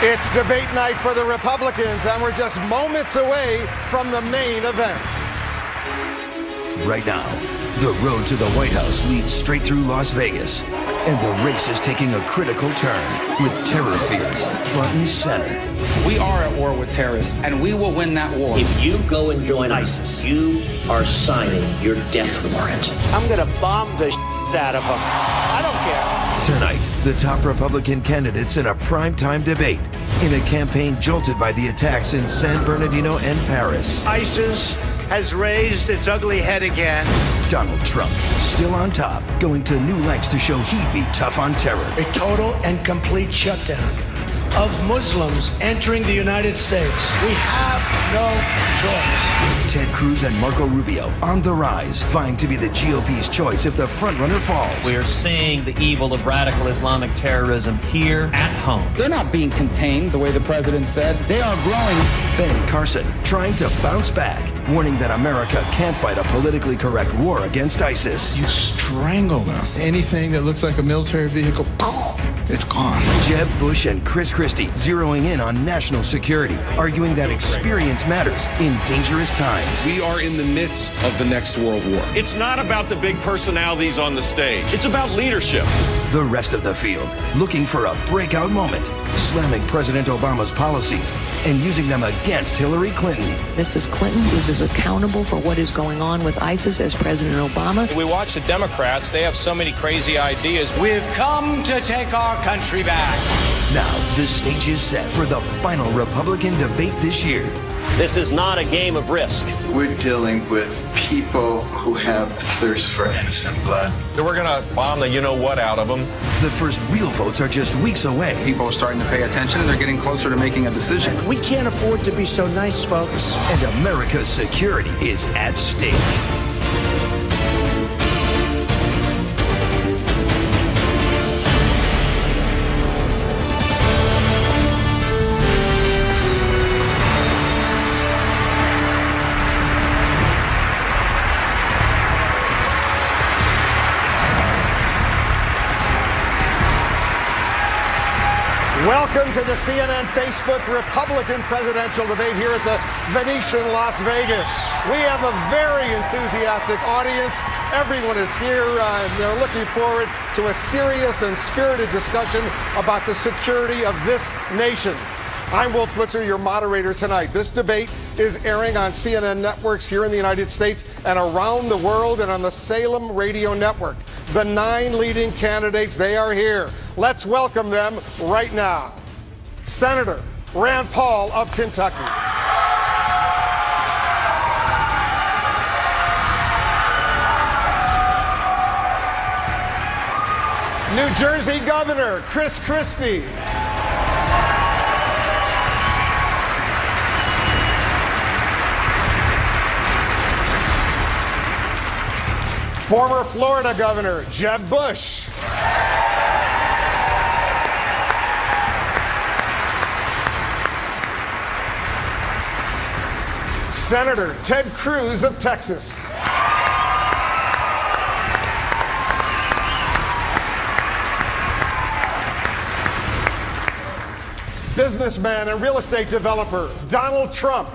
It's debate night for the Republicans, and we're just moments away from the main event. Right now, the road to the White House leads straight through Las Vegas, and the race is taking a critical turn with terror fears front and center. We are at war with terrorists, and we will win that war. If you go and join ISIS, you are signing your death warrant. I'm going to bomb the out of them. I don't care. Tonight, the top Republican candidates in a primetime debate in a campaign jolted by the attacks in San Bernardino and Paris. ISIS has raised its ugly head again. Donald Trump, still on top, going to new lengths to show he'd be tough on terror. A total and complete shutdown of Muslims entering the United States. We have no choice. Ted Cruz and Marco Rubio on the rise, vying to be the GOP's choice if the frontrunner falls. We are seeing the evil of radical Islamic terrorism here at home. They're not being contained the way the president said. They are growing. Ben Carson trying to bounce back, warning that America can't fight a politically correct war against ISIS. You strangle them. Anything that looks like a military vehicle, it's gone. Jeb Bush and Chris Christie zeroing in on national security, arguing that experience matters in dangerous times. We are in the midst of the next world war. It's not about the big personalities on the stage. It's about leadership. The rest of the field looking for a breakout moment, slamming President Obama's policies and using them against Hillary Clinton. Mrs. Clinton is as accountable for what is going on with ISIS as President Obama. We watch the Democrats. They have so many crazy ideas. We've come to take our country back. Now, the stage is set for the final Republican debate this year. This is not a game of risk. We're dealing with people who have a thirst for innocent blood. We're going to bomb the you-know-what out of them. The first real votes are just weeks away. People are starting to pay attention, and they're getting closer to making a decision. We can't afford to be so nice, folks. And America's security is at stake. Welcome to the CNN Facebook Republican presidential debate here at the Venetian Las Vegas. We have a very enthusiastic audience. Everyone is here and they're looking forward to a serious and spirited discussion about the security of this nation. I'm Wolf Blitzer, your moderator tonight. This debate is airing on CNN networks here in the United States and around the world and on the Salem Radio Network. The 9 leading candidates, they are here. Let's welcome them right now. Senator Rand Paul of Kentucky. New Jersey Governor Chris Christie. Former Florida Governor Jeb Bush. Senator Ted Cruz of Texas. Businessman and real estate developer Donald Trump.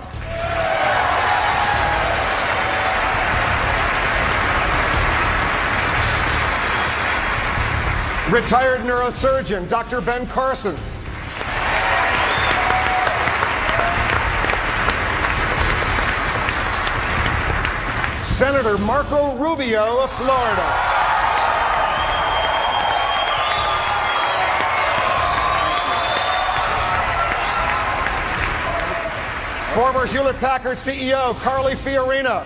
Retired neurosurgeon Dr. Ben Carson. Senator Marco Rubio of Florida. Former Hewlett-Packard CEO Carly Fiorina.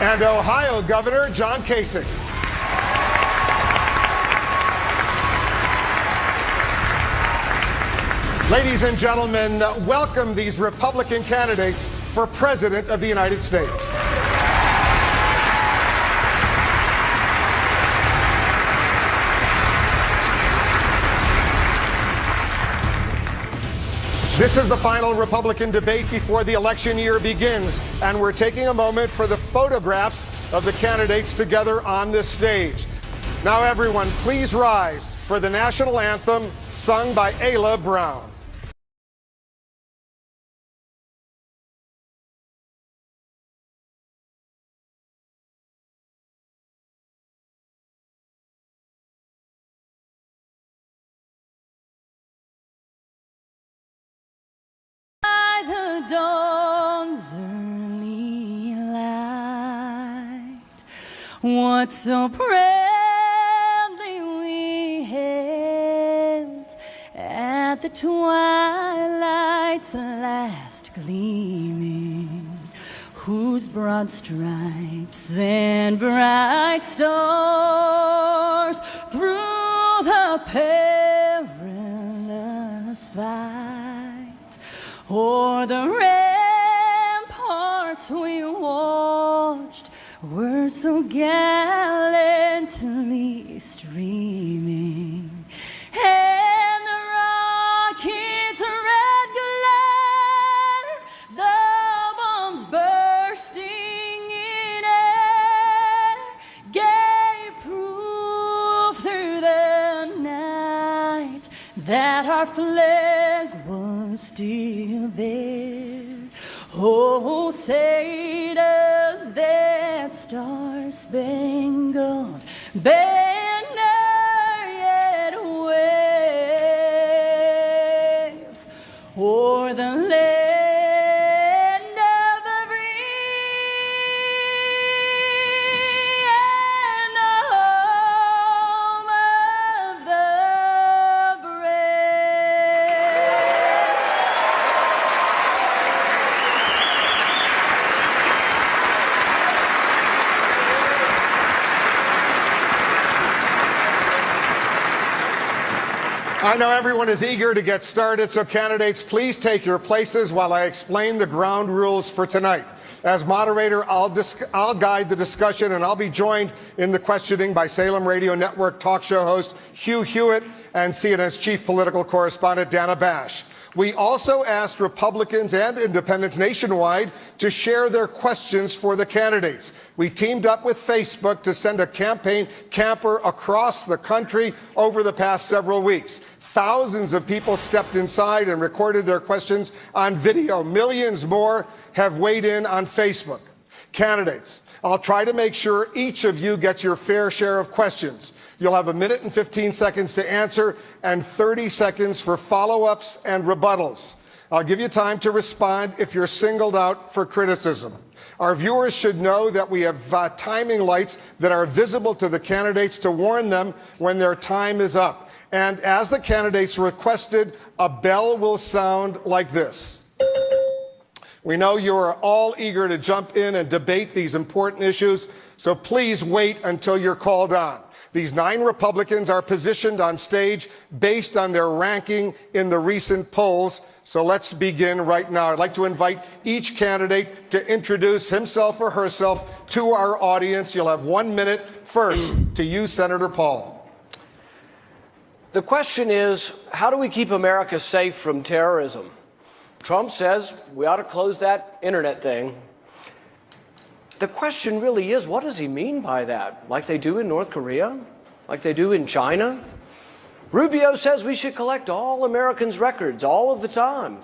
And Ohio Governor John Kasich. Ladies and gentlemen, welcome these Republican candidates for President of the United States. This is the final Republican debate before the election year begins, and we're taking a moment for the photographs of the candidates together on this stage. Now everyone, please rise for the national anthem sung by Ayla Brown. The dawn's early light, what so proudly we hailed at the twilight's last gleaming, whose broad stripes and bright stars through the perilous fight o'er the ramparts we watched were so gallantly streaming, and the rocket's red glare, the bombs bursting in air, gave proof through the night that our flag was still there. Oh, say does that star-spangled banner yet wave o'er the land of the free and the home of the brave? I know everyone is eager to get started, so candidates, please take your places while I explain the ground rules for tonight. As moderator, I'll guide the discussion, and I'll be joined in the questioning by Salem Radio Network talk show host Hugh Hewitt and CNN's chief political correspondent Dana Bash. We also asked Republicans and independents nationwide to share their questions for the candidates. We teamed up with Facebook to send a campaign camper across the country over the past several weeks. Thousands of people stepped inside and recorded their questions on video. Millions more have weighed in on Facebook. Candidates, I'll try to make sure each of you gets your fair share of questions. You'll have 1 minute and 15 seconds to answer and 30 seconds for follow-ups and rebuttals. I'll give you time to respond if you're singled out for criticism. Our viewers should know that we have timing lights that are visible to the candidates to warn them when their time is up. And as the candidates requested, a bell will sound like this. We know you are all eager to jump in and debate these important issues, so please wait until you're called on. These 9 Republicans are positioned on stage based on their ranking in the recent polls. So let's begin right now. I'd like to invite each candidate to introduce himself or herself to our audience. You'll have 1 minute. First, to you, Senator Paul. The question is, how do we keep America safe from terrorism? Trump says we ought to close that internet thing. The question really is, what does he mean by that? Like they do in North Korea? Like they do in China? Rubio says we should collect all Americans' records all of the time.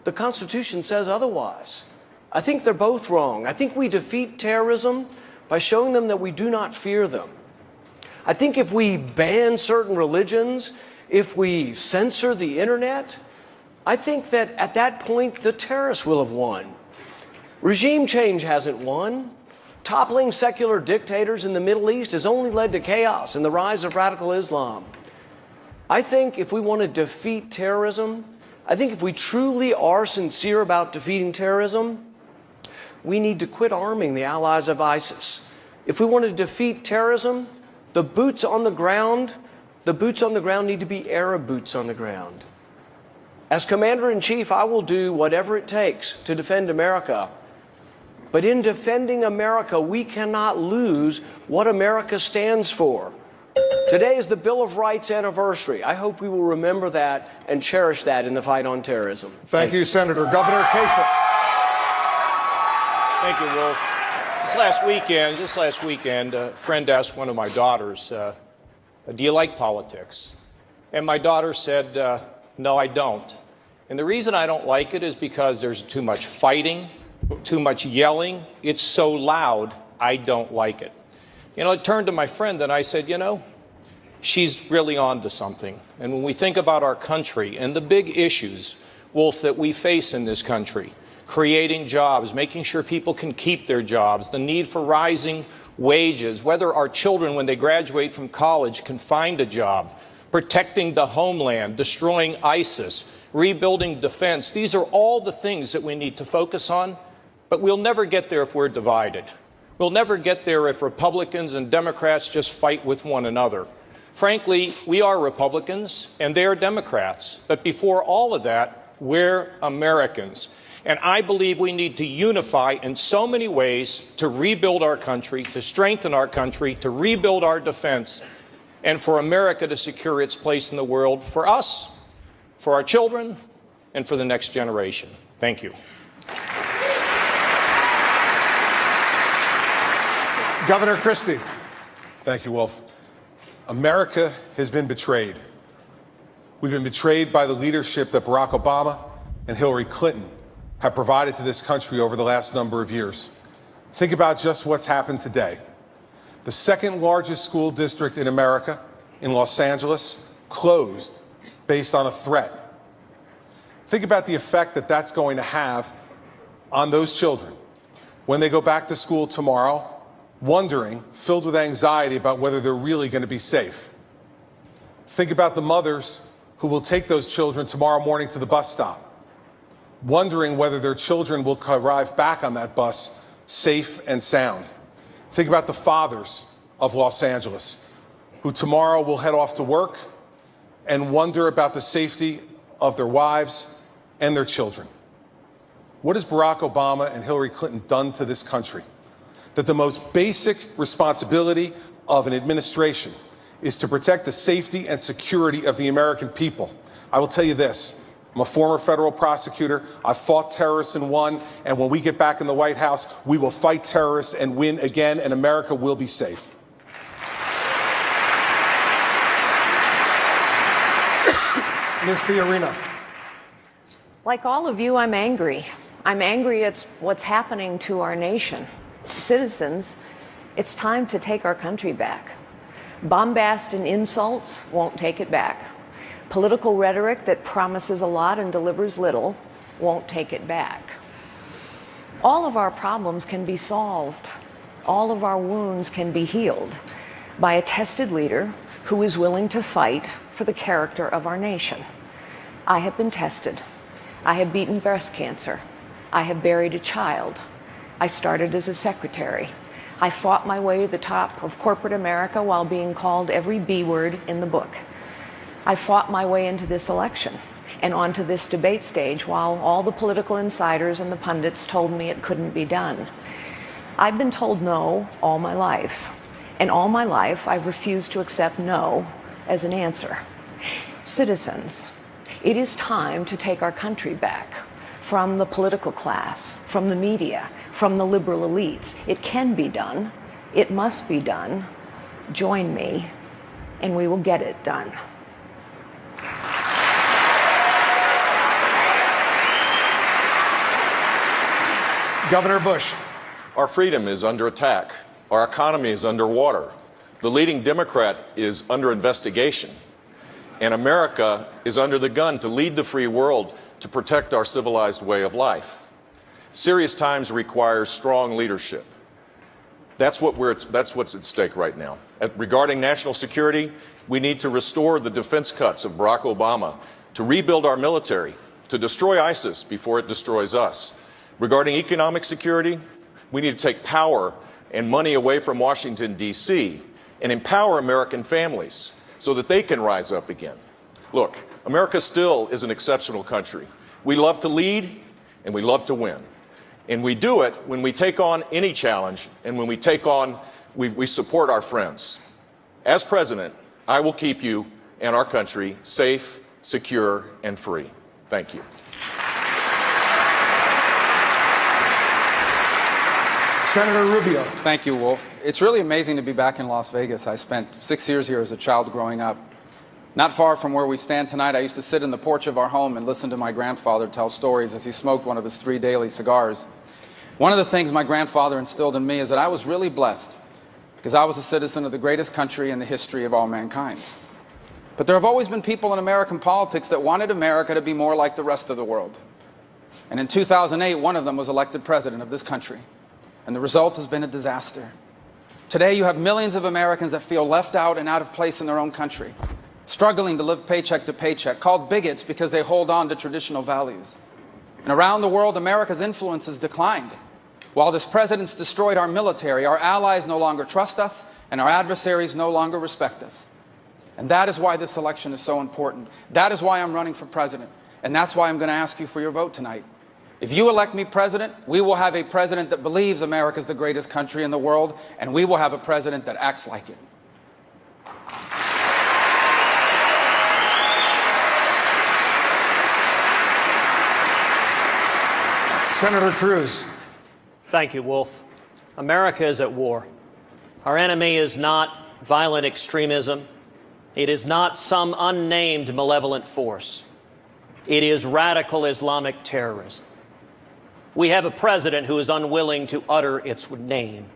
The Constitution says otherwise. I think they're both wrong. I think we defeat terrorism by showing them that we do not fear them. I think if we ban certain religions, if we censor the internet, I think that at that point the terrorists will have won. Regime change hasn't won. Toppling secular dictators in the Middle East has only led to chaos and the rise of radical Islam. I think if we want to defeat terrorism, I think if we truly are sincere about defeating terrorism, we need to quit arming the allies of ISIS. If we want to defeat terrorism, the boots on the ground need to be Arab boots on the ground. As Commander-in-Chief, I will do whatever it takes to defend America. But in defending America, we cannot lose what America stands for. Today is the Bill of Rights anniversary. I hope we will remember that and cherish that in the fight on terrorism. Thank you, Senator. Governor Kasich. Thank you, Wolf. Just last weekend, a friend asked one of my daughters, do you like politics? And my daughter said, no, I don't. And the reason I don't like it is because there's too much fighting, too much yelling. It's so loud, I don't like it. I turned to my friend and I said, she's really on to something. And when we think about our country and the big issues, Wolf, that we face in this country, creating jobs, making sure people can keep their jobs, the need for rising wages, whether our children, when they graduate from college, can find a job, protecting the homeland, destroying ISIS, rebuilding defense. These are all the things that we need to focus on, but we'll never get there if we're divided. We'll never get there if Republicans and Democrats just fight with one another. Frankly, we are Republicans and they are Democrats, but before all of that, we're Americans. And I believe we need to unify in so many ways to rebuild our country, to strengthen our country, to rebuild our defense, and for America to secure its place in the world for us, for our children, and for the next generation. Thank you. Governor Christie. Thank you, Wolf. America has been betrayed. We've been betrayed by the leadership that Barack Obama and Hillary Clinton have provided to this country over the last number of years. Think about just what's happened today. The second largest school district in America, in Los Angeles, closed based on a threat. Think about the effect that that's going to have on those children when they go back to school tomorrow, wondering, filled with anxiety about whether they're really going to be safe. Think about the mothers who will take those children tomorrow morning to the bus stop, wondering whether their children will arrive back on that bus safe and sound. Think about the fathers of Los Angeles who tomorrow will head off to work and wonder about the safety of their wives and their children. What has Barack Obama and Hillary Clinton done to this country? That the most basic responsibility of an administration is to protect the safety and security of the American people. I will tell you this. I'm a former federal prosecutor. I've fought terrorists and won. And when we get back in the White House, we will fight terrorists and win again, and America will be safe. Ms. Fiorina. Like all of you, I'm angry. I'm angry at what's happening to our nation. Citizens, it's time to take our country back. Bombast and insults won't take it back. Political rhetoric that promises a lot and delivers little won't take it back. All of our problems can be solved. All of our wounds can be healed by a tested leader who is willing to fight for the character of our nation. I have been tested. I have beaten breast cancer. I have buried a child. I started as a secretary. I fought my way to the top of corporate America while being called every B word in the book. I fought my way into this election and onto this debate stage while all the political insiders and the pundits told me it couldn't be done. I've been told no all my life, and all my life I've refused to accept no as an answer. Citizens, it is time to take our country back from the political class, from the media, from the liberal elites. It can be done. It must be done. Join me, and we will get it done. Governor Bush. Our freedom is under attack. Our economy is underwater. The leading Democrat is under investigation. And America is under the gun to lead the free world to protect our civilized way of life. Serious times require strong leadership. That's what's at stake right now. Regarding national security, we need to restore the defense cuts of Barack Obama, to rebuild our military, to destroy ISIS before it destroys us. Regarding economic security, we need to take power and money away from Washington, D.C., and empower American families so that they can rise up again. Look, America still is an exceptional country. We love to lead and we love to win. And we do it when we take on any challenge and when we support our friends. As president, I will keep you and our country safe, secure, and free. Thank you. Senator Rubio. Thank you, Wolf. It's really amazing to be back in Las Vegas. I spent 6 years here as a child growing up. Not far from where we stand tonight, I used to sit in the porch of our home and listen to my grandfather tell stories as he smoked one of his 3 daily cigars. One of the things my grandfather instilled in me is that I was really blessed because I was a citizen of the greatest country in the history of all mankind. But there have always been people in American politics that wanted America to be more like the rest of the world. And in 2008, one of them was elected president of this country. And the result has been a disaster. Today, you have millions of Americans that feel left out and out of place in their own country, struggling to live paycheck to paycheck, called bigots because they hold on to traditional values. And around the world, America's influence has declined. While this president's destroyed our military, our allies no longer trust us, and our adversaries no longer respect us. And that is why this election is so important. That is why I'm running for president. And that's why I'm going to ask you for your vote tonight. If you elect me president, we will have a president that believes America is the greatest country in the world, and we will have a president that acts like it. Senator Cruz. Thank you, Wolf. America is at war. Our enemy is not violent extremism. It is not some unnamed malevolent force. It is radical Islamic terrorism. We have a president who is unwilling to utter its name.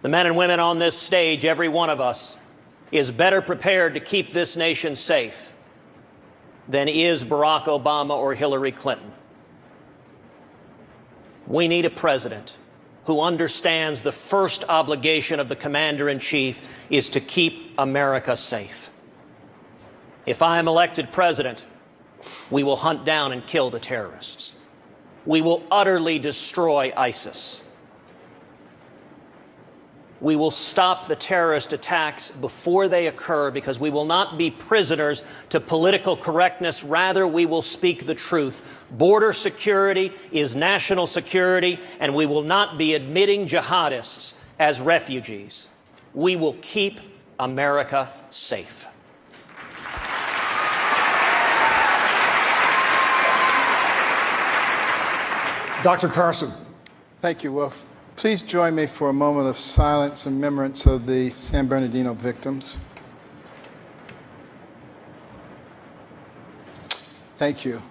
The men and women on this stage, every one of us, is better prepared to keep this nation safe than is Barack Obama or Hillary Clinton. We need a president who understands the first obligation of the commander-in-chief is to keep America safe. If I am elected president, we will hunt down and kill the terrorists. We will utterly destroy ISIS. We will stop the terrorist attacks before they occur because we will not be prisoners to political correctness. Rather, we will speak the truth. Border security is national security, and we will not be admitting jihadists as refugees. We will keep America safe. Dr. Carson. Thank you, Wolf. Please join me for a moment of silence in remembrance of the San Bernardino victims. Thank you.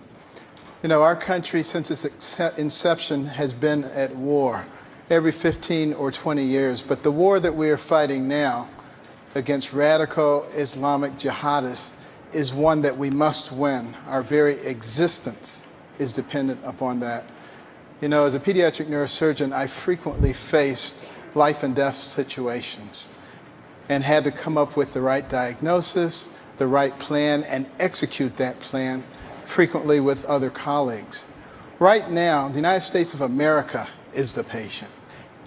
You know, our country, since its inception, has been at war every 15 or 20 years. But the war that we are fighting now against radical Islamic jihadists is one that we must win. Our very existence is dependent upon that. You know, as a pediatric neurosurgeon, I frequently faced life and death situations and had to come up with the right diagnosis, the right plan, and execute that plan, frequently with other colleagues. Right now, the United States of America is the patient,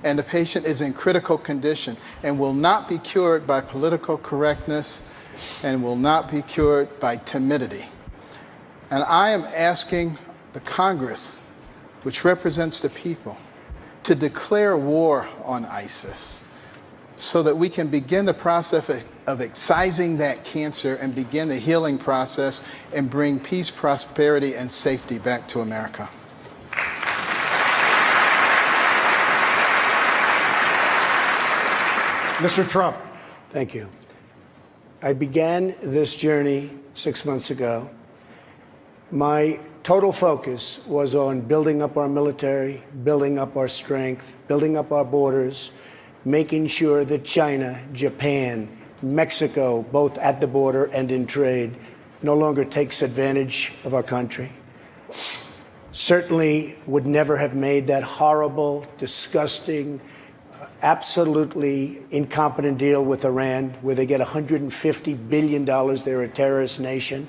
and the patient is in critical condition and will not be cured by political correctness and will not be cured by timidity. And I am asking the Congress, which represents the people, to declare war on ISIS so that we can begin the process of excising that cancer and begin the healing process and bring peace, prosperity, and safety back to America. Mr. Trump. Thank you. I began this journey 6 months ago. My total focus was on building up our military, building up our strength, building up our borders, making sure that China, Japan, Mexico, both at the border and in trade, no longer takes advantage of our country. Certainly would never have made that horrible, disgusting, absolutely incompetent deal with Iran, where they get $150 billion. They're a terrorist nation.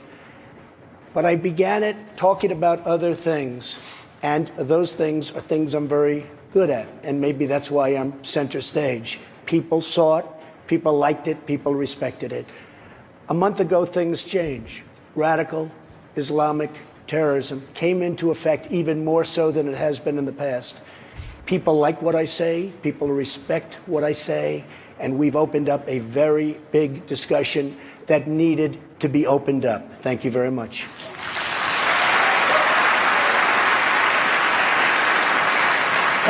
But I began it talking about other things, and those things are things I'm very good at, and maybe that's why I'm center stage. People saw it, people liked it, people respected it. A month ago, things changed. Radical Islamic terrorism came into effect even more so than it has been in the past. People like what I say, people respect what I say, and we've opened up a very big discussion that needed to be opened up. Thank you very much.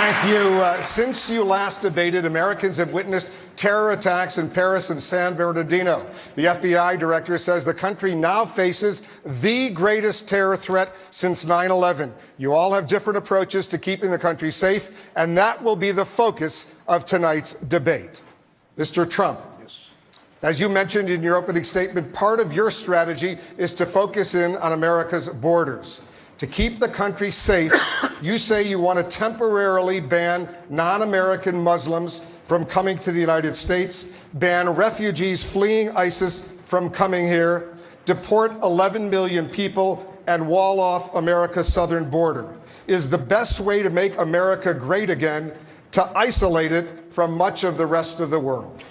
Thank you. Since you last debated, Americans have witnessed terror attacks in Paris and San Bernardino. The FBI director says the country now faces the greatest terror threat since 9/11. You all have different approaches to keeping the country safe, and that will be the focus of tonight's debate. Mr. Trump, as you mentioned in your opening statement, part of your strategy is to focus in on America's borders. To keep the country safe, you say you want to temporarily ban non-American Muslims from coming to the United States, ban refugees fleeing ISIS from coming here, deport 11 million people, and wall off America's southern border. Is the best way to make America great again to isolate it from much of the rest of the world?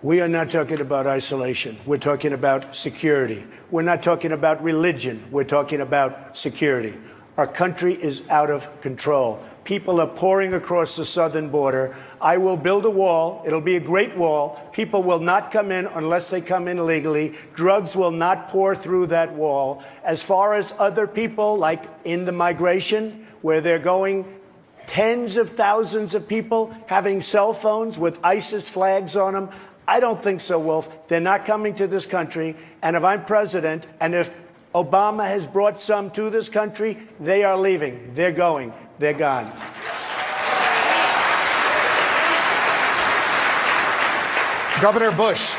We are not talking about isolation. We're talking about security. We're not talking about religion. We're talking about security. Our country is out of control. People are pouring across the southern border. I will build a wall. It'll be a great wall. People will not come in unless they come in illegally. Drugs will not pour through that wall. As far as other people, like in the migration, where they're going, tens of thousands of people having cell phones with ISIS flags on them, I don't think so, Wolf. They're not coming to this country. And if I'm president, and if Obama has brought some to this country, they are leaving. They're going. They're gone. Governor Bush,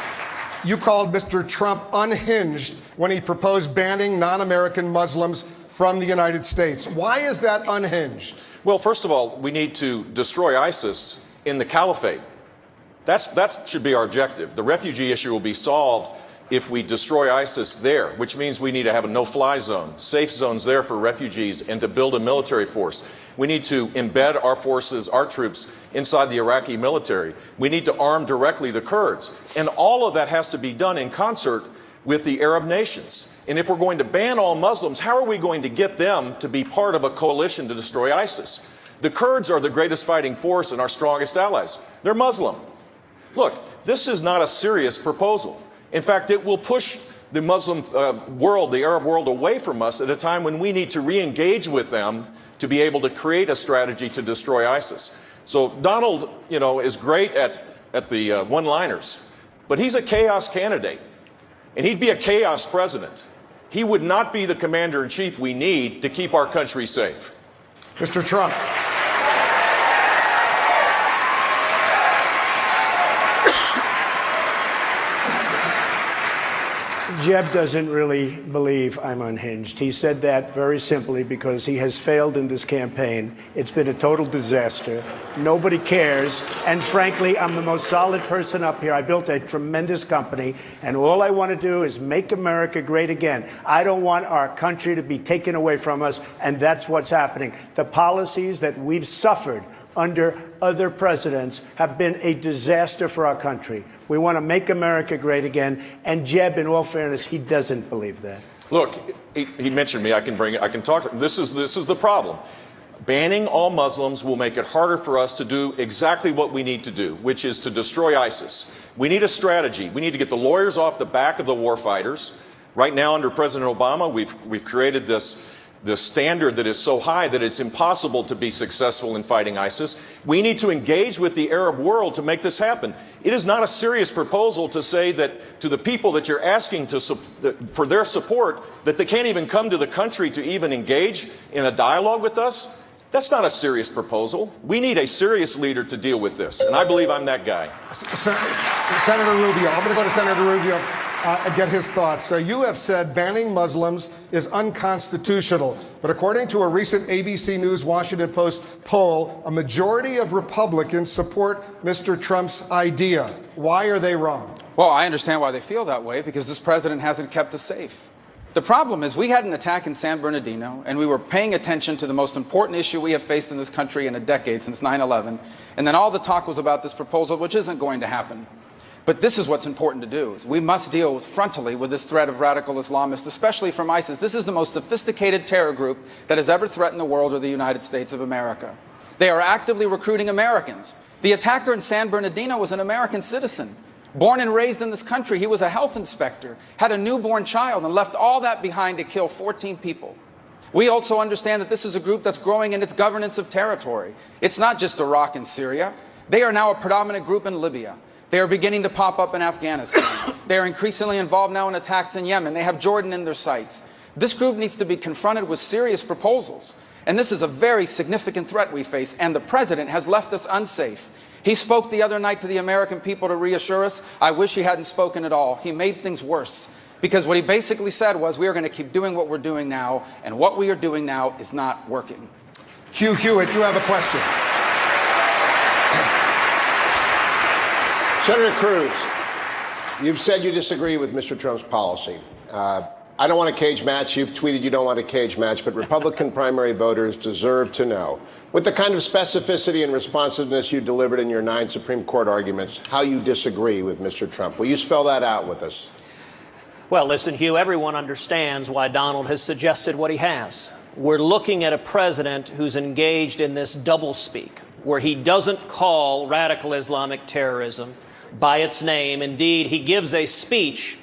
you called Mr. Trump unhinged when he proposed banning non-American Muslims from the United States. Why is that unhinged? Well, first of all, we need to destroy ISIS in the caliphate. That should be our objective. The refugee issue will be solved if we destroy ISIS there, which means we need to have a no-fly zone, safe zones there for refugees, and to build a military force. We need to embed our forces, our troops, inside the Iraqi military. We need to arm directly the Kurds. And all of that has to be done in concert with the Arab nations. And if we're going to ban all Muslims, how are we going to get them to be part of a coalition to destroy ISIS? The Kurds are the greatest fighting force and our strongest allies. They're Muslim. Look, this is not a serious proposal. In fact, it will push the Muslim world, the Arab world, away from us at a time when we need to re-engage with them to be able to create a strategy to destroy ISIS. So Donald, is great at the one-liners, but he's a chaos candidate, and he'd be a chaos president. He would not be the commander-in-chief we need to keep our country safe. Mr. Trump. Jeb doesn't really believe I'm unhinged. He said that very simply because he has failed in this campaign. It's been a total disaster. Nobody cares. And frankly, I'm the most solid person up here. I built a tremendous company, and all I want to do is make America great again. I don't want our country to be taken away from us, and that's what's happening. The policies that we've suffered under other presidents have been a disaster for our country. We want to make America great again. And Jeb, in all fairness, he doesn't believe that. Look, he mentioned me. I can talk. This is the problem. Banning all Muslims will make it harder for us to do exactly what we need to do, which is to destroy ISIS. We need a strategy. We need to get the lawyers off the back of the war fighters. Right now, under President Obama, we've created this standard that is so high that it's impossible to be successful in fighting ISIS. We need to engage with the Arab world to make this happen. It is not a serious proposal to say that to the people that you're asking for their support, that they can't even come to the country to even engage in a dialogue with us. That's not a serious proposal. We need a serious leader to deal with this, and I believe I'm that guy. Senator Rubio, I'm going to go to Senator Rubio and get his thoughts. You have said banning Muslims is unconstitutional, but according to a recent ABC News Washington Post poll, a majority of Republicans support Mr. Trump's idea. Why are they wrong? Well, I understand why they feel that way, because this president hasn't kept us safe. The problem is we had an attack in San Bernardino, and we were paying attention to the most important issue we have faced in this country in a decade, since 9/11, and then all the talk was about this proposal, which isn't going to happen. But this is what's important to do. We must deal frontally with this threat of radical Islamists, especially from ISIS. This is the most sophisticated terror group that has ever threatened the world or the United States of America. They are actively recruiting Americans. The attacker in San Bernardino was an American citizen, born and raised in this country. He was a health inspector, had a newborn child, and left all that behind to kill 14 people. We also understand that this is a group that's growing in its governance of territory. It's not just Iraq and Syria. They are now a predominant group in Libya. They are beginning to pop up in Afghanistan. They are increasingly involved now in attacks in Yemen. They have Jordan in their sights. This group needs to be confronted with serious proposals. And this is a very significant threat we face, and the president has left us unsafe. He spoke the other night to the American people to reassure us. I wish he hadn't spoken at all. He made things worse. Because what he basically said was, we are going to keep doing what we're doing now, and what we are doing now is not working. Hugh Hewitt, you have a question. Senator Cruz, you've said you disagree with Mr. Trump's policy. I don't want a cage match. You've tweeted you don't want a cage match, but Republican primary voters deserve to know, with the kind of specificity and responsiveness you delivered in your 9 Supreme Court arguments, how you disagree with Mr. Trump. Will you spell that out with us? Well, listen, Hugh, everyone understands why Donald has suggested what he has. We're looking at a president who's engaged in this doublespeak, where he doesn't call radical Islamic terrorism by its name. Indeed, he gives a speech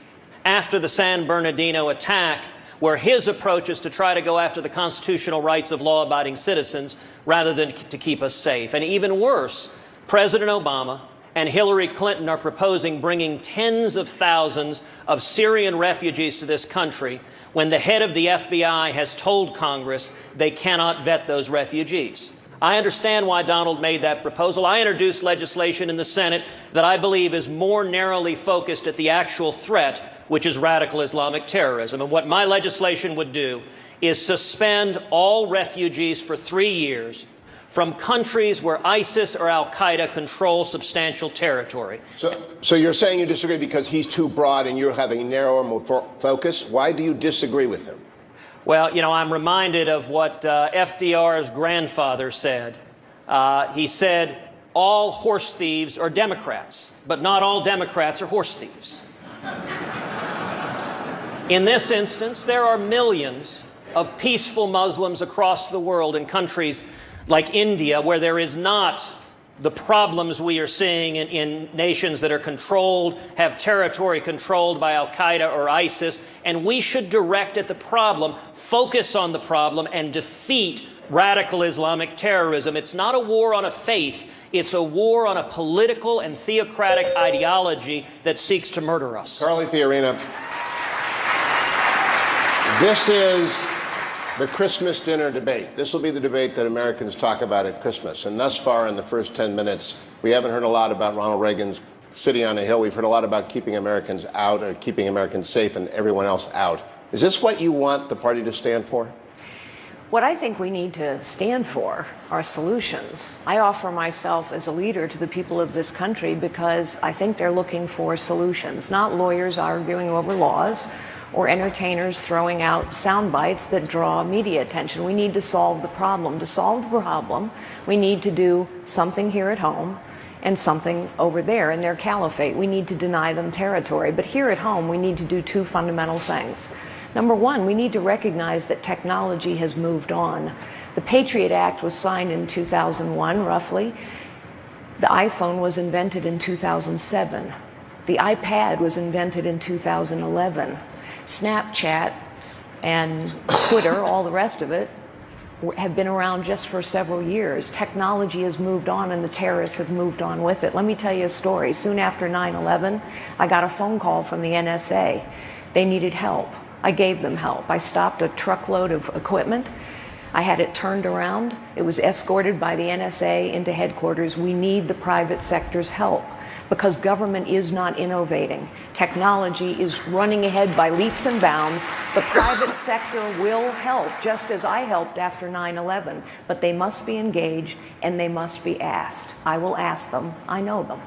after the San Bernardino attack where his approach is to try to go after the constitutional rights of law-abiding citizens rather than to keep us safe. And even worse, President Obama and Hillary Clinton are proposing bringing tens of thousands of Syrian refugees to this country when the head of the FBI has told Congress they cannot vet those refugees. I understand why Donald made that proposal. I introduced legislation in the Senate that I believe is more narrowly focused at the actual threat, which is radical Islamic terrorism. And what my legislation would do is suspend all refugees for 3 years from countries where ISIS or al-Qaeda control substantial territory. So you're saying you disagree because he's too broad and you're having a narrower focus? Why do you disagree with him? Well, you know, I'm reminded of what FDR's grandfather said. He said, all horse thieves are Democrats, but not all Democrats are horse thieves. In this instance, there are millions of peaceful Muslims across the world in countries like India, where there is not the problems we are seeing in nations that are controlled, have territory controlled by al-Qaeda or ISIS, and we should direct at the problem, focus on the problem, and defeat radical Islamic terrorism. It's not a war on a faith, it's a war on a political and theocratic ideology that seeks to murder us. Carly Fiorina, this is the Christmas dinner debate. This will be the debate that Americans talk about at Christmas. And thus far, in the first 10 minutes, we haven't heard a lot about Ronald Reagan's City on a Hill. We've heard a lot about keeping Americans out or keeping Americans safe and everyone else out. Is this what you want the party to stand for? What I think we need to stand for are solutions. I offer myself as a leader to the people of this country because I think they're looking for solutions, not lawyers arguing over laws or entertainers throwing out sound bites that draw media attention. We need to solve the problem. To solve the problem, we need to do something here at home and something over there in their caliphate. We need to deny them territory. But here at home, we need to do 2 fundamental things. Number one, we need to recognize that technology has moved on. The Patriot Act was signed in 2001, roughly. The iPhone was invented in 2007. The iPad was invented in 2011. Snapchat and Twitter, all the rest of it, have been around just for several years. Technology has moved on and the terrorists have moved on with it. Let me tell you a story. Soon after 9/11, I got a phone call from the NSA. They needed help. I gave them help. I stopped a truckload of equipment. I had it turned around. It was escorted by the NSA into headquarters. We need the private sector's help because government is not innovating. Technology is running ahead by leaps and bounds. The private sector will help, just as I helped after 9/11, but they must be engaged and they must be asked. I will ask them. I know them.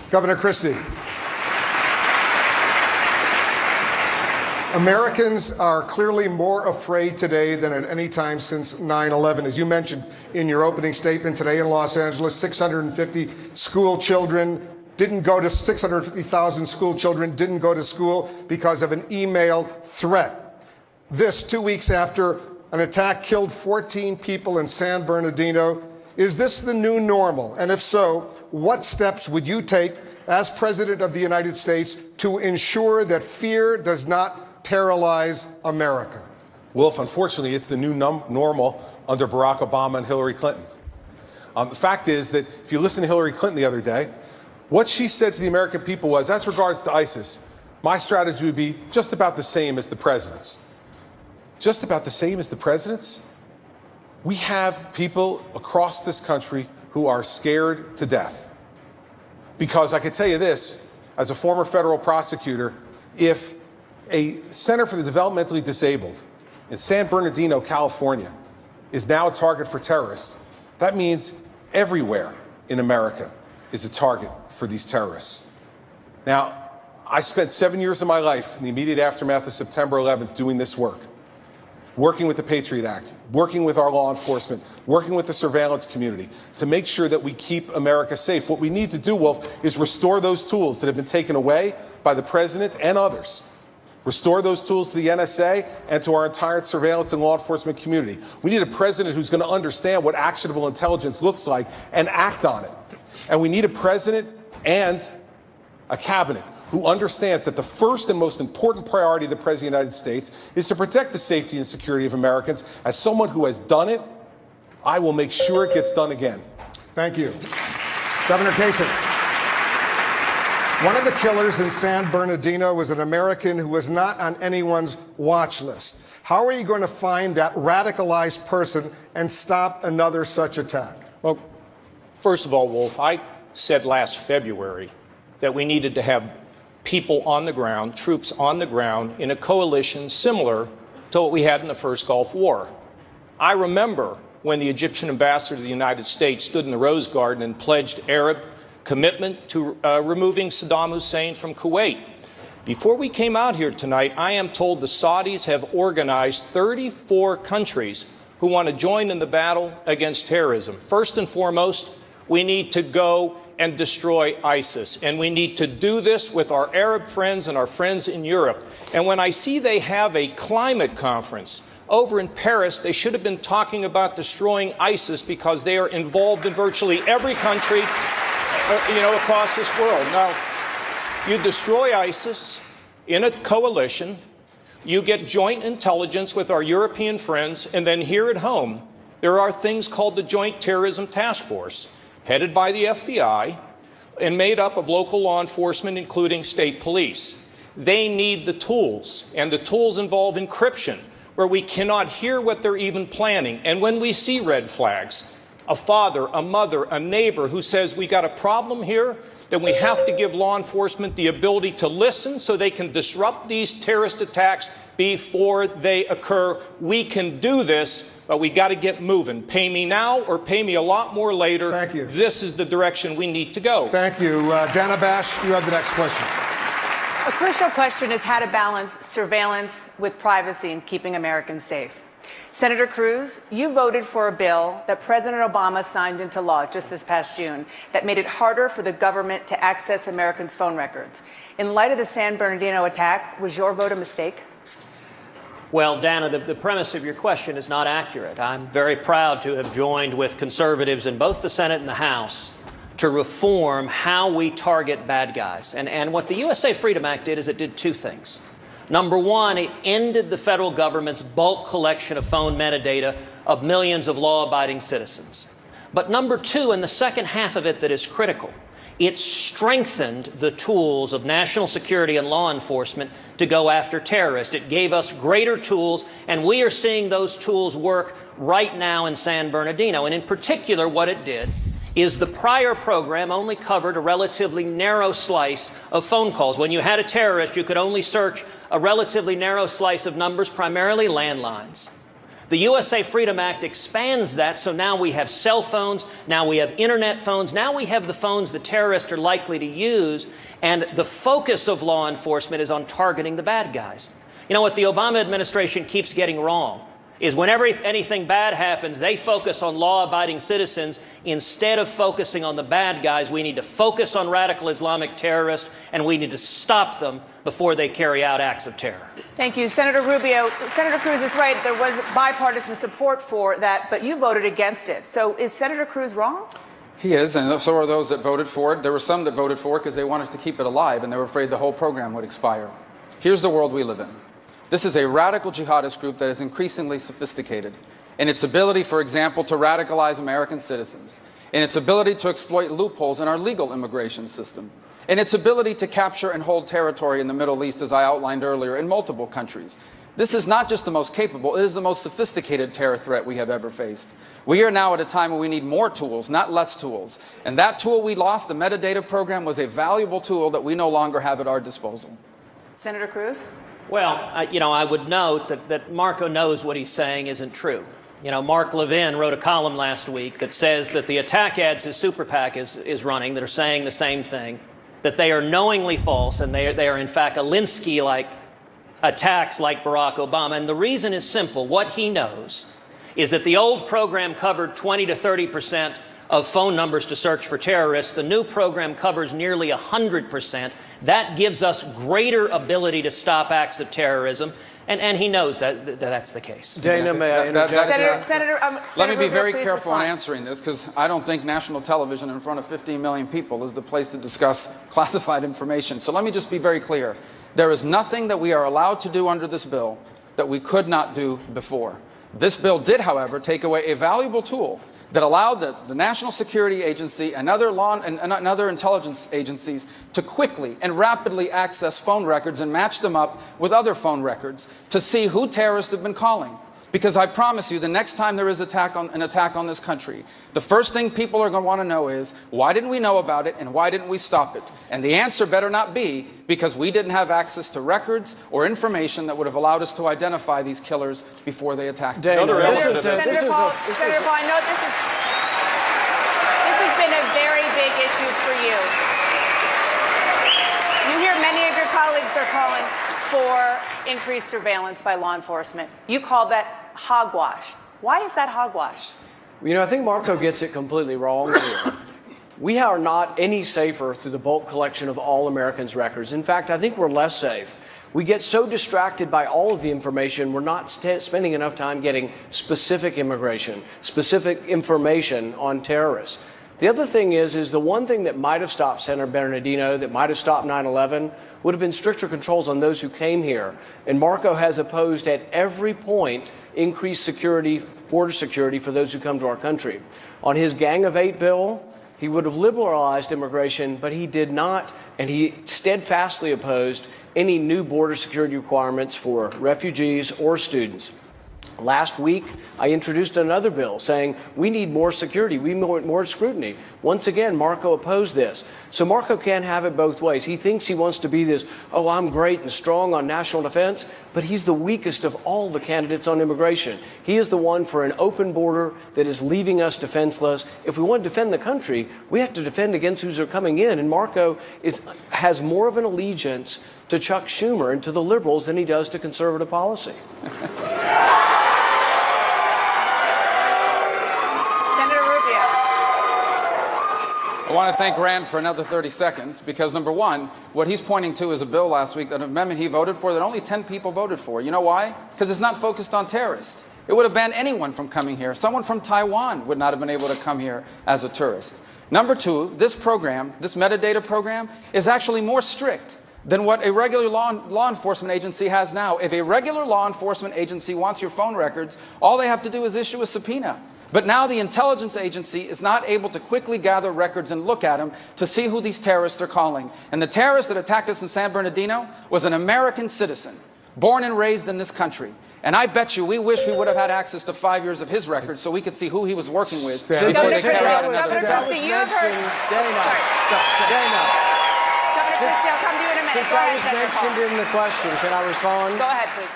Governor Christie. Americans are clearly more afraid today than at any time since 9/11. As you mentioned in your opening statement today in Los Angeles, 650 school children didn't go to 650,000 school children didn't go to school because of an email threat. This 2 weeks after an attack killed 14 people in San Bernardino. Is this the new normal? And if so, what steps would you take as President of the United States to ensure that fear does not paralyze America? Wolf, unfortunately, it's the new normal under Barack Obama and Hillary Clinton. The fact is that if you listen to Hillary Clinton the other day, what she said to the American people was, as regards to ISIS, my strategy would be just about the same as the president's. Just about the same as the president's? We have people across this country who are scared to death. Because I can tell you this, as a former federal prosecutor, if a Center for the Developmentally Disabled in San Bernardino, California, is now a target for terrorists, that means everywhere in America is a target for these terrorists. Now, I spent 7 years of my life in the immediate aftermath of September 11th doing this work, working with the Patriot Act, working with our law enforcement, working with the surveillance community to make sure that we keep America safe. What we need to do, Wolf, is restore those tools that have been taken away by the president and others. Restore those tools to the NSA and to our entire surveillance and law enforcement community. We need a president who's going to understand what actionable intelligence looks like and act on it. And we need a president and a cabinet who understands that the first and most important priority of the President of the United States is to protect the safety and security of Americans. As someone who has done it, I will make sure it gets done again. Thank you. Governor Kasich. One of the killers in San Bernardino was an American who was not on anyone's watch list. How are you going to find that radicalized person and stop another such attack? Well, first of all, Wolf, I said last February that we needed to have people on the ground, troops on the ground, in a coalition similar to what we had in the first Gulf War. I remember when the Egyptian ambassador to the United States stood in the Rose Garden and pledged Arab commitment to removing Saddam Hussein from Kuwait. Before we came out here tonight, I am told the Saudis have organized 34 countries who want to join in the battle against terrorism. First and foremost, we need to go and destroy ISIS. And we need to do this with our Arab friends and our friends in Europe. And when I see they have a climate conference over in Paris, they should have been talking about destroying ISIS because they are involved in virtually every country, across this world. Now, you destroy ISIS in a coalition, you get joint intelligence with our European friends, and then here at home, there are things called the Joint Terrorism Task Force, headed by the FBI and made up of local law enforcement, including state police. They need the tools, and the tools involve encryption, where we cannot hear what they're even planning. And when we see red flags, a father, a mother, a neighbor who says we got a problem here, then we have to give law enforcement the ability to listen so they can disrupt these terrorist attacks before they occur. We can do this, but we got to get moving. Pay me now or pay me a lot more later. Thank you. This is the direction we need to go. Thank you. Dana Bash, you have the next question. A crucial question is how to balance surveillance with privacy and keeping Americans safe. Senator Cruz, you voted for a bill that President Obama signed into law just this past June that made it harder for the government to access Americans' phone records. In light of the San Bernardino attack, was your vote a mistake? Well, Dana, the premise of your question is not accurate. I'm very proud to have joined with conservatives in both the Senate and the House to reform how we target bad guys. And what the USA Freedom Act did is it did two things. Number one, it ended the federal government's bulk collection of phone metadata of millions of law-abiding citizens. But number two, and the second half of it that is critical, it strengthened the tools of national security and law enforcement to go after terrorists. It gave us greater tools, and we are seeing those tools work right now in San Bernardino. And in particular, what it did is the prior program only covered a relatively narrow slice of phone calls. When you had a terrorist, you could only search a relatively narrow slice of numbers, primarily landlines. The USA Freedom Act expands that, so now we have cell phones, now we have internet phones, now we have the phones the terrorists are likely to use, and the focus of law enforcement is on targeting the bad guys. You know what the Obama administration keeps getting wrong is whenever anything bad happens, they focus on law-abiding citizens instead of focusing on the bad guys. We need to focus on radical Islamic terrorists, and we need to stop them before they carry out acts of terror. Thank you. Senator Rubio, Senator Cruz is right. There was bipartisan support for that, but you voted against it. So is Senator Cruz wrong? He is, and so are those that voted for it. There were some that voted for it because they wanted to keep it alive, and they were afraid the whole program would expire. Here's the world we live in. This is a radical jihadist group that is increasingly sophisticated in its ability, for example, to radicalize American citizens, in its ability to exploit loopholes in our legal immigration system, in its ability to capture and hold territory in the Middle East, as I outlined earlier, in multiple countries. This is not just the most capable, it is the most sophisticated terror threat we have ever faced. We are now at a time when we need more tools, not less tools. And that tool we lost, the metadata program, was a valuable tool that we no longer have at our disposal. Senator Cruz? Well, I would note that Marco knows what he's saying isn't true. Mark Levin wrote a column last week that says that the attack ads his super PAC is running that are saying the same thing, that they are knowingly false, and they are in fact Alinsky-like attacks like Barack Obama. And the reason is simple. What he knows is that the old program covered 20 to 30% of phone numbers to search for terrorists. The new program covers nearly 100%. That gives us greater ability to stop acts of terrorism. And he knows that that's the case. Dana, may I interject? Senator, let me be very please careful in respond. answering this, because I don't think national television in front of 15 million people is the place to discuss classified information. So let me just be very clear. There is nothing that we are allowed to do under this bill that we could not do before. This bill did, however, take away a valuable tool that allowed the National Security Agency and other intelligence agencies to quickly and rapidly access phone records and match them up with other phone records to see who terrorists have been calling. Because I promise you, the next time there is an attack on this country, the first thing people are going to want to know is, why didn't we know about it and why didn't we stop it? And the answer better not be because we didn't have access to records or information that would have allowed us to identify these killers before they attacked us. Senator Paul, I know this has been a very big issue for you. You hear many of your colleagues are calling for increased surveillance by law enforcement. You call that hogwash. Why is that hogwash? I think Marco gets it completely wrong here. We are not any safer through the bulk collection of all Americans' records. In fact, I think we're less safe. We get so distracted by all of the information, we're not spending enough time getting specific information on terrorists. The other thing is the one thing that might have stopped Senator Bernardino, that might have stopped 9/11, would have been stricter controls on those who came here. And Marco has opposed at every point increased security, border security for those who come to our country. On his Gang of Eight bill, he would have liberalized immigration, but he did not, and he steadfastly opposed any new border security requirements for refugees or students. Last week, I introduced another bill saying we need more security, we need more scrutiny. Once again, Marco opposed this. So Marco can't have it both ways. He thinks he wants to be this, oh, I'm great and strong on national defense, but he's the weakest of all the candidates on immigration. He is the one for an open border that is leaving us defenseless. If we want to defend the country, we have to defend against who's coming in. And Marco has more of an allegiance to Chuck Schumer and to the liberals than he does to conservative policy. I want to thank Rand for another 30 seconds because, number one, what he's pointing to is a bill last week, an amendment he voted for that only 10 people voted for. You know why? Because it's not focused on terrorists. It would have banned anyone from coming here. Someone from Taiwan would not have been able to come here as a tourist. Number two, this program, this metadata program, is actually more strict than what a regular law enforcement agency has now. If a regular law enforcement agency wants your phone records, all they have to do is issue a subpoena. But now the intelligence agency is not able to quickly gather records and look at them to see who these terrorists are calling. And the terrorist that attacked us in San Bernardino was an American citizen, born and raised in this country. And I bet you we wish we would have had access to 5 years of his records so we could see who he was working with before they carried out another attack. Governor Christie, I'll come to you in a minute. Since I was mentioned in the question, can I respond? Go ahead, please.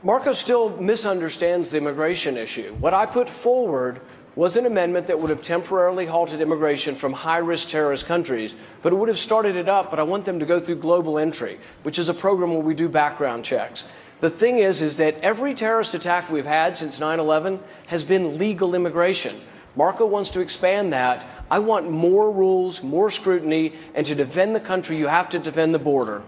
Marco still misunderstands the immigration issue. What I put forward was an amendment that would have temporarily halted immigration from high-risk terrorist countries, but it would have started it up, but I want them to go through global entry, which is a program where we do background checks. The thing is that every terrorist attack we've had since 9/11 has been legal immigration. Marco wants to expand that. I want more rules, more scrutiny, and to defend the country, you have to defend the border.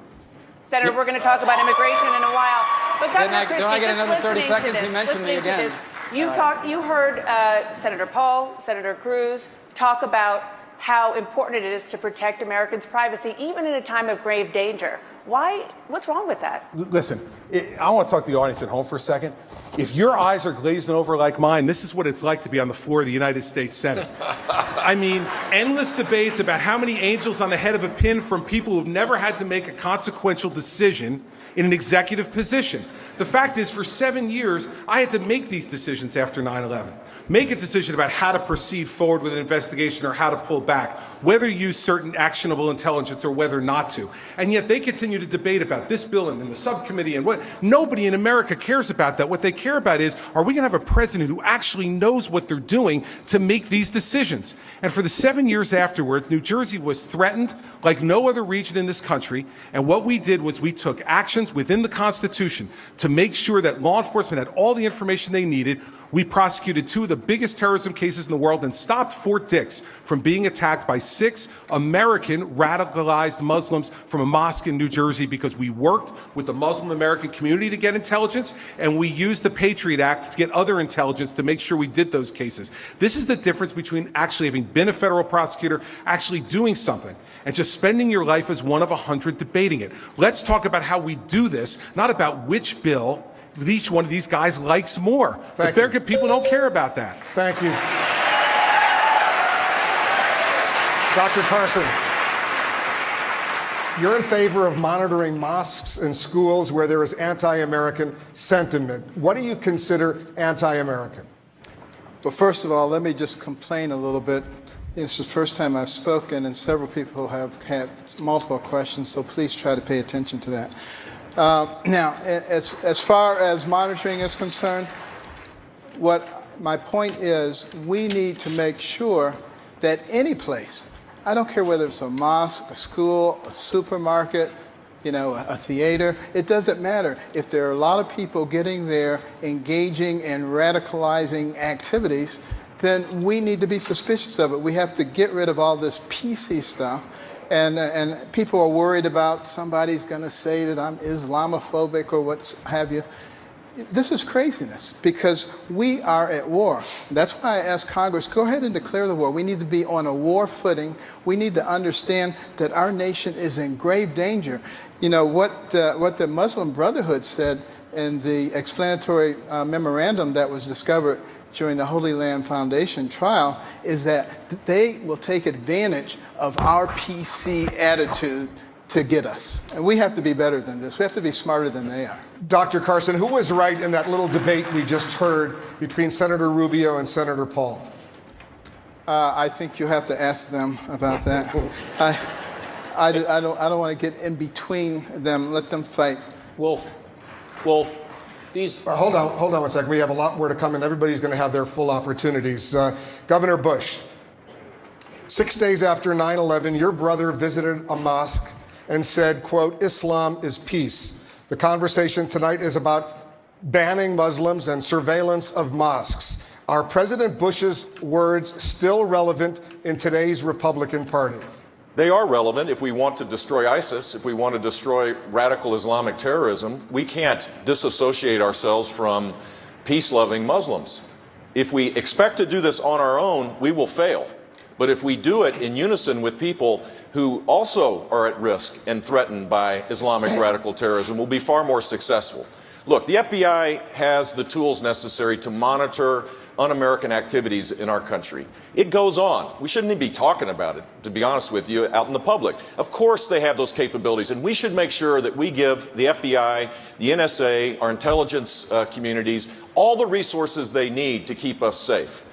Senator, we're going to talk about immigration in a while. But Governor Christie, don't I get another 30 listening to seconds? this, He mentioned me again. You heard Senator Paul, Senator Cruz talk about how important it is to protect Americans' privacy, even in a time of grave danger. Why? What's wrong with that? Listen, I want to talk to the audience at home for a second. If your eyes are glazing over like mine, this is what it's like to be on the floor of the United States Senate. I mean, endless debates about how many angels on the head of a pin from people who've never had to make a consequential decision in an executive position. The fact is, for 7 years, I had to make these decisions after 9/11. Make a decision about how to proceed forward with an investigation or how to pull back, whether to use certain actionable intelligence or whether not to. And yet they continue to debate about this bill and in the subcommittee and what. Nobody in America cares about that. What they care about is, are we going to have a president who actually knows what they're doing to make these decisions? And for the 7 years afterwards, New Jersey was threatened like no other region in this country. And what we did was we took actions within the Constitution to make sure that law enforcement had all the information they needed. We prosecuted 2 of the biggest terrorism cases in the world and stopped Fort Dix from being attacked by 6 American radicalized Muslims from a mosque in New Jersey because we worked with the Muslim American community to get intelligence, and we used the Patriot Act to get other intelligence to make sure we did those cases. This is the difference between actually having been a federal prosecutor, actually doing something, and just spending your life as one of 100 debating it. Let's talk about how we do this, not about which bill each one of these guys likes more. The American people don't care about that. Thank you. Dr. Carson, you're in favor of monitoring mosques and schools where there is anti-American sentiment. What do you consider anti-American? Well, first of all, let me just complain a little bit. This is the first time I've spoken, and several people have had multiple questions, so please try to pay attention to that. Now, as far as monitoring is concerned, what my point is, we need to make sure that any place, I don't care whether it's a mosque, a school, a supermarket, a theater, it doesn't matter. If there are a lot of people getting there, engaging in radicalizing activities, then we need to be suspicious of it. We have to get rid of all this PC stuff. And people are worried about somebody's going to say that I'm Islamophobic or what have you. This is craziness because we are at war. That's why I asked Congress, go ahead and declare the war. We need to be on a war footing. We need to understand that our nation is in grave danger. What the Muslim Brotherhood said in the explanatory memorandum that was discovered during the Holy Land Foundation trial is that they will take advantage of our PC attitude to get us. And we have to be better than this. We have to be smarter than they are. Dr. Carson, who was right in that little debate we just heard between Senator Rubio and Senator Paul? I think you have to ask them about that. I don't want to get in between them. Let them fight. Wolf. Hold on 1 second. We have a lot more to come, and everybody's going to have their full opportunities. Governor Bush, 6 days after 9/11, your brother visited a mosque and said, quote, "Islam is peace." The conversation tonight is about banning Muslims and surveillance of mosques. Are President Bush's words still relevant in today's Republican Party? They are relevant if we want to destroy ISIS, if we want to destroy radical Islamic terrorism. We can't disassociate ourselves from peace-loving Muslims. If we expect to do this on our own, we will fail. But if we do it in unison with people who also are at risk and threatened by Islamic radical terrorism, we'll be far more successful. Look, the FBI has the tools necessary to monitor un-American activities in our country. It goes on. We shouldn't even be talking about it, to be honest with you, out in the public. Of course they have those capabilities, and we should make sure that we give the FBI, the NSA, our intelligence communities, all the resources they need to keep us safe.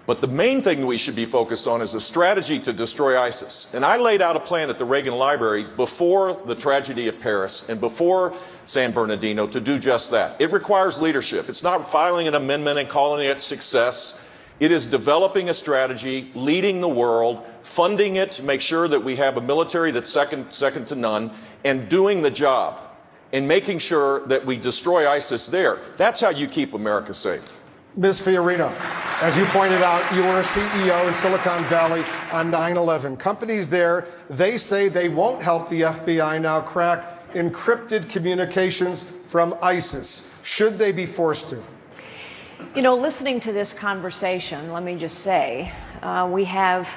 But the main thing we should be focused on is a strategy to destroy ISIS. And I laid out a plan at the Reagan Library before the tragedy of Paris and before San Bernardino to do just that. It requires leadership. It's not filing an amendment and calling it success. It is developing a strategy, leading the world, funding it to make sure that we have a military that's second to none, and doing the job and making sure that we destroy ISIS there. That's how you keep America safe. Ms. Fiorina, as you pointed out, you were a CEO in Silicon Valley on 9/11. Companies there, they say they won't help the FBI now crack encrypted communications from ISIS. Should they be forced to? Listening to this conversation, let me just say, we have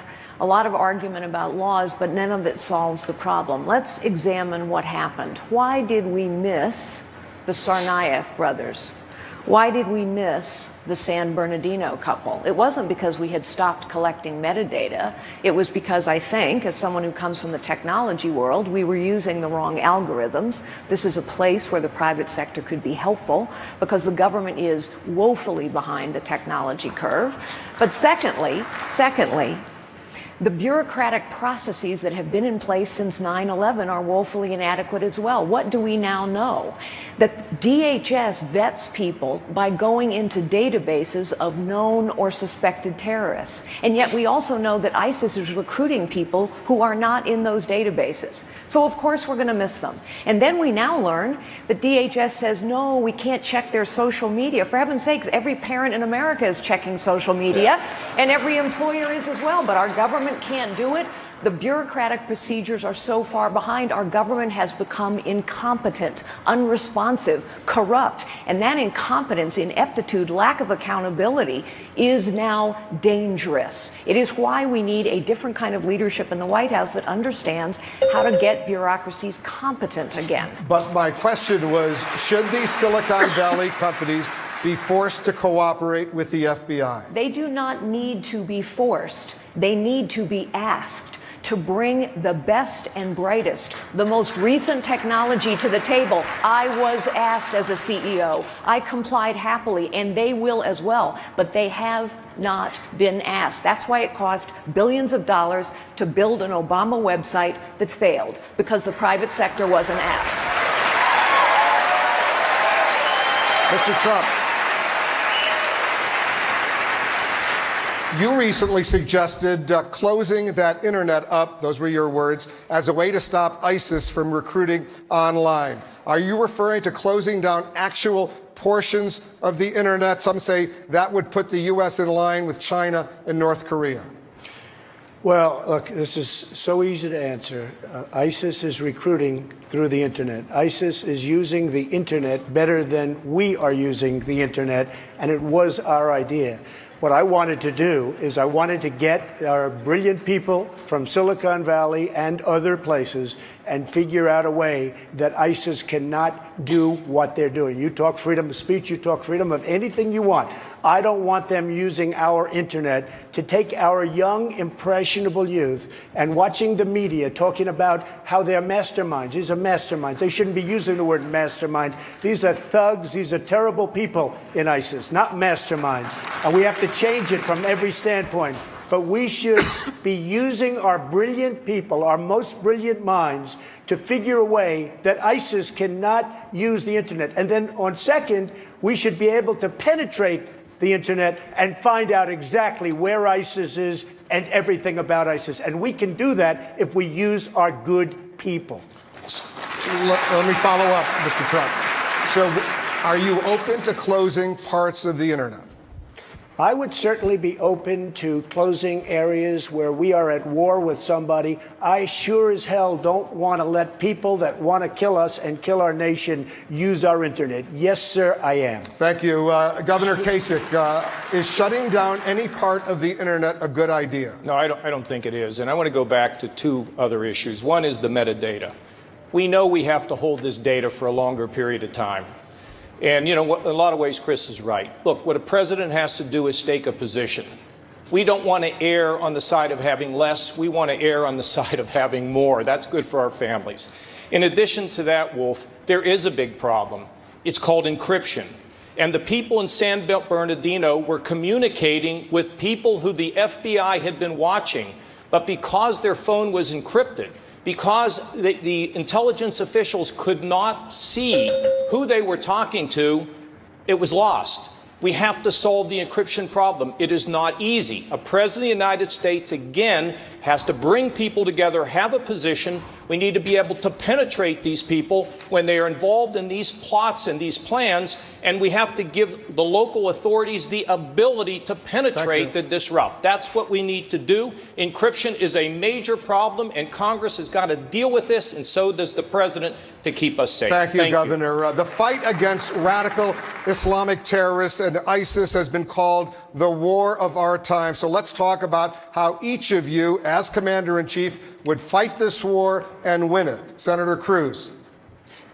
a lot of argument about laws, but none of it solves the problem. Let's examine what happened. Why did we miss the Tsarnaev brothers? Why did we miss the San Bernardino couple? It wasn't because we had stopped collecting metadata. It was because I think, as someone who comes from the technology world, we were using the wrong algorithms. This is a place where the private sector could be helpful because the government is woefully behind the technology curve. But secondly, the bureaucratic processes that have been in place since 9/11 are woefully inadequate as well. What do we now know? That DHS vets people by going into databases of known or suspected terrorists. And yet we also know that ISIS is recruiting people who are not in those databases. So of course we're going to miss them. And then we now learn that DHS says, no, we can't check their social media. For heaven's sakes, every parent in America is checking social media, and every employer is as well. But our government can't do it. The bureaucratic procedures are so far behind. Our government has become incompetent, unresponsive, corrupt, and that incompetence, ineptitude, lack of accountability is now dangerous. It is why we need a different kind of leadership in the White House that understands how to get bureaucracies competent again. But my question was, should these Silicon Valley companies be forced to cooperate with the FBI? They do not need to be forced. They need to be asked to bring the best and brightest, the most recent technology to the table. I was asked as a CEO. I complied happily, and they will as well, but they have not been asked. That's why it cost billions of dollars to build an Obama website that failed, because the private sector wasn't asked. Mr. Trump, you recently suggested closing that internet up, those were your words, as a way to stop ISIS from recruiting online. Are you referring to closing down actual portions of the internet? Some say that would put the U.S. in line with China and North Korea. Well, look, this is so easy to answer. ISIS is recruiting through the internet. ISIS is using the internet better than we are using the internet, and it was our idea. What I wanted to do is I wanted to get our brilliant people from Silicon Valley and other places and figure out a way that ISIS cannot do what they're doing. You talk freedom of speech, you talk freedom of anything you want. I don't want them using our internet to take our young, impressionable youth and watching the media talking about how they're masterminds. These are masterminds. They shouldn't be using the word mastermind. These are thugs. These are terrible people in ISIS, not masterminds. And we have to change it from every standpoint. But we should be using our brilliant people, our most brilliant minds, to figure a way that ISIS cannot use the internet. And then on second, we should be able to penetrate the internet and find out exactly where ISIS is and everything about ISIS. And we can do that if we use our good people. Let me follow up, Mr. Trump. So are you open to closing parts of the internet? I would certainly be open to closing areas where we are at war with somebody. I sure as hell don't want to let people that want to kill us and kill our nation use our internet. Yes, sir, I am. Thank you. Governor Kasich, is shutting down any part of the internet a good idea? No, I don't think it is. And I want to go back to two other issues. One is the metadata. We know we have to hold this data for a longer period of time. And, you know, in a lot of ways, Chris is right. Look, what a president has to do is stake a position. We don't want to err on the side of having less. We want to err on the side of having more. That's good for our families. In addition to that, Wolf, there is a big problem. It's called encryption. And the people in San Bernardino were communicating with people who the FBI had been watching. But because their phone was encrypted, because the intelligence officials could not see who they were talking to, it was lost. We have to solve the encryption problem. It is not easy. A president of the United States, again, has to bring people together, have a position. We need to be able to penetrate these people when they are involved in these plots and these plans, and we have to give the local authorities the ability to penetrate, to disrupt. That's what we need to do. Encryption is a major problem, and Congress has got to deal with this, and so does the president, to keep us safe. Thank you, Governor. The fight against radical Islamic terrorists and ISIS has been called the war of our time. So let's talk about how each of you, as Commander-in-Chief, would fight this war and win it. Senator Cruz,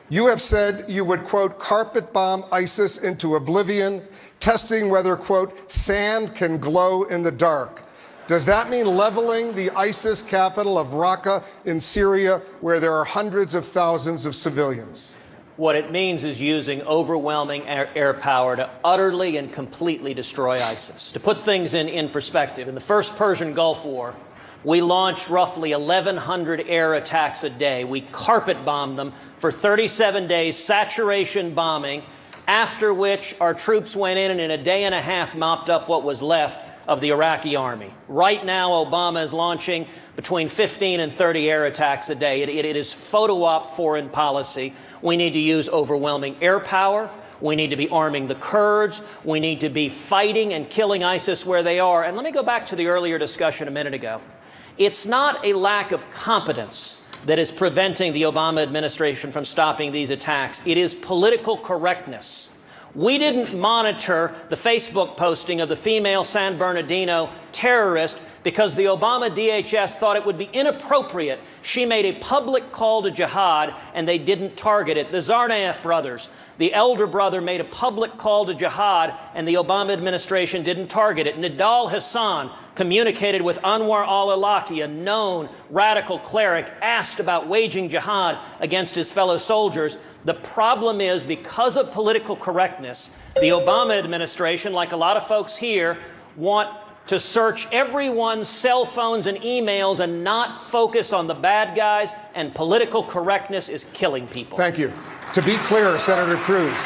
you have said you would, quote, carpet bomb ISIS into oblivion, testing whether, quote, sand can glow in the dark. Does that mean leveling the ISIS capital of Raqqa in Syria, where there are hundreds of thousands of civilians? What it means is using overwhelming air power to utterly and completely destroy ISIS. To put things in perspective, in the first Persian Gulf War, we launched roughly 1,100 air attacks a day. We carpet bombed them for 37 days, saturation bombing, after which our troops went in and in a day and a half mopped up what was left of the Iraqi army. Right now, Obama is launching between 15 and 30 air attacks a day. It is photo op foreign policy. We need to use overwhelming air power. We need to be arming the Kurds. We need to be fighting and killing ISIS where they are. And let me go back to the earlier discussion a minute ago. It's not a lack of competence that is preventing the Obama administration from stopping these attacks. It is political correctness. We didn't monitor the Facebook posting of the female San Bernardino terrorist because the Obama DHS thought it would be inappropriate. She made a public call to jihad, and they didn't target it. The Tsarnaev brothers, the elder brother, made a public call to jihad, and the Obama administration didn't target it. Nidal Hassan communicated with Anwar al-Awlaki, a known radical cleric, asked about waging jihad against his fellow soldiers. The problem is, because of political correctness, the Obama administration, like a lot of folks here, want to search everyone's cell phones and emails and not focus on the bad guys, and political correctness is killing people. Thank you. To be clear, Senator Cruz,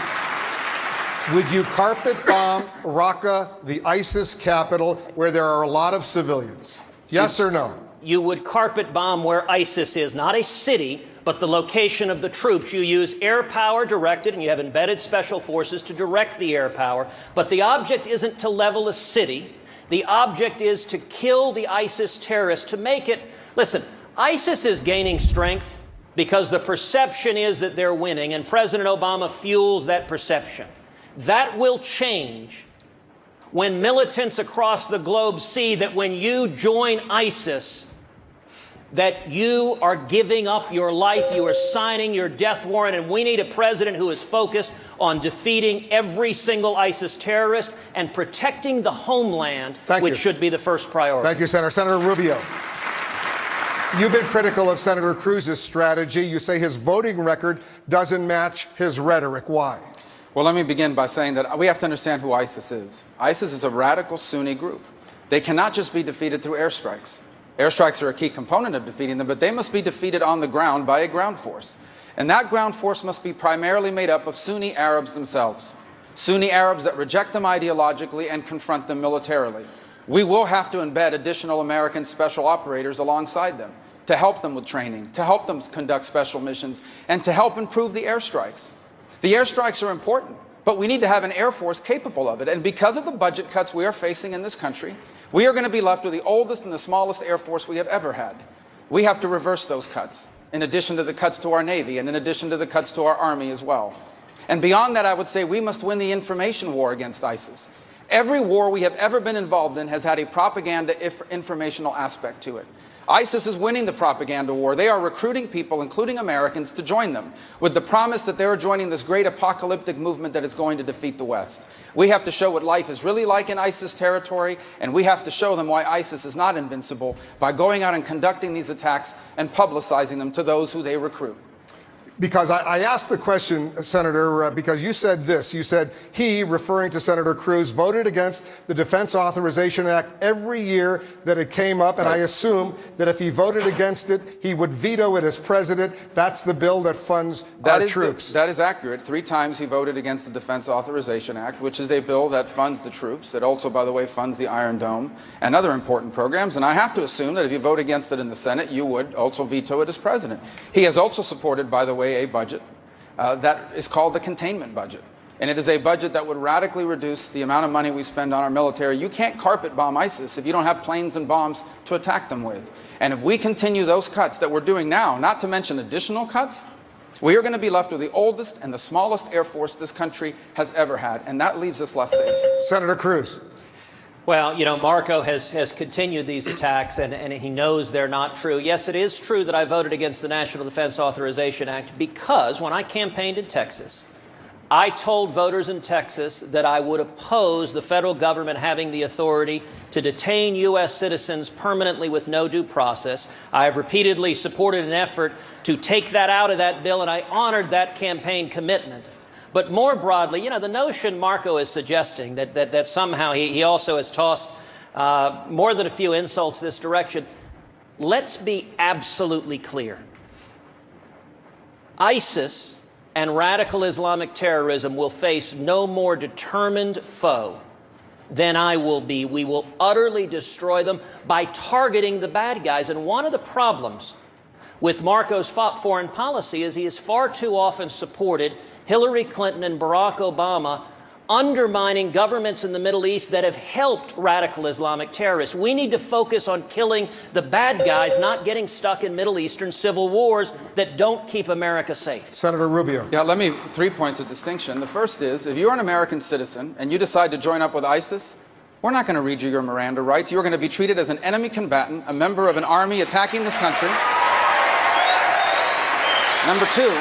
would you carpet bomb Raqqa, the ISIS capital, where there are a lot of civilians? Yes or no? You would carpet bomb where ISIS is, not a city, but the location of the troops. You use air power directed, and you have embedded special forces to direct the air power. But the object isn't to level a city. The object is to kill the ISIS terrorists, to make it... Listen, ISIS is gaining strength because the perception is that they're winning, and President Obama fuels that perception. That will change when militants across the globe see that when you join ISIS, that you are giving up your life, you are signing your death warrant, and we need a president who is focused on defeating every single ISIS terrorist and protecting the homeland, which should be the first priority. Thank you, Senator. Senator Rubio, you've been critical of Senator Cruz's strategy. You say his voting record doesn't match his rhetoric. Why? Well, let me begin by saying that we have to understand who ISIS is. ISIS is a radical Sunni group. They cannot just be defeated through airstrikes. Airstrikes are a key component of defeating them, but they must be defeated on the ground by a ground force. And that ground force must be primarily made up of Sunni Arabs themselves. Sunni Arabs that reject them ideologically and confront them militarily. We will have to embed additional American special operators alongside them to help them with training, to help them conduct special missions, and to help improve the airstrikes. The airstrikes are important, but we need to have an Air Force capable of it. And because of the budget cuts we are facing in this country, we are going to be left with the oldest and the smallest Air Force we have ever had. We have to reverse those cuts, in addition to the cuts to our Navy and in addition to the cuts to our Army as well. And beyond that, I would say we must win the information war against ISIS. Every war we have ever been involved in has had a propaganda informational aspect to it. ISIS is winning the propaganda war. They are recruiting people, including Americans, to join them with the promise that they are joining this great apocalyptic movement that is going to defeat the West. We have to show what life is really like in ISIS territory, and we have to show them why ISIS is not invincible by going out and conducting these attacks and publicizing them to those who they recruit. Because I asked the question, Senator, because you said this. You said he, referring to Senator Cruz, voted against the Defense Authorization Act every year that it came up, and I assume that if he voted against it, he would veto it as president. That's the bill that funds our troops. That is accurate. 3 times he voted against the Defense Authorization Act, which is a bill that funds the troops. It also, by the way, funds the Iron Dome and other important programs. And I have to assume that if you vote against it in the Senate, you would also veto it as president. He has also supported, by the way, a budget that is called the containment budget. And it is a budget that would radically reduce the amount of money we spend on our military. You can't carpet bomb ISIS if you don't have planes and bombs to attack them with. And if we continue those cuts that we're doing now, not to mention additional cuts, we are going to be left with the oldest and the smallest Air Force this country has ever had. And that leaves us less safe. Senator Cruz. Well, you know, Marco has continued these attacks, and he knows they're not true. Yes, it is true that I voted against the National Defense Authorization Act because when I campaigned in Texas, I told voters in Texas that I would oppose the federal government having the authority to detain U.S. citizens permanently with no due process. I have repeatedly supported an effort to take that out of that bill, and I honored that campaign commitment. But more broadly, you know, the notion Marco is suggesting that somehow he also has tossed more than a few insults this direction. Let's be absolutely clear. ISIS and radical Islamic terrorism will face no more determined foe than I will be. We will utterly destroy them by targeting the bad guys. And one of the problems with Marco's foreign policy is he has far too often supported Hillary Clinton and Barack Obama undermining governments in the Middle East that have helped radical Islamic terrorists. We need to focus on killing the bad guys, not getting stuck in Middle Eastern civil wars that don't keep America safe. Senator Rubio. Yeah, 3 points of distinction. The first is, if you're an American citizen and you decide to join up with ISIS, we're not going to read you your Miranda rights. You're going to be treated as an enemy combatant, a member of an army attacking this country. Number 2,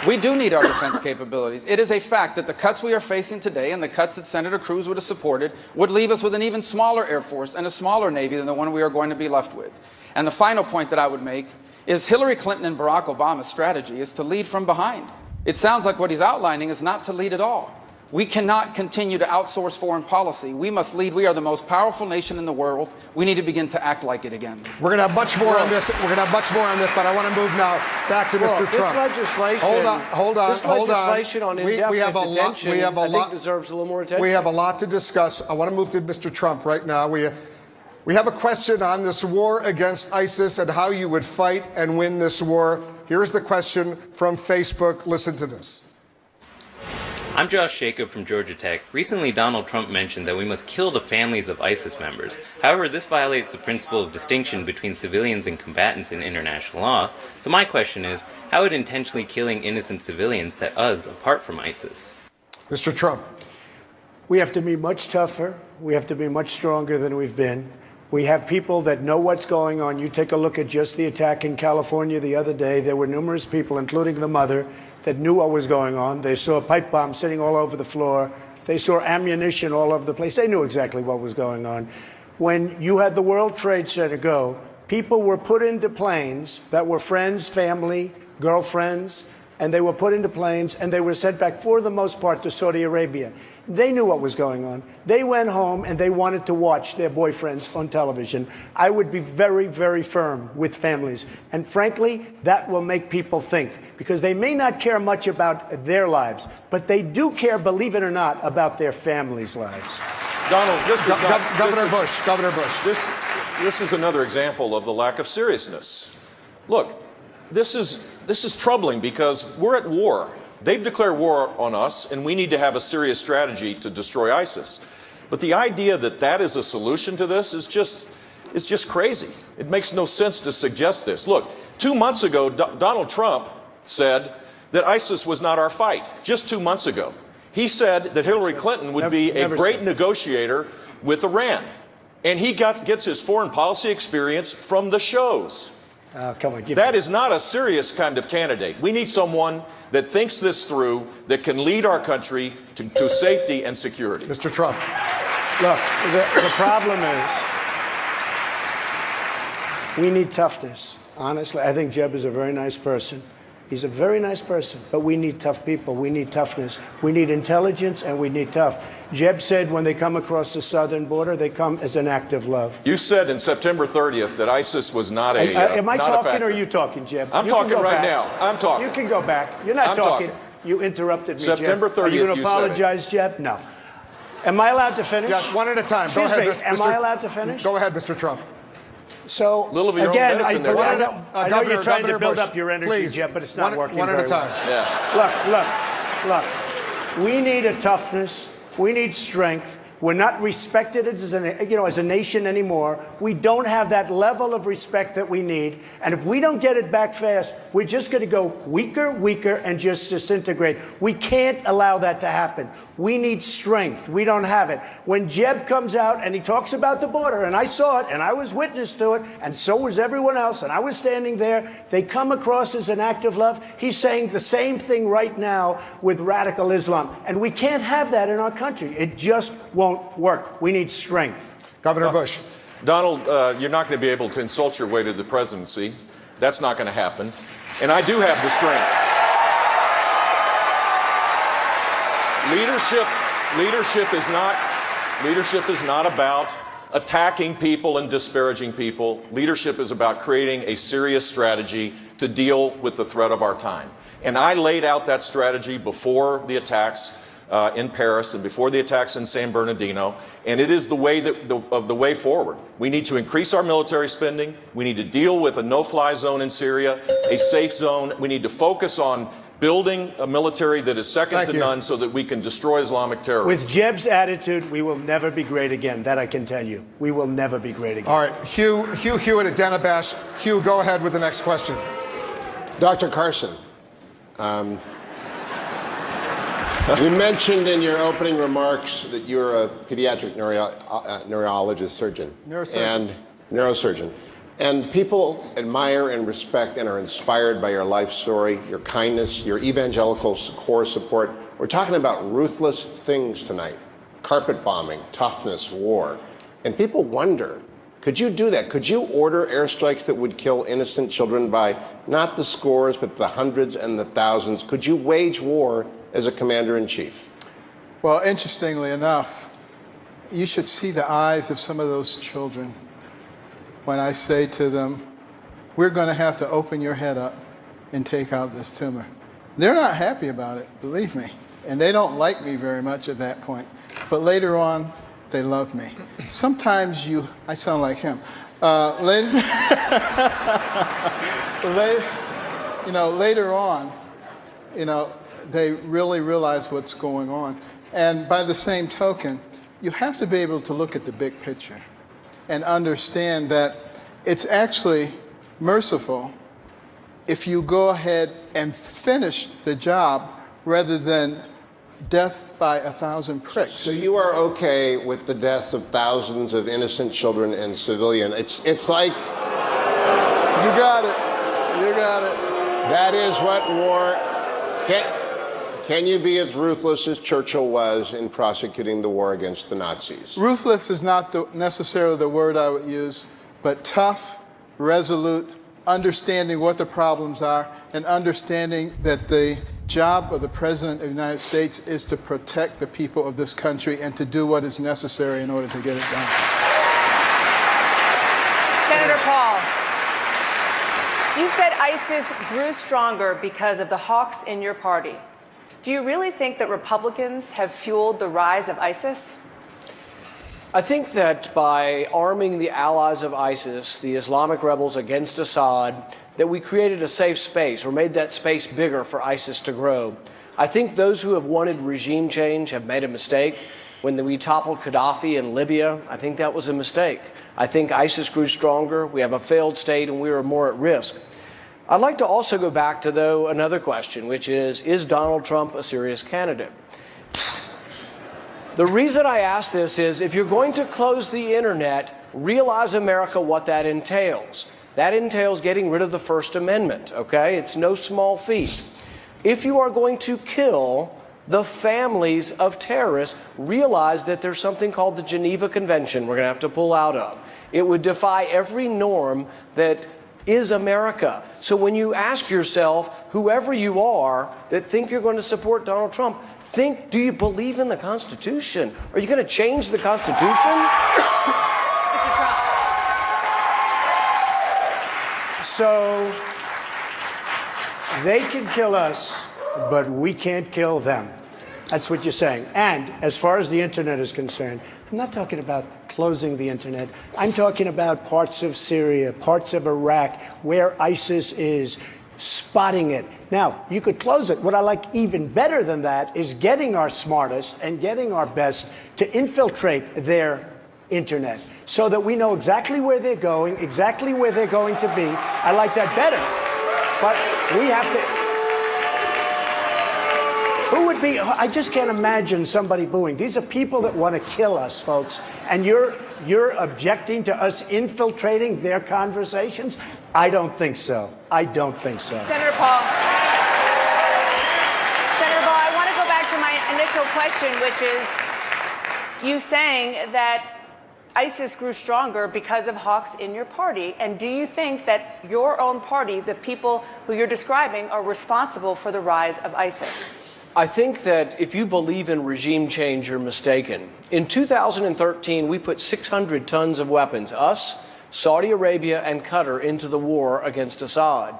we do need our defense capabilities. It is a fact that the cuts we are facing today and the cuts that Senator Cruz would have supported would leave us with an even smaller Air Force and a smaller Navy than the one we are going to be left with. And the final point that I would make is Hillary Clinton and Barack Obama's strategy is to lead from behind. It sounds like what he's outlining is not to lead at all. We cannot continue to outsource foreign policy. We must lead. We are the most powerful nation in the world. We need to begin to act like it again. We're going to have much more on this. We're going to have much more on this, but I want to move now back to Mr. Trump. This legislation, hold on. This legislation on indefinite detention, I think deserves a little more attention. We have a lot to discuss. I want to move to Mr. Trump right now. We have a question on this war against ISIS and how you would fight and win this war. Here's the question from Facebook. Listen to this. I'm Josh Jacob from Georgia Tech. Recently, Donald Trump mentioned that we must kill the families of ISIS members. However, this violates the principle of distinction between civilians and combatants in international law. So my question is, how would intentionally killing innocent civilians set us apart from ISIS? Mr. Trump. We have to be much tougher. We have to be much stronger than we've been. We have people that know what's going on. You take a look at just the attack in California the other day. There were numerous people, including the mother, that knew what was going on. They saw pipe bombs sitting all over the floor. They saw ammunition all over the place. They knew exactly what was going on. When you had the World Trade Center go, people were put into planes that were friends, family, girlfriends, and they were put into planes and they were sent back, for the most part, to Saudi Arabia. They knew what was going on. They went home and they wanted to watch their boyfriends on television. I would be very, very firm with families. And frankly, that will make people think, because they may not care much about their lives, but they do care, believe it or not, about their families' lives. Donald, this is Governor Bush. This is another example of the lack of seriousness. Look, this is troubling because we're at war. They've declared war on us, and we need to have a serious strategy to destroy ISIS. But the idea that that is a solution to this is just crazy. It makes no sense to suggest this. Look, 2 months ago, Donald Trump said that ISIS was not our fight. Just 2 months ago. He said that Hillary Clinton would be a great negotiator with Iran. And he gets his foreign policy experience from the shows. Come on, that is not a serious kind of candidate. We need someone that thinks this through, that can lead our country to safety and security. Mr. Trump. Look, the problem is we need toughness. honestly, I think Jeb is a very nice person. He's a very nice person, but we need tough people. We need toughness. We need intelligence, and we need tough. Jeb said when they come across the southern border, they come as an act of love. You said in September 30th that ISIS was not a Am I not a talking factor. or are you talking, Jeb? I'm You can talking go right back. now. I'm talking. You can go back. You're not I'm talking. talking. You interrupted me, September Jeb. 30th, Are you going you to said it. apologize, Jeb? No. Am I allowed to finish? Yes, one at a time. Excuse Go ahead, me. Mr. Am I allowed to finish? Go ahead, Mr. Trump. So, Little of your own again, medicine there, I Governor. know you're trying Governor to build Bush, up your energy, please, Jeb, but it's not working one at very a time. Yeah. Look. We need a toughness. We need strength. We're not respected as a nation anymore. We don't have that level of respect that we need. And if we don't get it back fast, we're just going to go weaker, and just disintegrate. We can't allow that to happen. We need strength. We don't have it. When Jeb comes out and he talks about the border, and I saw it, and I was witness to it, and so was everyone else, and I was standing there, they come across as an act of love. He's saying the same thing right now with radical Islam. And we can't have that in our country. It just won't work. We need strength. Governor Bush. Donald, you're not going to be able to insult your way to the presidency. That's not going to happen. And I do have the strength. Leadership is not about attacking people and disparaging people. Leadership is about creating a serious strategy to deal with the threat of our time. And I laid out that strategy before the attacks in Paris and before the attacks in San Bernardino, and it is the way the way forward. We need to increase our military spending. We need to deal with a no-fly zone in Syria, a safe zone. We need to focus on building a military that is second to none so that we can destroy Islamic terrorism. With Jeb's attitude, we will never be great again. That I can tell you. We will never be great again. All right, Hugh Hewitt at Denabash. Hugh, go ahead with the next question. Dr. Carson, you mentioned in your opening remarks that you're a pediatric neurologist surgeon. Neurosurgeon. And people admire and respect and are inspired by your life story, your kindness, your evangelical core support. We're talking about ruthless things tonight. Carpet bombing, toughness, war. And people wonder, could you do that? Could you order airstrikes that would kill innocent children by not the scores, but the hundreds and the thousands? Could you wage war as a commander-in-chief? Well, interestingly enough, you should see the eyes of some of those children when I say to them, we're going to have to open your head up and take out this tumor. They're not happy about it, believe me. And they don't like me very much at that point. But later on, they love me. Sometimes I sound like him. Later on, they really realize what's going on. And by the same token, you have to be able to look at the big picture and understand that it's actually merciful if you go ahead and finish the job rather than death by 1,000 pricks. So you are okay with the deaths of thousands of innocent children and civilians? It's like... You got it. You got it. That is what war... Can you be as ruthless as Churchill was in prosecuting the war against the Nazis? Ruthless is not necessarily the word I would use, but tough, resolute, understanding what the problems are, and understanding that the job of the President of the United States is to protect the people of this country and to do what is necessary in order to get it done. Senator Paul, you said ISIS grew stronger because of the hawks in your party. Do you really think that Republicans have fueled the rise of ISIS? I think that by arming the allies of ISIS, the Islamic rebels against Assad, that we created a safe space or made that space bigger for ISIS to grow. I think those who have wanted regime change have made a mistake. When we toppled Gaddafi in Libya, I think that was a mistake. I think ISIS grew stronger, we have a failed state, and we are more at risk. I'd like to also go back to, though, another question, which is Donald Trump a serious candidate? The reason I ask this is if you're going to close the internet, realize, America, what that entails. That entails getting rid of the First Amendment, okay? It's no small feat. If you are going to kill the families of terrorists, realize that there's something called the Geneva Convention we're going to have to pull out of. It would defy every norm that is America. So when you ask yourself, whoever you are that think you're going to support Donald Trump, think, do you believe in the Constitution? Are you going to change the Constitution? Mr. Trump. So they can kill us, but we can't kill them. That's what you're saying. And as far as the internet is concerned, I'm not talking about closing the internet. I'm talking about parts of Syria, parts of Iraq, where ISIS is, spotting it. Now, you could close it. What I like even better than that is getting our smartest and getting our best to infiltrate their internet so that we know exactly where they're going, exactly where they're going to be. I like that better. But we have to... Who would be? I just can't imagine somebody booing. These are people that want to kill us, folks. And you're objecting to us infiltrating their conversations? I don't think so. I don't think so. Senator Paul. Senator Paul, I want to go back to my initial question, which is you saying that ISIS grew stronger because of hawks in your party. And do you think that your own party, the people who you're describing, are responsible for the rise of ISIS? I think that if you believe in regime change, you're mistaken. In 2013, we put 600 tons of weapons, us, Saudi Arabia, and Qatar, into the war against Assad.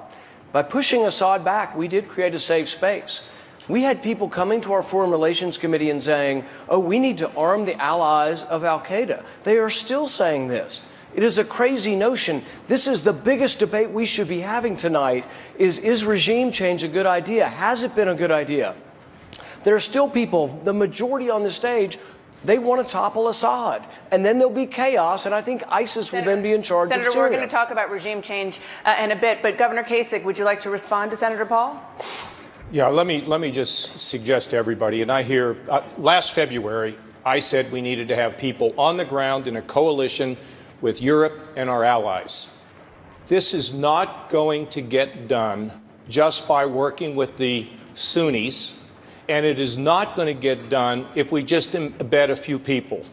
By pushing Assad back, we did create a safe space. We had people coming to our Foreign Relations Committee and saying, oh, we need to arm the allies of al-Qaeda. They are still saying this. It is a crazy notion. This is the biggest debate we should be having tonight is regime change a good idea? Has it been a good idea? There are still people, the majority on the stage, they want to topple Assad. And then there'll be chaos, and I think ISIS will then be in charge of Syria. Senator, we're going to talk about regime change in a bit, but Governor Kasich, would you like to respond to Senator Paul? Yeah, let me just suggest to everybody, and I hear, last February, I said we needed to have people on the ground in a coalition with Europe and our allies. This is not going to get done just by working with the Sunnis, and it is not going to get done if we just embed a few people.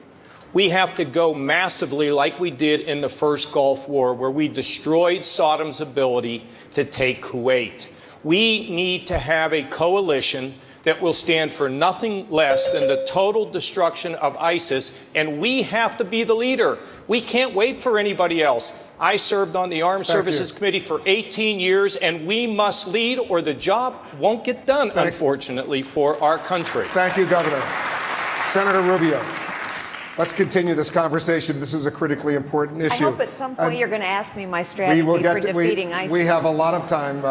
We have to go massively like we did in the first Gulf War, where we destroyed Saddam's ability to take Kuwait. We need to have a coalition that will stand for nothing less than the total destruction of ISIS, and we have to be the leader. We can't wait for anybody else. I served on the Armed Services Committee for 18 years, and we must lead or the job won't get done, unfortunately, for our country. Thank you, Governor. Senator Rubio, let's continue this conversation. This is a critically important issue. I hope at some point you're going to ask me my strategy for defeating ISIS. We have a lot of time,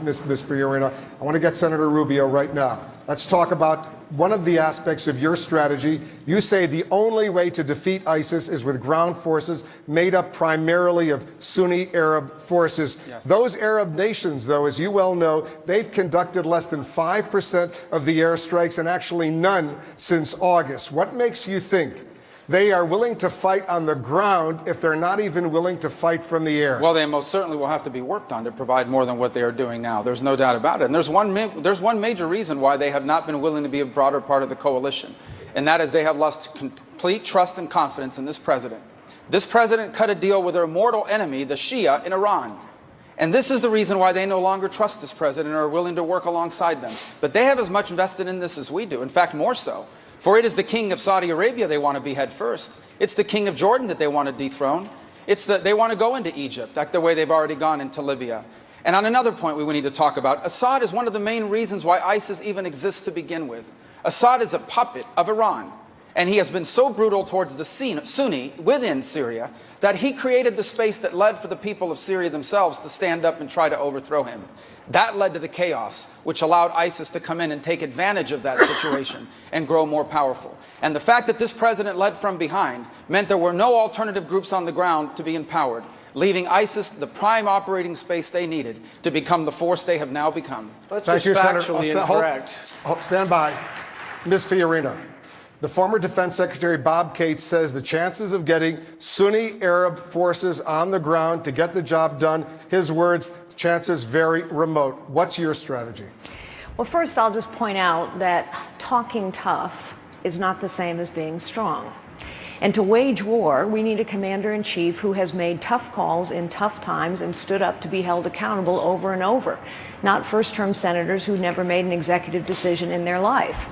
Ms. Fiorina. I want to get Senator Rubio right now. Let's talk about one of the aspects of your strategy. You say the only way to defeat ISIS is with ground forces made up primarily of Sunni Arab forces. Yes. Those Arab nations, though, as you well know, they've conducted less than 5% of the airstrikes and actually none since August. What makes you think they are willing to fight on the ground if they're not even willing to fight from the air? Well, they most certainly will have to be worked on to provide more than what they are doing now. There's no doubt about it. And there's one major reason why they have not been willing to be a broader part of the coalition, and that is they have lost complete trust and confidence in this president. This president cut a deal with their mortal enemy, the Shia, in Iran. And this is the reason why they no longer trust this president or are willing to work alongside them. But they have as much invested in this as we do, in fact, more so. For it is the king of Saudi Arabia they want to behead first. It's the king of Jordan that they want to dethrone. They want to go into Egypt, like the way they've already gone into Libya. And on another point we need to talk about, Assad is one of the main reasons why ISIS even exists to begin with. Assad is a puppet of Iran, and he has been so brutal towards the Sunni within Syria that he created the space that led for the people of Syria themselves to stand up and try to overthrow him. That led to the chaos, which allowed ISIS to come in and take advantage of that situation and grow more powerful. And the fact that this president led from behind meant there were no alternative groups on the ground to be empowered, leaving ISIS the prime operating space they needed to become the force they have now become. Thank you, Senator. Stand by. Ms. Fiorina, the former Defense Secretary Bob Gates says the chances of getting Sunni Arab forces on the ground to get the job done, his words, chances very remote. What's your strategy? Well, first, I'll just point out that talking tough is not the same as being strong. And to wage war, we need a commander-in-chief who has made tough calls in tough times and stood up to be held accountable over and over, not first-term senators who never made an executive decision in their life.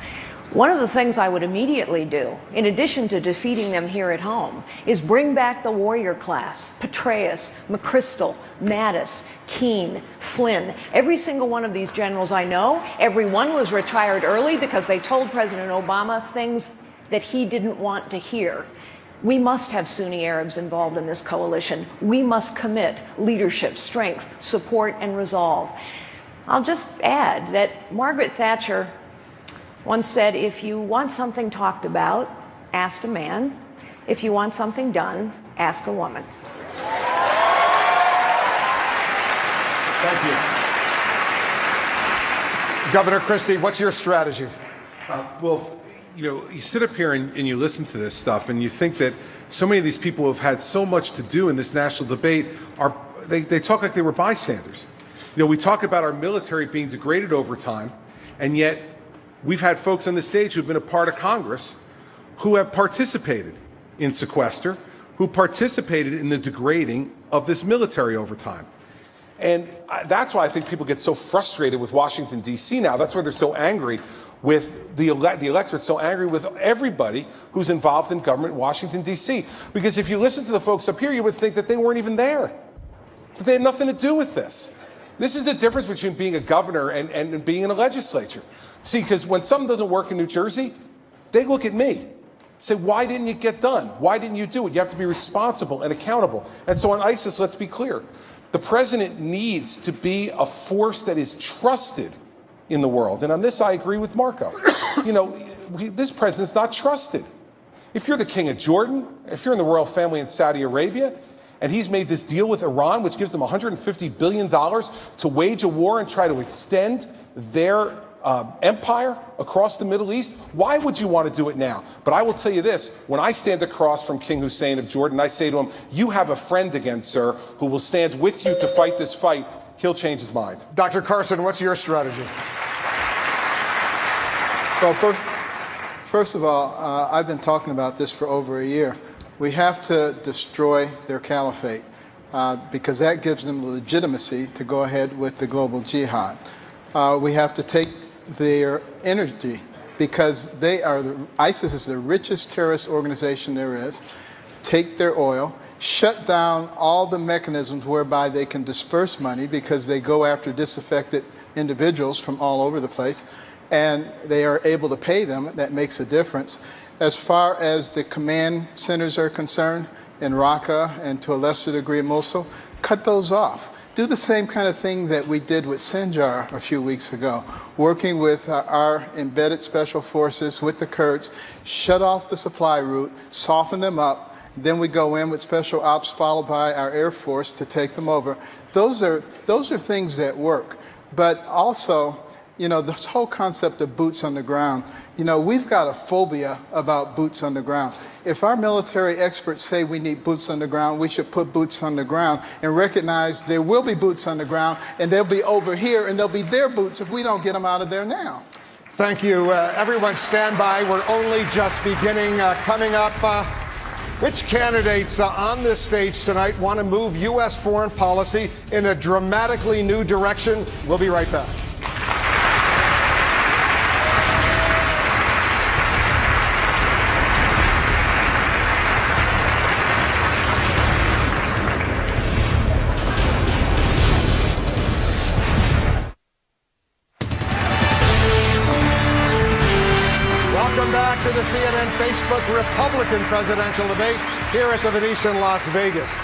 One of the things I would immediately do, in addition to defeating them here at home, is bring back the warrior class: Petraeus, McChrystal, Mattis, Keene, Flynn. Every single one of these generals I know, every one was retired early because they told President Obama things that he didn't want to hear. We must have Sunni Arabs involved in this coalition. We must commit leadership, strength, support, and resolve. I'll just add that Margaret Thatcher once said, if you want something talked about, ask a man. If you want something done, ask a woman. Thank you. Governor Christie, what's your strategy? Well, you know, you sit up here and you listen to this stuff and you think that so many of these people who have had so much to do in this national debate they talk like they were bystanders. You know, we talk about our military being degraded over time, and yet we've had folks on the stage who've been a part of Congress who have participated in sequester, who participated in the degrading of this military over time. And that's why I think people get so frustrated with Washington, D.C. now. That's why they're so angry with the electorate, so angry with everybody who's involved in government in Washington, D.C. Because if you listen to the folks up here, you would think that they weren't even there, that they had nothing to do with this. This is the difference between being a governor and being in a legislature. See, because when something doesn't work in New Jersey, they look at me, say, why didn't you get done? Why didn't you do it? You have to be responsible and accountable. And so on ISIS, let's be clear. The president needs to be a force that is trusted in the world. And on this, I agree with Marco. You know, this president's not trusted. If you're the king of Jordan, if you're in the royal family in Saudi Arabia, and he's made this deal with Iran, which gives them $150 billion to wage a war and try to extend their empire across the Middle East, why would you want to do it now? But I will tell you this, when I stand across from King Hussein of Jordan, I say to him, you have a friend again, sir, who will stand with you to fight this fight. He'll change his mind. Dr. Carson, what's your strategy? Well, first of all, I've been talking about this for over a year. We have to destroy their caliphate because that gives them the legitimacy to go ahead with the global jihad. We have to take their energy because ISIS is the richest terrorist organization there is. Take their oil, shut down all the mechanisms whereby they can disperse money because they go after disaffected individuals from all over the place, and they are able to pay them. That makes a difference. As far as the command centers are concerned, in Raqqa and to a lesser degree Mosul, cut those off. Do the same kind of thing that we did with Sinjar a few weeks ago, working with our embedded special forces, with the Kurds, shut off the supply route, soften them up, then we go in with special ops followed by our Air Force to take them over. Those are things that work. But also, you know, this whole concept of boots on the ground, you know, we've got a phobia about boots on the ground. If our military experts say we need boots on the ground, we should put boots on the ground and recognize there will be boots on the ground, and they'll be over here, and they'll be their boots if we don't get them out of there now. Thank you. Everyone stand by. We're only just beginning. Coming up, which candidates on this stage tonight want to move U.S. foreign policy in a dramatically new direction? We'll be right back. To the CNN Facebook Republican presidential debate here at the Venetian Las Vegas.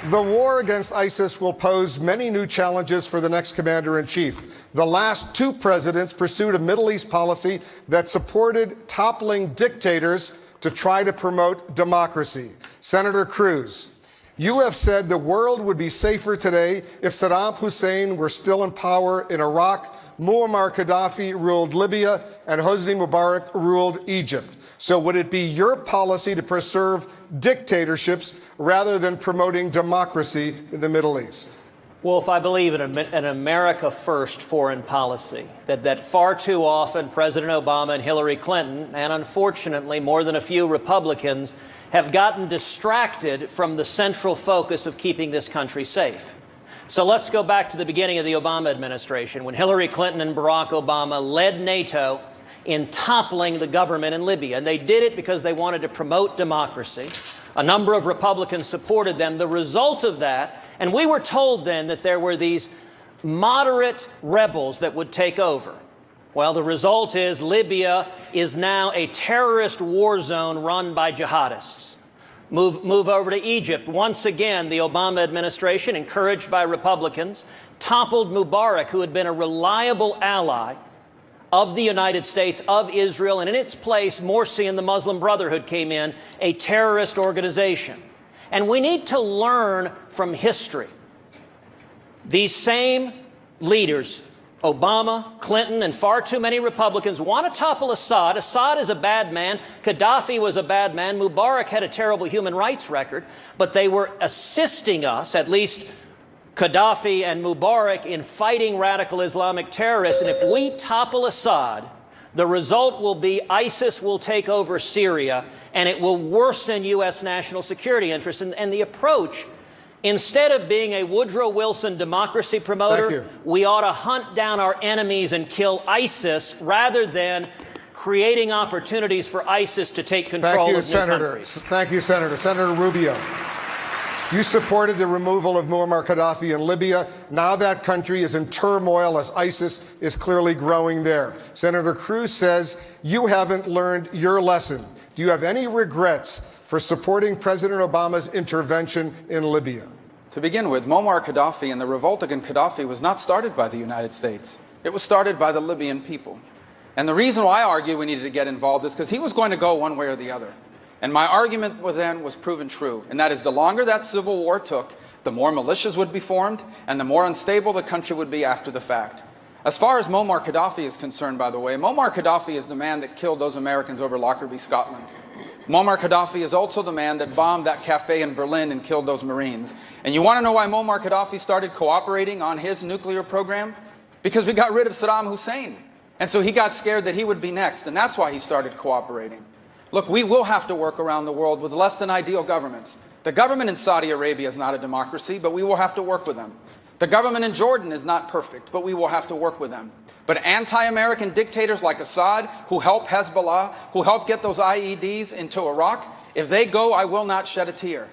The war against ISIS will pose many new challenges for the next commander-in-chief. The last two presidents pursued a Middle East policy that supported toppling dictators to try to promote democracy. Senator Cruz, you have said the world would be safer today if Saddam Hussein were still in power in Iraq, Muammar Gaddafi ruled Libya, and Hosni Mubarak ruled Egypt. So would it be your policy to preserve dictatorships rather than promoting democracy in the Middle East? Wolf, I believe in an America-first foreign policy, that far too often President Obama and Hillary Clinton, and unfortunately more than a few Republicans, have gotten distracted from the central focus of keeping this country safe. So let's go back to the beginning of the Obama administration, when Hillary Clinton and Barack Obama led NATO in toppling the government in Libya. And they did it because they wanted to promote democracy. A number of Republicans supported them. The result of that, and we were told then that there were these moderate rebels that would take over. Well, the result is Libya is now a terrorist war zone run by jihadists. Move over to Egypt. Once again, the Obama administration, encouraged by Republicans, toppled Mubarak, who had been a reliable ally of the United States, of Israel, and in its place, Morsi and the Muslim Brotherhood came in, a terrorist organization. And we need to learn from history. These same leaders, Obama, Clinton, and far too many Republicans, want to topple Assad. Assad is a bad man. Gaddafi was a bad man. Mubarak had a terrible human rights record. But they were assisting us, at least Gaddafi and Mubarak, in fighting radical Islamic terrorists. And if we topple Assad, the result will be ISIS will take over Syria, and it will worsen U.S. national security interests. And the approach, instead of being a Woodrow Wilson democracy promoter, we ought to hunt down our enemies and kill ISIS rather than creating opportunities for ISIS to take control of new countries. Thank you, Senator. Senator Rubio, you supported the removal of Muammar Gaddafi in Libya. Now that country is in turmoil as ISIS is clearly growing there. Senator Cruz says you haven't learned your lesson. Do you have any regrets for supporting President Obama's intervention in Libya? To begin with, Muammar Gaddafi and the revolt against Gaddafi was not started by the United States. It was started by the Libyan people. And the reason why I argue we needed to get involved is because he was going to go one way or the other. And my argument then was proven true, and that is the longer that civil war took, the more militias would be formed, and the more unstable the country would be after the fact. As far as Muammar Gaddafi is concerned, by the way, Muammar Gaddafi is the man that killed those Americans over Lockerbie, Scotland. Muammar Gaddafi is also the man that bombed that cafe in Berlin and killed those Marines. And you want to know why Muammar Gaddafi started cooperating on his nuclear program? Because we got rid of Saddam Hussein. And so he got scared that he would be next, and that's why he started cooperating. Look, we will have to work around the world with less than ideal governments. The government in Saudi Arabia is not a democracy, but we will have to work with them. The government in Jordan is not perfect, but we will have to work with them. But anti-American dictators like Assad, who help Hezbollah, who help get those IEDs into Iraq, if they go, I will not shed a tear.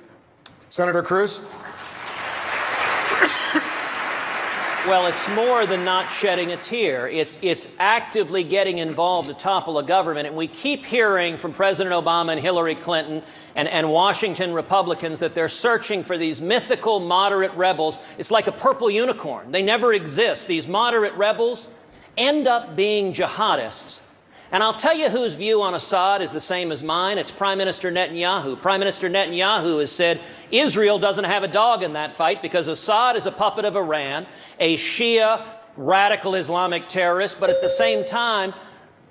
Senator Cruz? Well, it's more than not shedding a tear. It's actively getting involved to topple a government. And we keep hearing from President Obama and Hillary Clinton and Washington Republicans that they're searching for these mythical moderate rebels. It's like a purple unicorn. They never exist. These moderate rebels end up being jihadists. And I'll tell you whose view on Assad is the same as mine. It's Prime Minister Netanyahu. Prime Minister Netanyahu has said Israel doesn't have a dog in that fight because Assad is a puppet of Iran, a Shia radical Islamic terrorist, but at the same time,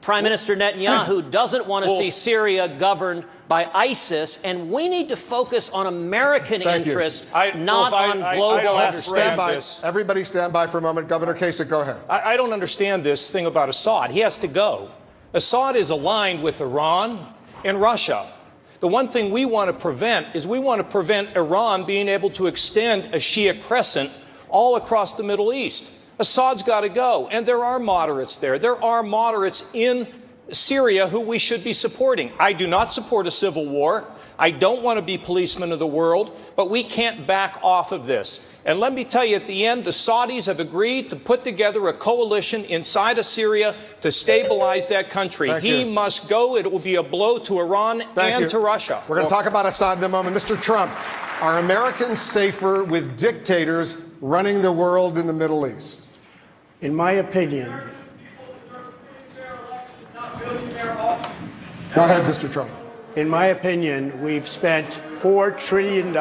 Prime Minister Netanyahu doesn't want to see Syria governed by ISIS, and we need to focus on American interests, not on global aspirations. Everybody stand by for a moment. Governor Kasich, go ahead. I don't understand this thing about Assad. He has to go. Assad is aligned with Iran and Russia. The one thing we want to prevent is we want to prevent Iran being able to extend a Shia crescent all across the Middle East. Assad's got to go, and there are moderates there. There are moderates in Syria who we should be supporting. I do not support a civil war. I don't want to be policeman of the world, but we can't back off of this. And let me tell you, at the end, the Saudis have agreed to put together a coalition inside of Syria to stabilize that country. He must go. It will be a blow to Iran and to Russia. We're going to talk about Assad in a moment. Mr. Trump, are Americans safer with dictators running the world in the Middle East? In my opinion. Go ahead, Mr. Trump. In my opinion, we've spent $4 trillion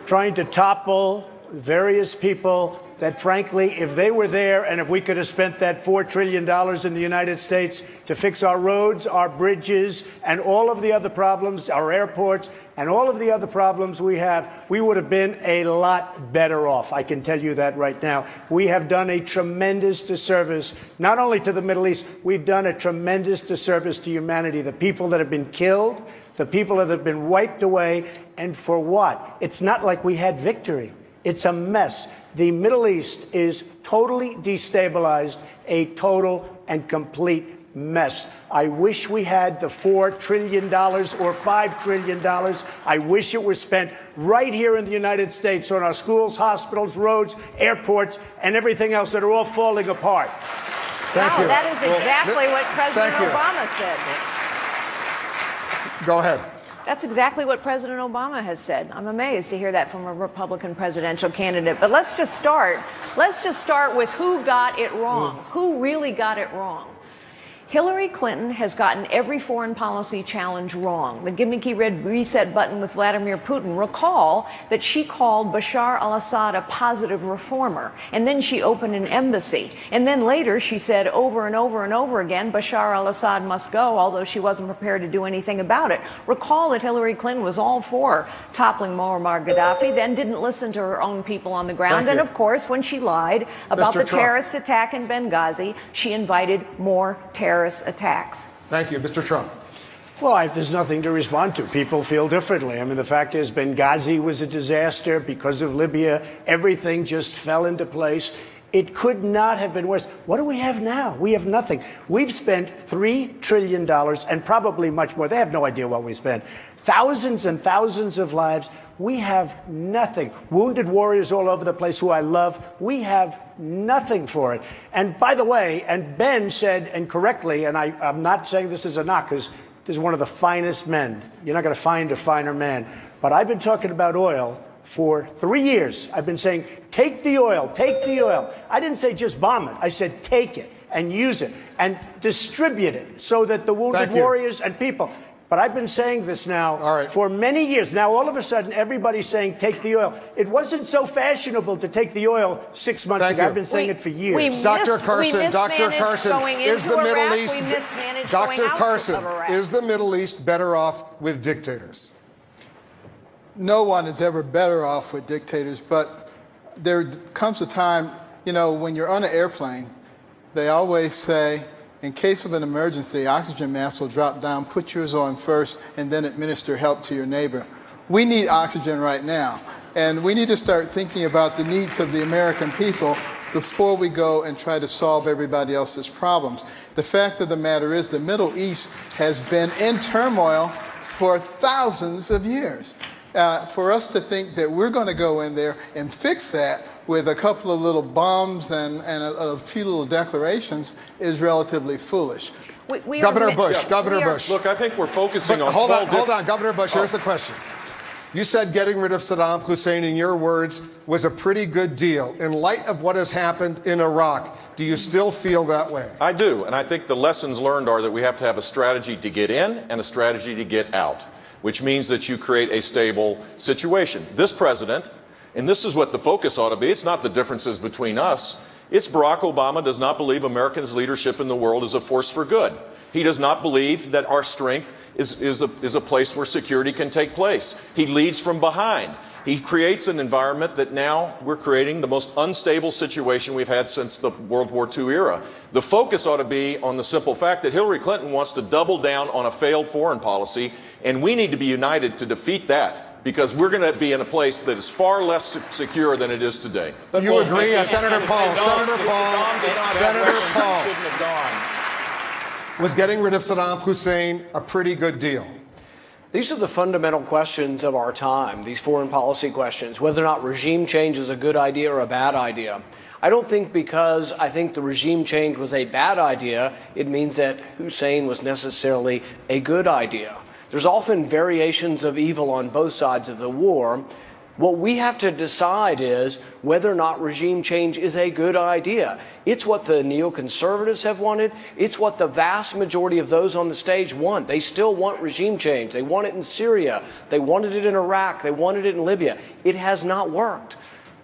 trying to topple various people that, frankly, if they were there and if we could have spent that $4 trillion in the United States to fix our roads, our bridges, and all of the other problems, our airports, and all of the other problems we have, we would have been a lot better off. I can tell you that right now. We have done a tremendous disservice, not only to the Middle East, we've done a tremendous disservice to humanity. The people that have been killed, the people that have been wiped away, and for what? It's not like we had victory. It's a mess. The Middle East is totally destabilized, a total and complete mess. I wish we had the $4 trillion or $5 trillion. I wish it was spent right here in the United States on our schools, hospitals, roads, airports, and everything else that are all falling apart. Wow, that is exactly what President Obama said. Go ahead. That's exactly what President Obama has said. I'm amazed to hear that from a Republican presidential candidate. But let's just start with who got it wrong. Who really got it wrong? Hillary Clinton has gotten every foreign policy challenge wrong. The gimmicky red reset button with Vladimir Putin. Recall that she called Bashar al-Assad a positive reformer, and then she opened an embassy. And then later she said over and over and over again, Bashar al-Assad must go, although she wasn't prepared to do anything about it. Recall that Hillary Clinton was all for toppling Muammar Gaddafi, then didn't listen to her own people on the ground. And of course, when she lied about the terrorist attack in Benghazi, she invited more terrorist attacks. Thank you. Mr. Trump. Well, there's nothing to respond to. People feel differently. I mean, the fact is Benghazi was a disaster because of Libya. Everything just fell into place. It could not have been worse. What do we have now? We have nothing. We've spent $3 trillion and probably much more. They have no idea what we spent. Thousands and thousands of lives. We have nothing. Wounded warriors all over the place who I love. We have nothing for it. And by the way, and Ben said, and correctly, and I'm not saying this is a knock, because this is one of the finest men. You're not going to find a finer man. But I've been talking about oil for 3 years. I've been saying, take the oil, take the oil. I didn't say just bomb it. I said take it and use it and distribute it so that the wounded warriors and people. But I've been saying this now for many years. Now, all of a sudden, everybody's saying take the oil. It wasn't so fashionable to take the oil 6 months ago. I've been saying it for years. Dr. Carson, is the Middle East, Dr. Carson, is the Middle East better off with dictators? No one is ever better off with dictators, but there comes a time, you know, when you're on an airplane, they always say, in case of an emergency, oxygen mask will drop down, put yours on first, and then administer help to your neighbor. We need oxygen right now, and we need to start thinking about the needs of the American people before we go and try to solve everybody else's problems. The fact of the matter is the Middle East has been in turmoil for thousands of years. For us to think that we're going to go in there and fix that with a couple of little bombs and a few little declarations is relatively foolish. Governor Bush. Look, I think we're focusing on hold on, Governor Bush, here's the question. You said getting rid of Saddam Hussein, in your words, was a pretty good deal. In light of what has happened in Iraq, do you still feel that way? I do, and I think the lessons learned are that we have to have a strategy to get in and a strategy to get out, which means that you create a stable situation. This president, and this is what the focus ought to be, it's not the differences between us. It's Barack Obama does not believe America's leadership in the world is a force for good. He does not believe that our strength is a place where security can take place. He leads from behind. He creates an environment that now we're creating the most unstable situation we've had since the World War II era. The focus ought to be on the simple fact that Hillary Clinton wants to double down on a failed foreign policy, and we need to be united to defeat that, because we're going to be in a place that is far less secure than it is today. You agree? Senator Paul. Was getting rid of Saddam Hussein a pretty good deal? These are the fundamental questions of our time, these foreign policy questions, whether or not regime change is a good idea or a bad idea. I don't think because I think the regime change was a bad idea, it means that Hussein was necessarily a good idea. There's often variations of evil on both sides of the war. What we have to decide is whether or not regime change is a good idea. It's what the neoconservatives have wanted. It's what the vast majority of those on the stage want. They still want regime change. They want it in Syria. They wanted it in Iraq. They wanted it in Libya. It has not worked.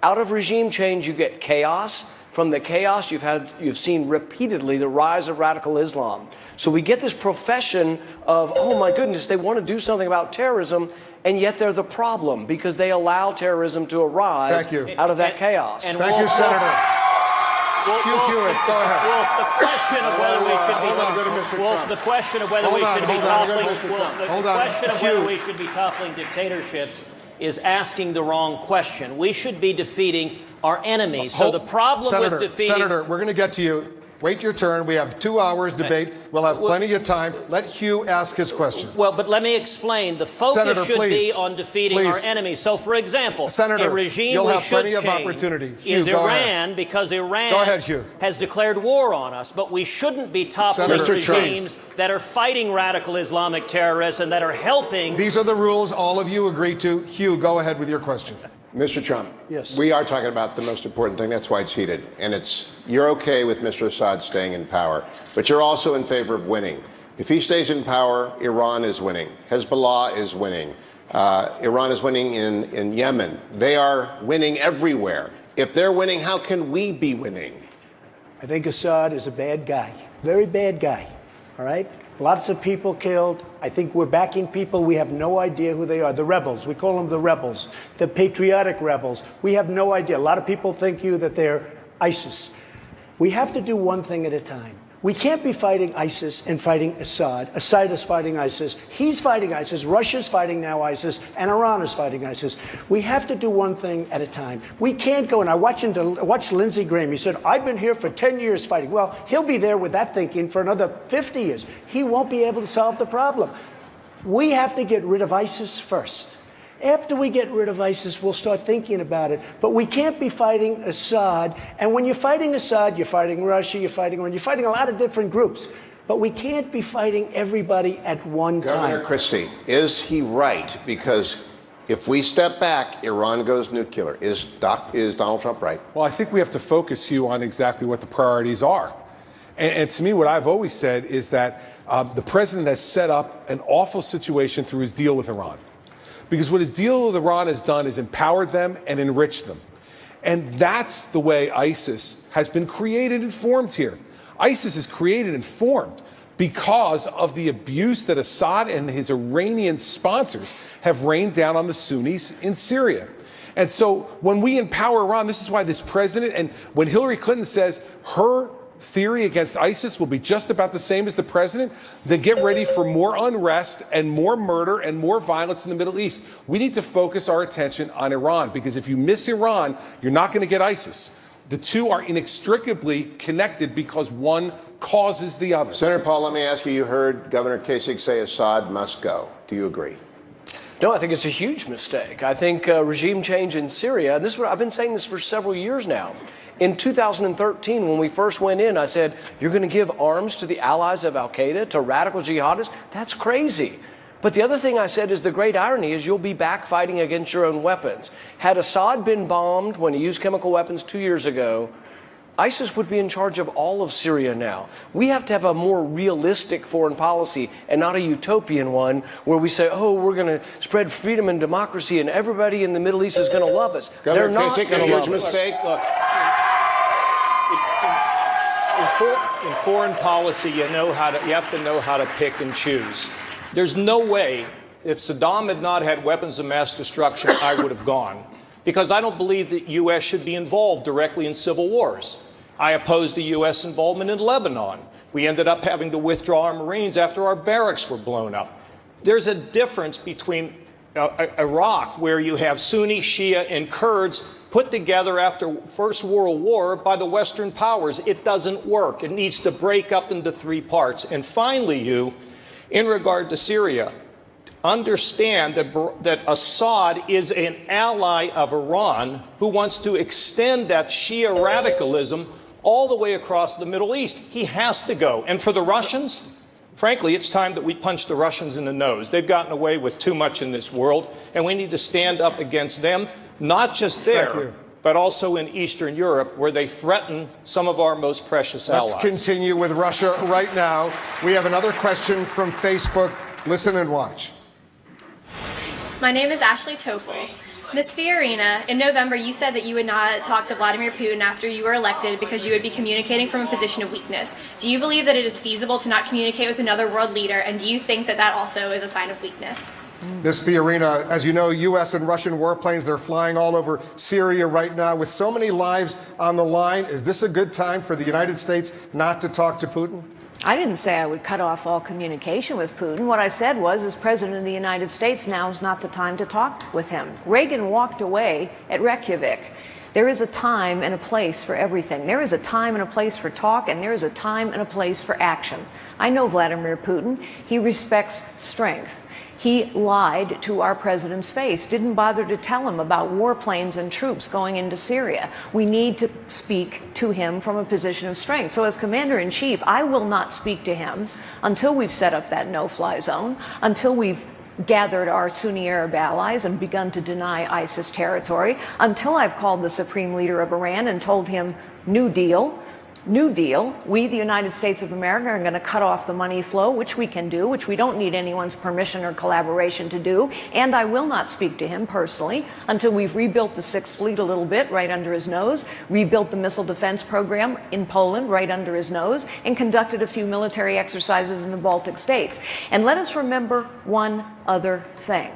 Out of regime change, you get chaos. From the chaos, you've seen repeatedly the rise of radical Islam. So we get this profession of, oh my goodness, they want to do something about terrorism, and yet they're the problem because they allow terrorism to arise out of that chaos. Thank you, Senator. Hugh Hewitt, go ahead. Wolf, the question of whether we should be the question of whether we should be toppling dictatorships is asking the wrong question. We should be defeating our enemies. So the problem with defeating... Senator, we're going to get to you. Wait your turn. We have 2 hours debate. We'll have plenty of time. Let Hugh ask his question. Well, but let me explain. The focus Senator, should be on defeating our enemies. So, for example, Senator, a regime you'll we have should plenty of change opportunity. Hugh, is go Iran, ahead. because Iran Go ahead, Hugh. has declared war on us. But we shouldn't be toppling regimes that are fighting radical Islamic terrorists and that are helping. These are the rules all of you agreed to. Hugh, go ahead with your question. Mr. Trump, yes, we are talking about the most important thing. That's why it's heated. And it's, you're okay with Mr. Assad staying in power, but you're also in favor of winning. If he stays in power, Iran is winning. Hezbollah is winning. Iran is winning in Yemen. They are winning everywhere. If they're winning, how can we be winning? I think Assad is a bad guy, very bad guy, all right? Lots of people killed. I think we're backing people. We have no idea who they are. The rebels. We call them the rebels. The patriotic rebels. We have no idea. A lot of people think that they're ISIS. We have to do one thing at a time. We can't be fighting ISIS and fighting Assad. Assad is fighting ISIS. He's fighting ISIS. Russia's fighting now ISIS. And Iran is fighting ISIS. We have to do one thing at a time. We can't go, and I watched Lindsey Graham. He said, I've been here for 10 years fighting. Well, he'll be there with that thinking for another 50 years. He won't be able to solve the problem. We have to get rid of ISIS first. After we get rid of ISIS, we'll start thinking about it. But we can't be fighting Assad. And when you're fighting Assad, you're fighting Russia, you're fighting Iran, you're fighting a lot of different groups. But we can't be fighting everybody at one time. Governor Christie, is he right? Because if we step back, Iran goes nuclear. Is Donald Trump right? Well, I think we have to focus, Hugh, on exactly what the priorities are. And to me, what I've always said is that the president has set up an awful situation through his deal with Iran. Because what his deal with Iran has done is empowered them and enriched them. And that's the way ISIS has been created and formed here. ISIS is created and formed because of the abuse that Assad and his Iranian sponsors have rained down on the Sunnis in Syria. And so when we empower Iran, this is why this president, and when Hillary Clinton says her theory against ISIS will be just about the same as the president, then get ready for more unrest and more murder and more violence in the Middle East. We need to focus our attention on Iran, because if you miss Iran, you're not going to get ISIS. The two are inextricably connected because one causes the other. Senator Paul, let me ask you, you heard Governor Kasich say Assad must go. Do you agree? No, I think it's a huge mistake. I think regime change in Syria, and this is what I've been saying this for several years now. In 2013, when we first went in, I said, you're going to give arms to the allies of al-Qaeda, to radical jihadists? That's crazy. But the other thing I said is the great irony is you'll be back fighting against your own weapons. Had Assad been bombed when he used chemical weapons 2 years ago, ISIS would be in charge of all of Syria now. We have to have a more realistic foreign policy and not a utopian one where we say, oh, we're going to spread freedom and democracy and everybody in the Middle East is going to love us. Governor They're not Kasich, going a to love huge us. mistake. In foreign policy, you have to know how to pick and choose. There's no way, if Saddam had not had weapons of mass destruction, I would have gone. Because I don't believe that U.S. should be involved directly in civil wars. I opposed the U.S. involvement in Lebanon. We ended up having to withdraw our Marines after our barracks were blown up. There's a difference between Iraq, where you have Sunni, Shia, and Kurds put together after First World War by the Western powers. It doesn't work. It needs to break up into three parts. And finally, in regard to Syria, understand that Assad is an ally of Iran who wants to extend that Shia radicalism all the way across the Middle East. He has to go. And for the Russians, frankly, it's time that we punch the Russians in the nose. They've gotten away with too much in this world, and we need to stand up against them, not just there, but also in Eastern Europe, where they threaten some of our most precious allies. Let's continue with Russia right now. We have another question from Facebook. Listen and watch. My name is Ashley Toffel. Ms. Fiorina, in November, you said that you would not talk to Vladimir Putin after you were elected because you would be communicating from a position of weakness. Do you believe that it is feasible to not communicate with another world leader, and do you think that that also is a sign of weakness? Ms. Fiorina, as you know, U.S. and Russian warplanes, they're flying all over Syria right now. With so many lives on the line, is this a good time for the United States not to talk to Putin? I didn't say I would cut off all communication with Putin. What I said was, as President of the United States, now is not the time to talk with him. Reagan walked away at Reykjavik. There is a time and a place for everything. There is a time and a place for talk, and there is a time and a place for action. I know Vladimir Putin. He respects strength. He lied to our president's face, didn't bother to tell him about warplanes and troops going into Syria. We need to speak to him from a position of strength. So as commander-in-chief, I will not speak to him until we've set up that no-fly zone, until we've gathered our Sunni Arab allies and begun to deny ISIS territory, until I've called the supreme leader of Iran and told him, New Deal. New Deal, we, the United States of America, are going to cut off the money flow, which we can do, which we don't need anyone's permission or collaboration to do. And I will not speak to him personally until we've rebuilt the Sixth Fleet a little bit right under his nose, rebuilt the missile defense program in Poland right under his nose, and conducted a few military exercises in the Baltic states. And let us remember one other thing.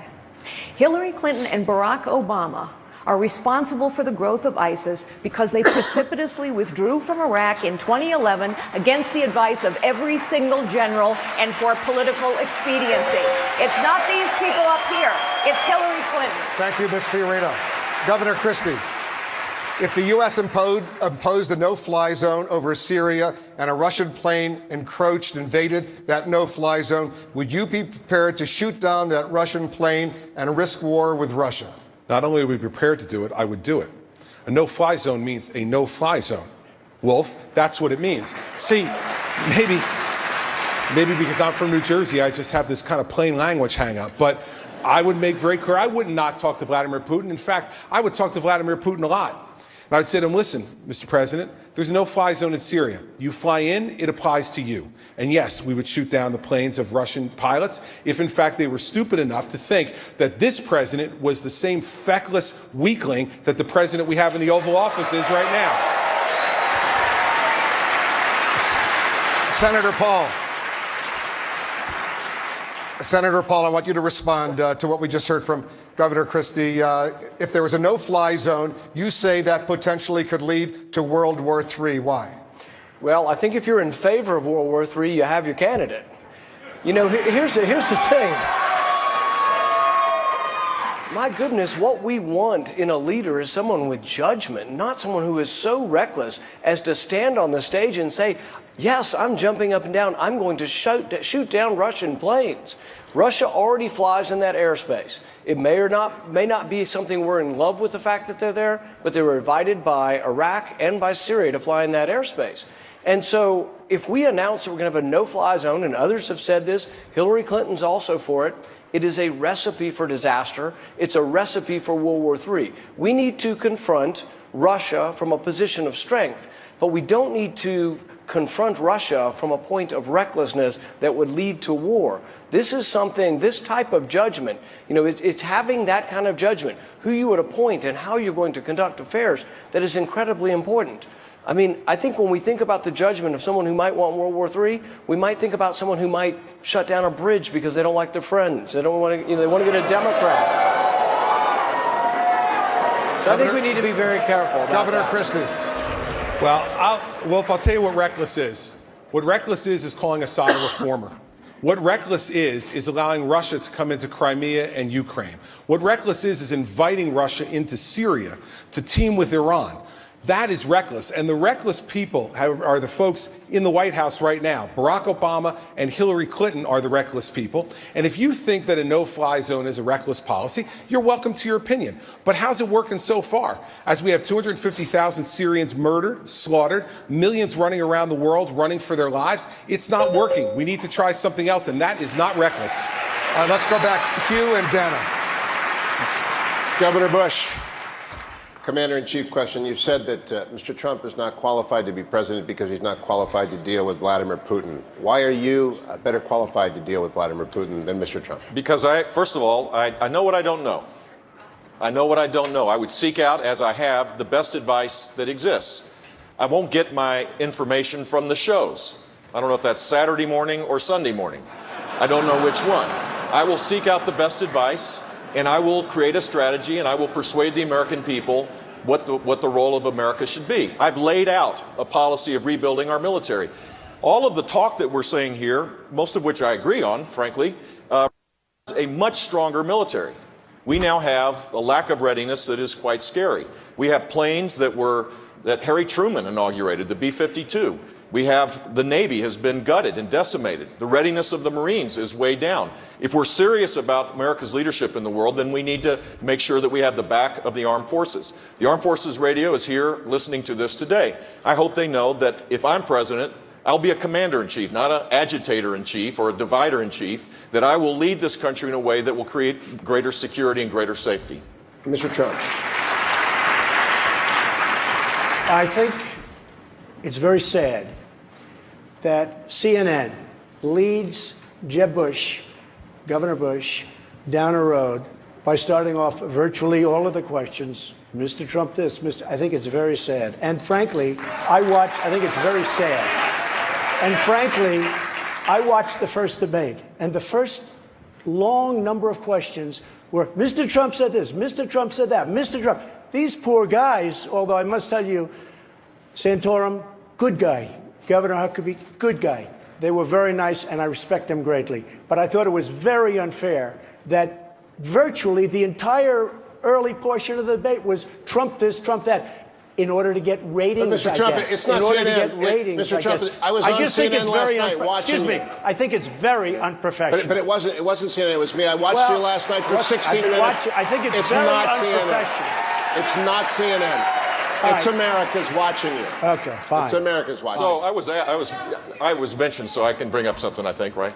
Hillary Clinton and Barack Obama are responsible for the growth of ISIS because they precipitously withdrew from Iraq in 2011 against the advice of every single general and for political expediency. It's not these people up here. It's Hillary Clinton. Thank you, Ms. Fiorina. Governor Christie, if the U.S. imposed a no-fly zone over Syria and a Russian plane invaded that no-fly zone, would you be prepared to shoot down that Russian plane and risk war with Russia? Not only are we prepared to do it, I would do it. A no-fly zone means a no-fly zone. Wolf, that's what it means. See, maybe because I'm from New Jersey, I just have this kind of plain language hang up. But I would make very clear, I would not talk to Vladimir Putin. In fact, I would talk to Vladimir Putin a lot. And I would say to him, listen, Mr. President, there's a no-fly zone in Syria. You fly in, it applies to you. And yes, we would shoot down the planes of Russian pilots if, in fact, they were stupid enough to think that this president was the same feckless weakling that the president we have in the Oval Office is right now. Senator Paul. Senator Paul, I want you to respond to what we just heard from Governor Christie. If there was a no-fly zone, you say that potentially could lead to World War III. Why? Well, I think if you're in favor of World War III, you have your candidate. You know, here's the thing. My goodness, what we want in a leader is someone with judgment, not someone who is so reckless as to stand on the stage and say, yes, I'm jumping up and down. I'm going to shoot down Russian planes. Russia already flies in that airspace. It may not be something we're in love with the fact that they're there, but they were invited by Iraq and by Syria to fly in that airspace. And so if we announce that we're going to have a no-fly zone, and others have said this, Hillary Clinton's also for it, it is a recipe for disaster. It's a recipe for World War III. We need to confront Russia from a position of strength, but we don't need to confront Russia from a point of recklessness that would lead to war. This is something, this type of judgment, you know, it's having that kind of judgment, who you would appoint and how you're going to conduct affairs, that is incredibly important. I mean, I think when we think about the judgment of someone who might want World War III, we might think about someone who might shut down a bridge because they don't like their friends. They don't want to, they want to get a Democrat. So I think we need to be very careful about Governor that. Christie. Well, Wolf, I'll tell you what reckless is. What reckless is calling Assad a reformer. What reckless is allowing Russia to come into Crimea and Ukraine. What reckless is inviting Russia into Syria to team with Iran. That is reckless. And the reckless people are the folks in the White House right now. Barack Obama and Hillary Clinton are the reckless people. And if you think that a no-fly zone is a reckless policy, you're welcome to your opinion. But how's it working so far? As we have 250,000 Syrians murdered, slaughtered, millions running around the world, running for their lives, it's not working. We need to try something else, and that is not reckless. Let's go back. Hugh and Dana. Governor Bush. Commander-in-Chief question. You said that Mr. Trump is not qualified to be president because he's not qualified to deal with Vladimir Putin. Why are you better qualified to deal with Vladimir Putin than Mr. Trump? Because first of all, I know what I don't know. I know what I don't know. I would seek out, as I have, the best advice that exists. I won't get my information from the shows. I don't know if that's Saturday morning or Sunday morning. I don't know which one. I will seek out the best advice, and I will create a strategy, and I will persuade the American people what the role of America should be. I've laid out a policy of rebuilding our military. All of the talk that we're saying here, most of which I agree on, frankly, is a much stronger military. We now have a lack of readiness that is quite scary. We have planes that Harry Truman inaugurated, the B-52. We have the Navy has been gutted and decimated. The readiness of the Marines is way down. If we're serious about America's leadership in the world, then we need to make sure that we have the back of the armed forces. The Armed Forces Radio is here listening to this today. I hope they know that if I'm president, I'll be a commander-in-chief, not an agitator-in-chief or a divider-in-chief, that I will lead this country in a way that will create greater security and greater safety. Mr. Trump. I think it's very sad that CNN leads Jeb Bush, Governor Bush, down a road by starting off virtually all of the questions. Mr. Trump this, I think it's very sad. And frankly, I think it's very sad. And frankly, I watched the first debate, and the first long number of questions were, Mr. Trump said this, Mr. Trump said that, Mr. Trump. These poor guys, although I must tell you, Santorum, good guy. Governor Huckabee, good guy. They were very nice, and I respect them greatly. But I thought it was very unfair that virtually the entire early portion of the debate was Trump this, Trump that, in order to get ratings, Mr. Trump, I guess. it's not in order CNN. To get ratings, Mr. Trump, I was on just think CNN it's last very night watching. Excuse me. I think it's very unprofessional. But it wasn't CNN. It was me. I watched you last night for 16 minutes. I think it's very not unprofessional. CNN. It's not CNN. It's America's watching you. Okay, fine. It's America's watching. So I was mentioned, so I can bring up something, I think, right?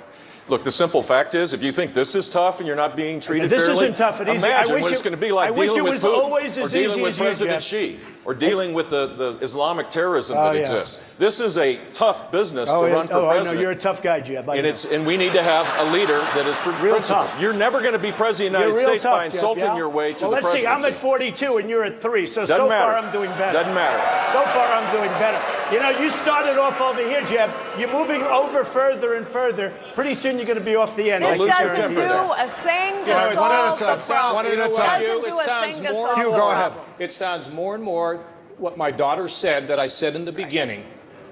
Look, the simple fact is, if you think this is tough and you're not being treated this fairly, isn't tough and easy. Imagine what it's going to be like dealing with Putin, or dealing with President Xi, or dealing with the Islamic terrorism that exists. This is a tough business to run for president. I know. You're a tough guy, Jeb. And we need to have a leader that is principled. You're never going to be president of the United States by insulting your way to the presidency. Let's see. I'm at 42 and you're at 3, so Doesn't matter. Far I'm doing better. Doesn't matter. So far I'm doing better. You know, you started off over here, Jeb. You're moving over further and further. Pretty soon you're going to be off the end. This doesn't do a thing to solve the problem. One at a time. It sounds more. Hugh, go ahead. It sounds more and more what my daughter said that I said in the beginning.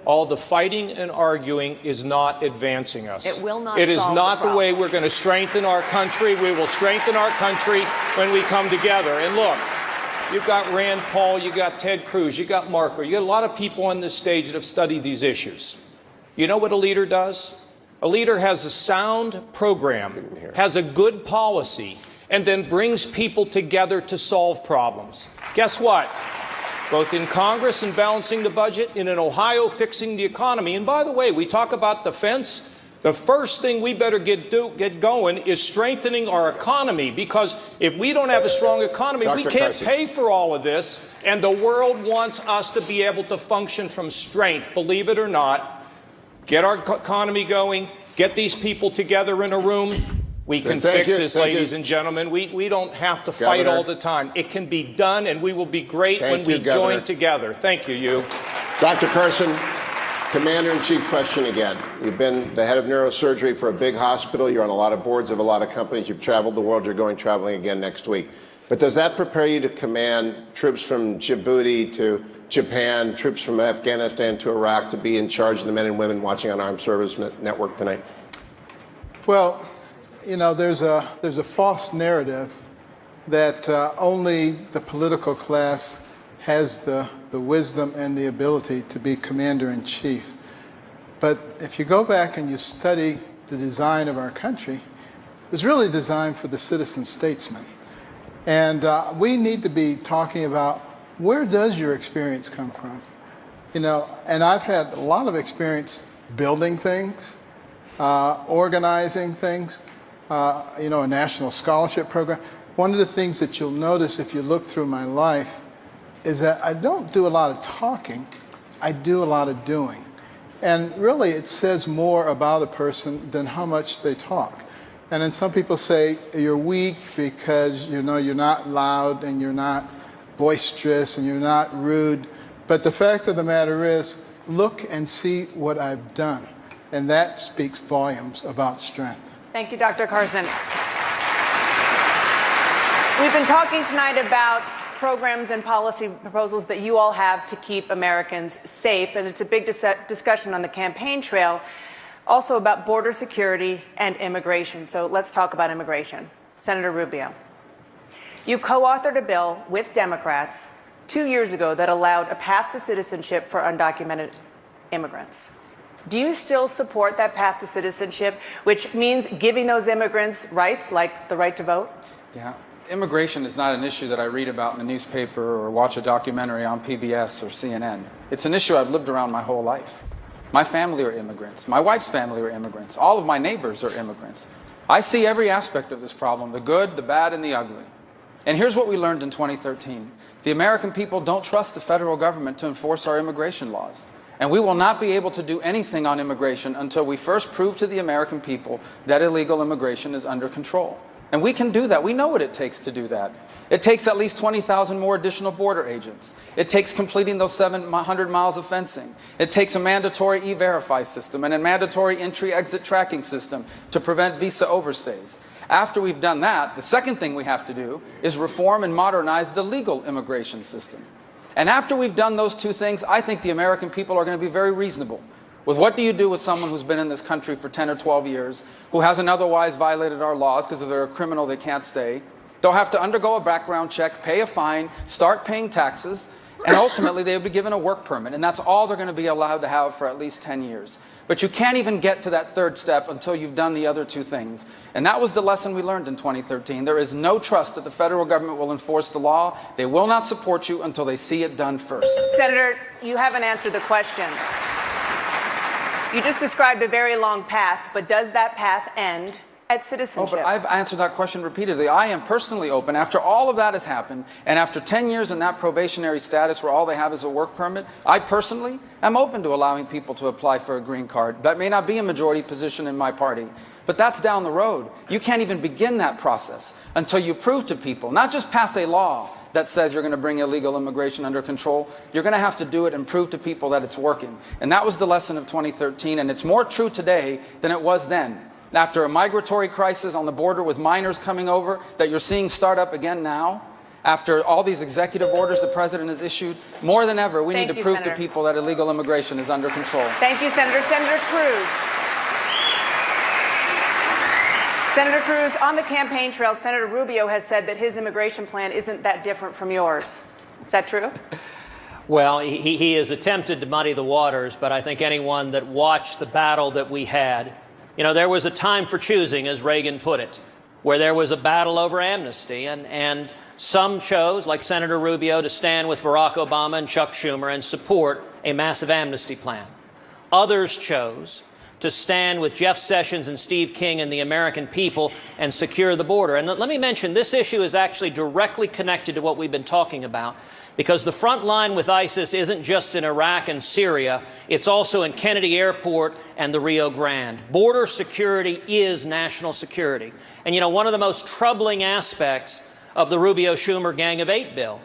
All the fighting and arguing is not advancing us. It will not. It is solve not the the way we're going to strengthen our country. We will strengthen our country when we come together. And look, you've got Rand Paul, you got Ted Cruz, you got Marco, you got a lot of people on this stage that have studied these issues. You know what a leader does? A leader has a sound program, has a good policy, and then brings people together to solve problems. Guess what? Both in Congress and balancing the budget, and in Ohio fixing the economy. And by the way, we talk about defense. The first thing we better get going is strengthening our economy, because if we don't have a strong economy, we can't pay for all of this. And the world wants us to be able to function from strength, believe it or not. Get our economy going, get these people together in a room. We can fix this, ladies and gentlemen. We don't have to fight all the time. It can be done, and we will be great when we join together. Thank you, you. Dr. Carson, Commander-in-Chief question again. You've been the head of neurosurgery for a big hospital. You're on a lot of boards of a lot of companies. You've traveled the world. You're going traveling again next week. But does that prepare you to command troops from Djibouti to Japan, troops from Afghanistan to Iraq, to be in charge of the men and women watching on Armed Service Network tonight? Well, you know, there's a false narrative that only the political class has the wisdom and the ability to be commander-in-chief. But if you go back and you study the design of our country, it was really designed for the citizen statesman. And we need to be talking about, where does your experience come from? You know, and I've had a lot of experience building things, organizing things, you know, a national scholarship program. One of the things that you'll notice if you look through my life is that I don't do a lot of talking, I do a lot of doing. And really it says more about a person than how much they talk. And then some people say you're weak because, you know, you're not loud and you're not boisterous and you're not rude. But the fact of the matter is, look and see what I've done. And that speaks volumes about strength. Thank you, Dr. Carson. We've been talking tonight about programs and policy proposals that you all have to keep Americans safe, and it's a big discussion on the campaign trail, also about border security and immigration. So let's talk about immigration. Senator Rubio, you co-authored a bill with Democrats 2 years ago that allowed a path to citizenship for undocumented immigrants. Do you still support that path to citizenship, which means giving those immigrants rights like the right to vote? Yeah. Immigration is not an issue that I read about in the newspaper or watch a documentary on PBS or CNN. It's an issue I've lived around my whole life. My family are immigrants. My wife's family are immigrants. All of my neighbors are immigrants. I see every aspect of this problem, the good, the bad, and the ugly. And here's what we learned in 2013. The American people don't trust the federal government to enforce our immigration laws. And we will not be able to do anything on immigration until we first prove to the American people that illegal immigration is under control. And we can do that. We know what it takes to do that. It takes at least 20,000 more additional border agents. It takes completing those 700 miles of fencing. It takes a mandatory E-Verify system and a mandatory entry-exit tracking system to prevent visa overstays. After we've done that, the second thing we have to do is reform and modernize the legal immigration system. And after we've done those two things, I think the American people are going to be very reasonable with what do you do with someone who's been in this country for 10 or 12 years, who hasn't otherwise violated our laws because if they're a criminal they can't stay. They'll have to undergo a background check, pay a fine, start paying taxes, and ultimately they'll be given a work permit. And that's all they're going to be allowed to have for at least 10 years. But you can't even get to that third step until you've done the other two things. And that was the lesson we learned in 2013. There is no trust that the federal government will enforce the law. They will not support you until they see it done first. Senator, you haven't answered the question. You just described a very long path, but does that path end at citizenship? Oh, but I've answered that question repeatedly. I am personally open. After all of that has happened, and after 10 years in that probationary status where all they have is a work permit, I personally am open to allowing people to apply for a green card. That may not be a majority position in my party, but that's down the road. You can't even begin that process until you prove to people, not just pass a law that says you're going to bring illegal immigration under control. You're going to have to do it and prove to people that it's working. And that was the lesson of 2013, and it's more true today than it was then. After a migratory crisis on the border with minors coming over that you're seeing start up again now, after all these executive orders the president has issued, more than ever, we need to prove to people that illegal immigration is under control. Thank you, Senator. Senator Cruz. Senator Cruz, on the campaign trail, Senator Rubio has said that his immigration plan isn't that different from yours. Is that true? Well, he has attempted to muddy the waters, but I think anyone that watched the battle that we had, you know, there was a time for choosing, as Reagan put it, where there was a battle over amnesty, and some chose, like Senator Rubio, to stand with Barack Obama and Chuck Schumer and support a massive amnesty plan. Others chose to stand with Jeff Sessions and Steve King and the American people and secure the border. And let me mention, this issue is actually directly connected to what we've been talking about, because the front line with ISIS isn't just in Iraq and Syria, it's also in Kennedy Airport and the Rio Grande. Border security is national security. And you know, one of the most troubling aspects of the Rubio-Schumer Gang of Eight bill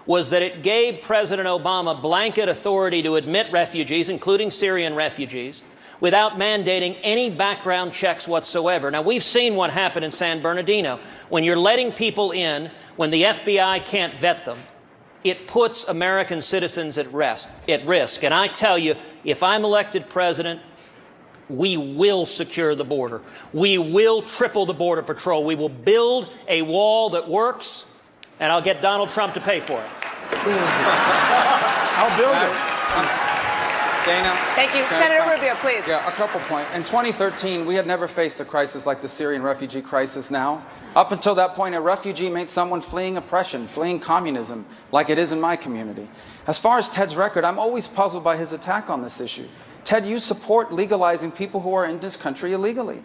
was that it gave President Obama blanket authority to admit refugees, including Syrian refugees, without mandating any background checks whatsoever. Now, we've seen what happened in San Bernardino. When you're letting people in, when the FBI can't vet them, it puts American citizens at risk. And I tell you, if I'm elected president, we will secure the border. We will triple the Border Patrol. We will build a wall that works, and I'll get Donald Trump to pay for it. I'll build it. Dana? Thank you. Senator Rubio, please. Yeah, a couple points. In 2013, we had never faced a crisis like the Syrian refugee crisis now. Up until that point, a refugee meant someone fleeing oppression, fleeing communism, like it is in my community. As far as Ted's record, I'm always puzzled by his attack on this issue. Ted, you support legalizing people who are in this country illegally.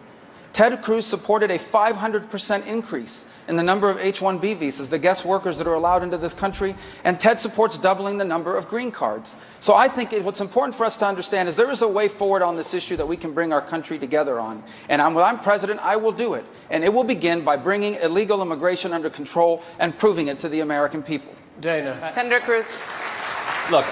Ted Cruz supported a 500% increase in the number of H-1B visas, the guest workers that are allowed into this country, and Ted supports doubling the number of green cards. So I think what's important for us to understand is there is a way forward on this issue that we can bring our country together on. And when I'm president, I will do it. And it will begin by bringing illegal immigration under control and proving it to the American people. Dana. Senator Cruz. Look,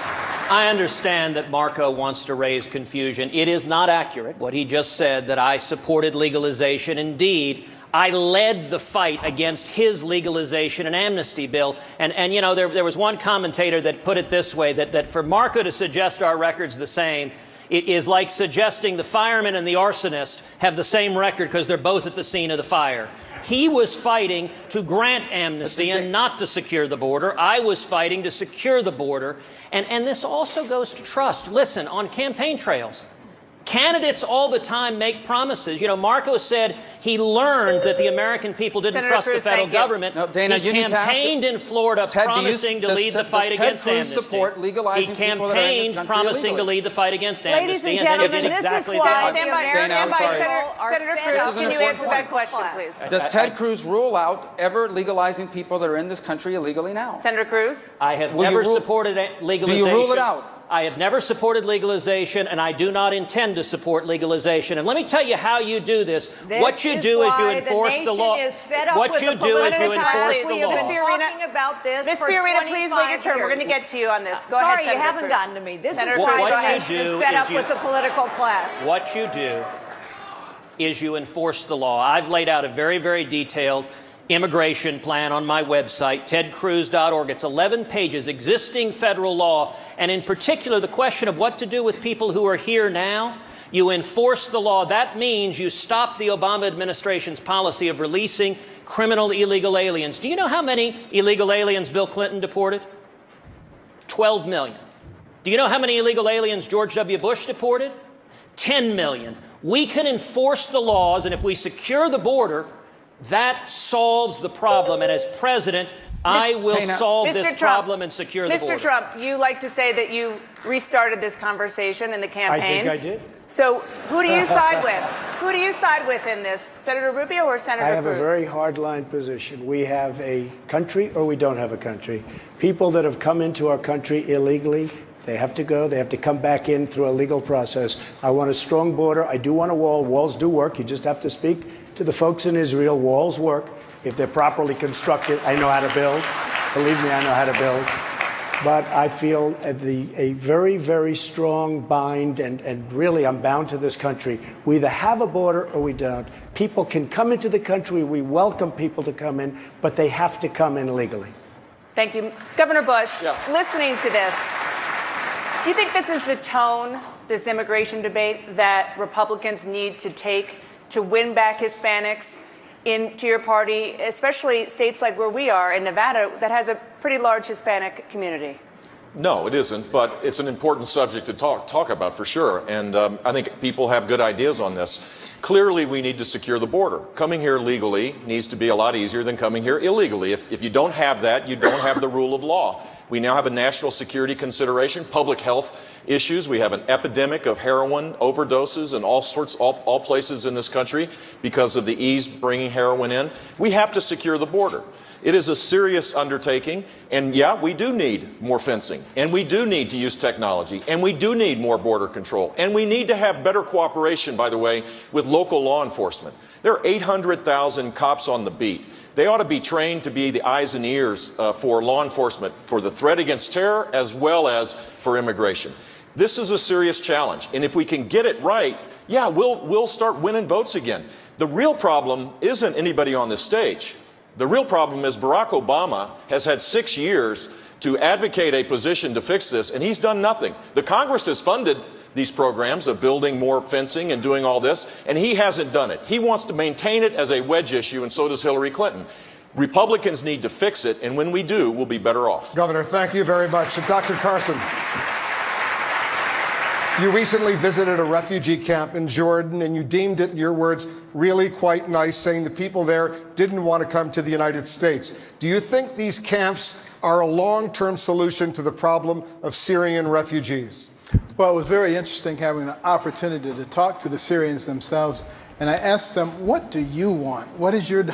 I understand that Marco wants to raise confusion. It is not accurate what he just said, that I supported legalization. Indeed, I led the fight against his legalization and amnesty bill. And you know, there was one commentator that put it this way, that for Marco to suggest our record's the same, it is like suggesting the fireman and the arsonist have the same record because they're both at the scene of the fire. He was fighting to grant amnesty and not to secure the border. I was fighting to secure the border. And this also goes to trust. Listen, on campaign trails, candidates all the time make promises. You know, Marco said he learned that the American people didn't Senator trust Cruz, the federal thank you. government. No, Dana, he you need to ask campaigned in Florida promising to lead the fight against Ted Cruz amnesty. support legalizing He people that are in this campaigned country promising to illegally? lead the fight against Ladies amnesty. and then gentlemen, did this is exactly why that. the American Dana, I'm sorry. people are Senator fed Cruz, up This is can an you important answer that point. question, please? Does Ted Cruz rule out ever legalizing people that are in this country illegally now? Senator Cruz. I have Will you never rule- supported legalization. Do you rule it out? I have never supported legalization, and I do not intend to support legalization. And let me tell you how you do this. What you do is you enforce the law. What you do is you enforce the law. We've been talking about this Ms. for Fiorina, please wait your 25 turn. We're going to years. get to you on this. Go Sorry, ahead, Senator you haven't Cruz. gotten to me. This Senator is Cruz, why go the ahead. nation is do fed is up you- with the political class. What you do is you enforce the law. I've laid out a very, very detailed immigration plan on my website, tedcruz.org. It's 11 pages, existing federal law, and in particular, the question of what to do with people who are here now. You enforce the law. That means you stop the Obama administration's policy of releasing criminal illegal aliens. Do you know how many illegal aliens Bill Clinton deported? 12 million. Do you know how many illegal aliens George W. Bush deported? 10 million. We can enforce the laws, and if we secure the border, that solves the problem. And as president, I will solve this problem and secure the border. Mr. Trump, you like to say that you restarted this conversation in the campaign. I think I did. So who do you side with? Who do you side with in this? Senator Rubio or Senator I have Cruz? a very hard-line position. We have a country or we don't have a country. People that have come into our country illegally, they have to go. They have to come back in through a legal process. I want a strong border. I do want a wall. Walls do work. You just have to speak to the folks in Israel. Walls work if they're properly constructed. I know how to build. Believe me, I know how to build. But I feel a very, very strong bind, and really I'm bound to this country. We either have a border or we don't. People can come into the country. We welcome people to come in, but they have to come in legally. Thank you. Governor Bush, listening to this, do you think this is the tone, this immigration debate, that Republicans need to take to win back Hispanics into your party, especially states like where we are in Nevada that has a pretty large Hispanic community? No, it isn't, but it's an important subject to talk about for sure. And I think people have good ideas on this. Clearly, we need to secure the border. Coming here legally needs to be a lot easier than coming here illegally. If you don't have that, you don't have the rule of law. We now have a national security consideration, public health issues. We have an epidemic of heroin overdoses in all places in this country because of the ease bringing heroin in. We have to secure the border. It is a serious undertaking, and yeah, we do need more fencing, and we do need to use technology, and we do need more border control, and we need to have better cooperation, by the way, with local law enforcement. There are 800,000 cops on the beat. They ought to be trained to be the eyes and ears for law enforcement, for the threat against terror, as well as for immigration. This is a serious challenge, and if we can get it right, yeah, we'll start winning votes again. The real problem isn't anybody on this stage. The real problem is Barack Obama has had 6 years to advocate a position to fix this, and he's done nothing. The Congress has funded these programs of building more fencing and doing all this, and he hasn't done it. He wants to maintain it as a wedge issue, and so does Hillary Clinton. Republicans need to fix it, and when we do, we'll be better off. Governor, thank you very much. Dr. Carson, you recently visited a refugee camp in Jordan, and you deemed it, in your words, really quite nice, saying the people there didn't want to come to the United States. Do you think these camps are a long-term solution to the problem of Syrian refugees? Well, it was very interesting having an opportunity to talk to the Syrians themselves And I asked them, what do you want? What is your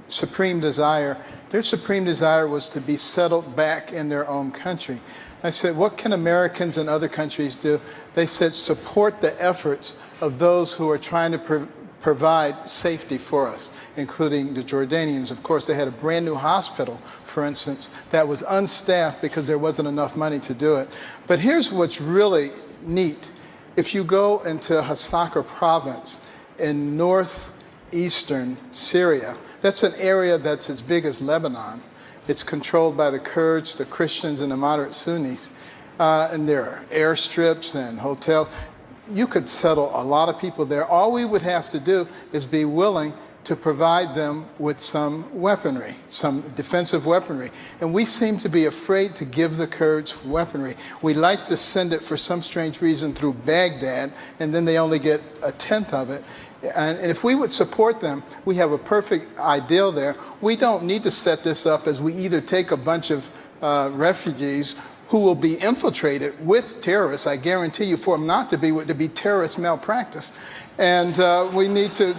supreme desire? Their supreme desire was to be settled back in their own country. I said, what can Americans and other countries do? They said, support the efforts of those who are trying to provide safety for us, including the Jordanians. Of course, they had a brand new hospital, for instance, that was unstaffed because there wasn't enough money to do it. But here's what's really neat. If you go into Hasaka province in northeastern Syria, that's an area that's as big as Lebanon. It's controlled by the Kurds, the Christians, and the moderate Sunnis. And there are airstrips and hotels. You could settle a lot of people there. All we would have to do is be willing to provide them with some weaponry, some defensive weaponry. And we seem to be afraid to give the Kurds weaponry. We like to send it for some strange reason through Baghdad, and then they only get a tenth of it. And if we would support them, we have a perfect ideal there. We don't need to set this up as we either take a bunch of refugees who will be infiltrated with terrorists. I guarantee you, for them not to be, would to be terrorist malpractice. And we need to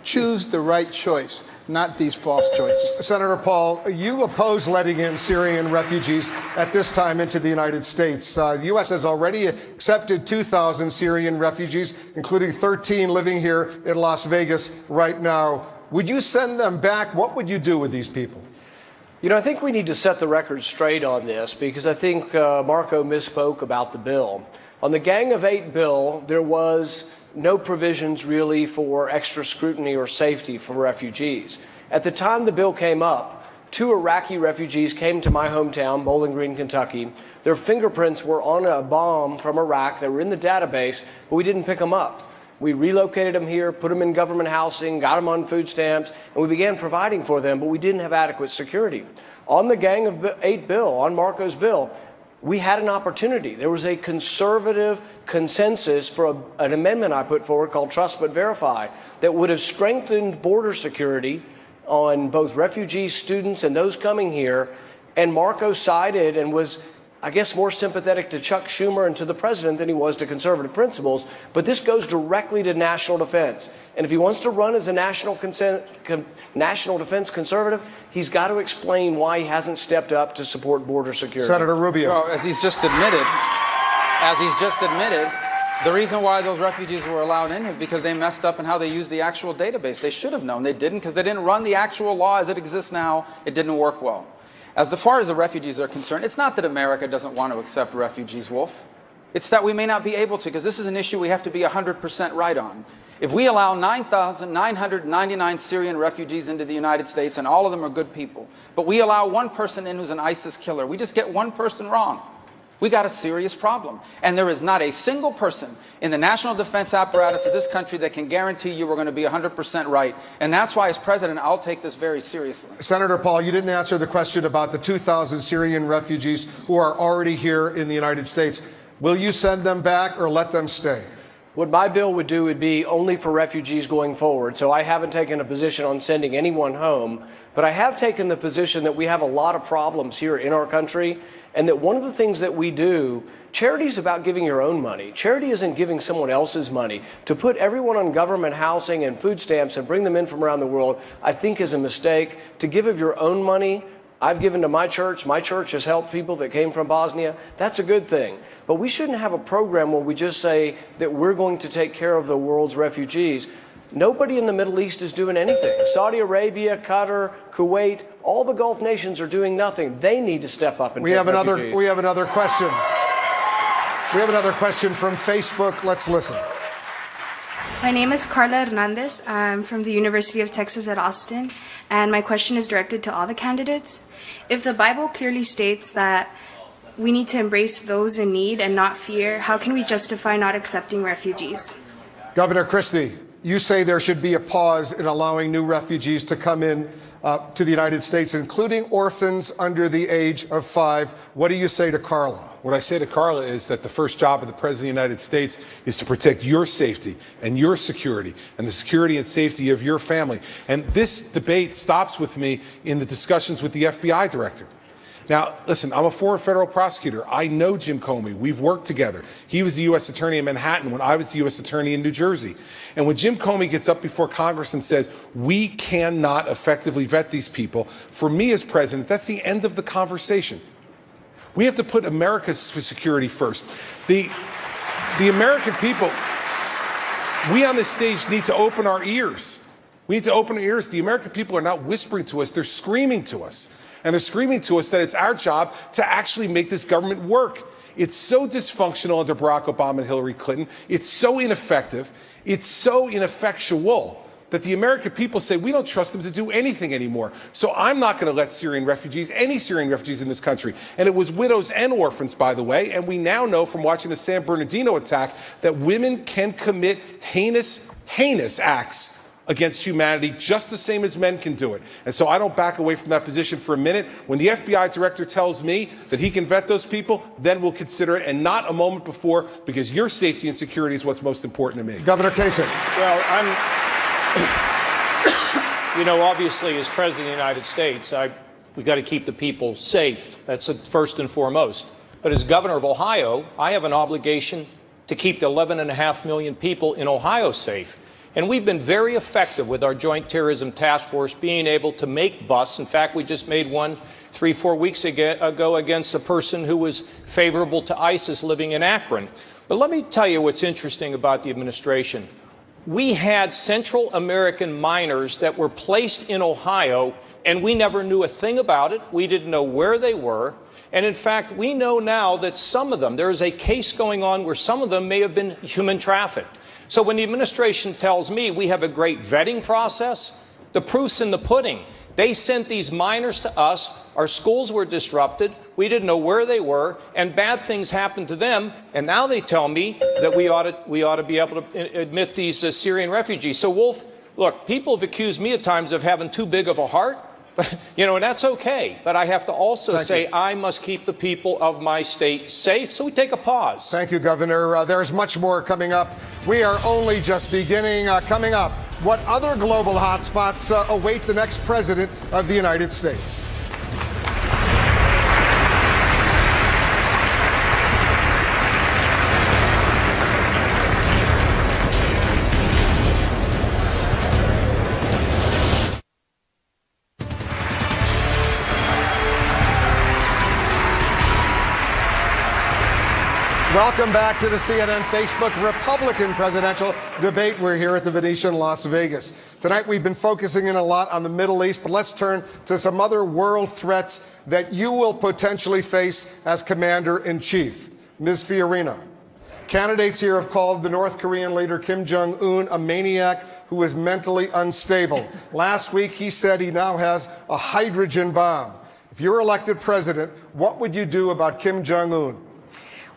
choose the right choice, not these false choices. Senator Paul, you oppose letting in Syrian refugees at this time into the United States. The U.S. has already accepted 2,000 Syrian refugees, including 13 living here in Las Vegas right now. Would you send them back? What would you do with these people? You know, I think we need to set the record straight on this, because I think Marco misspoke about the bill. On the Gang of Eight bill, there was no provisions really for extra scrutiny or safety for refugees. At the time the bill came up, 2 Iraqi refugees came to my hometown, Bowling Green, Kentucky. Their fingerprints were on a bomb from Iraq. They were in the database, but we didn't pick them up. We relocated them here, put them in government housing, got them on food stamps, and we began providing for them, but we didn't have adequate security. On the Gang of Eight bill, on Marco's bill, we had an opportunity. There was a conservative consensus for an amendment I put forward called Trust But Verify that would have strengthened border security on both refugees, students, and those coming here. And Marco sided and was, I guess, more sympathetic to Chuck Schumer and to the president than he was to conservative principles. But this goes directly to national defense. And if he wants to run as a national defense conservative, he's got to explain why he hasn't stepped up to support border security. Senator Rubio. Well, as he's just admitted, the reason why those refugees were allowed in is because they messed up in how they used the actual database. They should have known. They didn't, because they didn't run the actual law as it exists now. It didn't work well. As far as the refugees are concerned, it's not that America doesn't want to accept refugees, Wolf. It's that we may not be able to, because this is an issue we have to be 100% right on. If we allow 9,999 Syrian refugees into the United States, and all of them are good people, but we allow one person in who's an ISIS killer, we just get one person wrong, we got a serious problem. And there is not a single person in the national defense apparatus of this country that can guarantee you we're going to be 100% right. And that's why, as president, I'll take this very seriously. Senator Paul, you didn't answer the question about the 2,000 Syrian refugees who are already here in the United States. Will you send them back or let them stay? What my bill would do would be only for refugees going forward. So I haven't taken a position on sending anyone home, but I have taken the position that we have a lot of problems here in our country, and that one of the things that we do, charity is about giving your own money. Charity isn't giving someone else's money. To put everyone on government housing and food stamps and bring them in from around the world, I think is a mistake. To give of your own money, I've given to my church. My church has helped people that came from Bosnia. That's a good thing. But we shouldn't have a program where we just say that we're going to take care of the world's refugees. Nobody in the Middle East is doing anything. Saudi Arabia, Qatar, Kuwait, all the Gulf nations are doing nothing. They need to step up and take refugees. We have another question. We have another question from Facebook. Let's listen. My name is Carla Hernandez. I'm from the University of Texas at Austin, and my question is directed to all the candidates. If the Bible clearly states that we need to embrace those in need and not fear, how can we justify not accepting refugees? Governor Christie, you say there should be a pause in allowing new refugees to come in to the United States, including orphans under the age of 5. What do you say to Carla? What I say to Carla is that the first job of the President of the United States is to protect your safety and your security and the security and safety of your family. And this debate stops with me in the discussions with the FBI director. Now, listen, I'm a former federal prosecutor. I know Jim Comey. We've worked together. He was the U.S. attorney in Manhattan when I was the U.S. attorney in New Jersey. And when Jim Comey gets up before Congress and says, we cannot effectively vet these people, for me as president, that's the end of the conversation. We have to put America's security first. The American people, we on this stage need to open our ears. We need to open our ears. The American people are not whispering to us, they're screaming to us. And they're screaming to us that it's our job to actually make this government work. It's so dysfunctional under Barack Obama and Hillary Clinton. It's so ineffective. It's so ineffectual that the American people say we don't trust them to do anything anymore. So I'm not going to let Syrian refugees, any Syrian refugees in this country. And it was widows and orphans, by the way. And we now know from watching the San Bernardino attack that women can commit heinous, heinous acts against humanity just the same as men can do it. And so I don't back away from that position for a minute. When the FBI director tells me that he can vet those people, then we'll consider it, and not a moment before, because your safety and security is what's most important to me. Governor Kasich. Well, obviously, as President of the United States, we've got to keep the people safe. That's first and foremost. But as governor of Ohio, I have an obligation to keep the 11.5 million people in Ohio safe. And we've been very effective with our Joint Terrorism Task Force being able to make busts. In fact, we just made one 3-4 weeks ago against a person who was favorable to ISIS living in Akron. But let me tell you what's interesting about the administration. We had Central American minors that were placed in Ohio, and we never knew a thing about it. We didn't know where they were. And in fact, we know now that some of them, there is a case going on where some of them may have been human trafficked. So when the administration tells me we have a great vetting process, the proof's in the pudding. They sent these minors to us. Our schools were disrupted. We didn't know where they were, and bad things happened to them. And now they tell me that we ought to be able to admit these Syrian refugees. So, Wolf, look, people have accused me at times of having too big of a heart. And that's okay. But I have to also say I must keep the people of my state safe. So we take a pause. Thank you, Governor. There's much more coming up. We are only just beginning. Coming up, what other global hotspots await the next president of the United States? Welcome back to the CNN Facebook Republican presidential debate. We're here at the Venetian, Las Vegas. Tonight we've been focusing in a lot on the Middle East, but let's turn to some other world threats that you will potentially face as commander-in-chief. Ms. Fiorina, candidates here have called the North Korean leader Kim Jong-un a maniac who is mentally unstable. Last week he said he now has a hydrogen bomb. If you're elected president, what would you do about Kim Jong-un?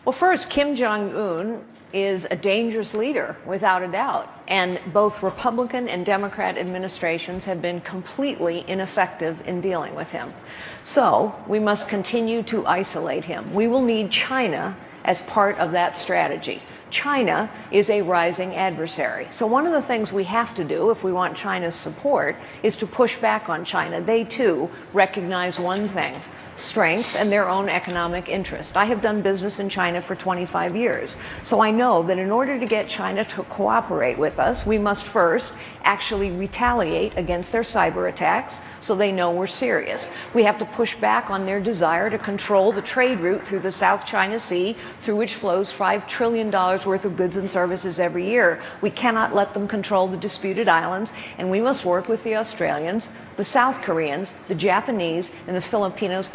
Well, first, Kim Jong-un is a dangerous leader, without a doubt. And both Republican and Democrat administrations have been completely ineffective in dealing with him. So we must continue to isolate him. We will need China as part of that strategy. China is a rising adversary. So one of the things we have to do if we want China's support is to push back on China. They, too, recognize one thing: strength and their own economic interest. I have done business in China for 25 years, so I know that in order to get China to cooperate with us, we must first actually retaliate against their cyber attacks so they know we're serious. We have to push back on their desire to control the trade route through the South China Sea, through which flows $5 trillion worth of goods and services every year. We cannot let them control the disputed islands, and we must work with the Australians, the South Koreans, the Japanese, and the Filipinos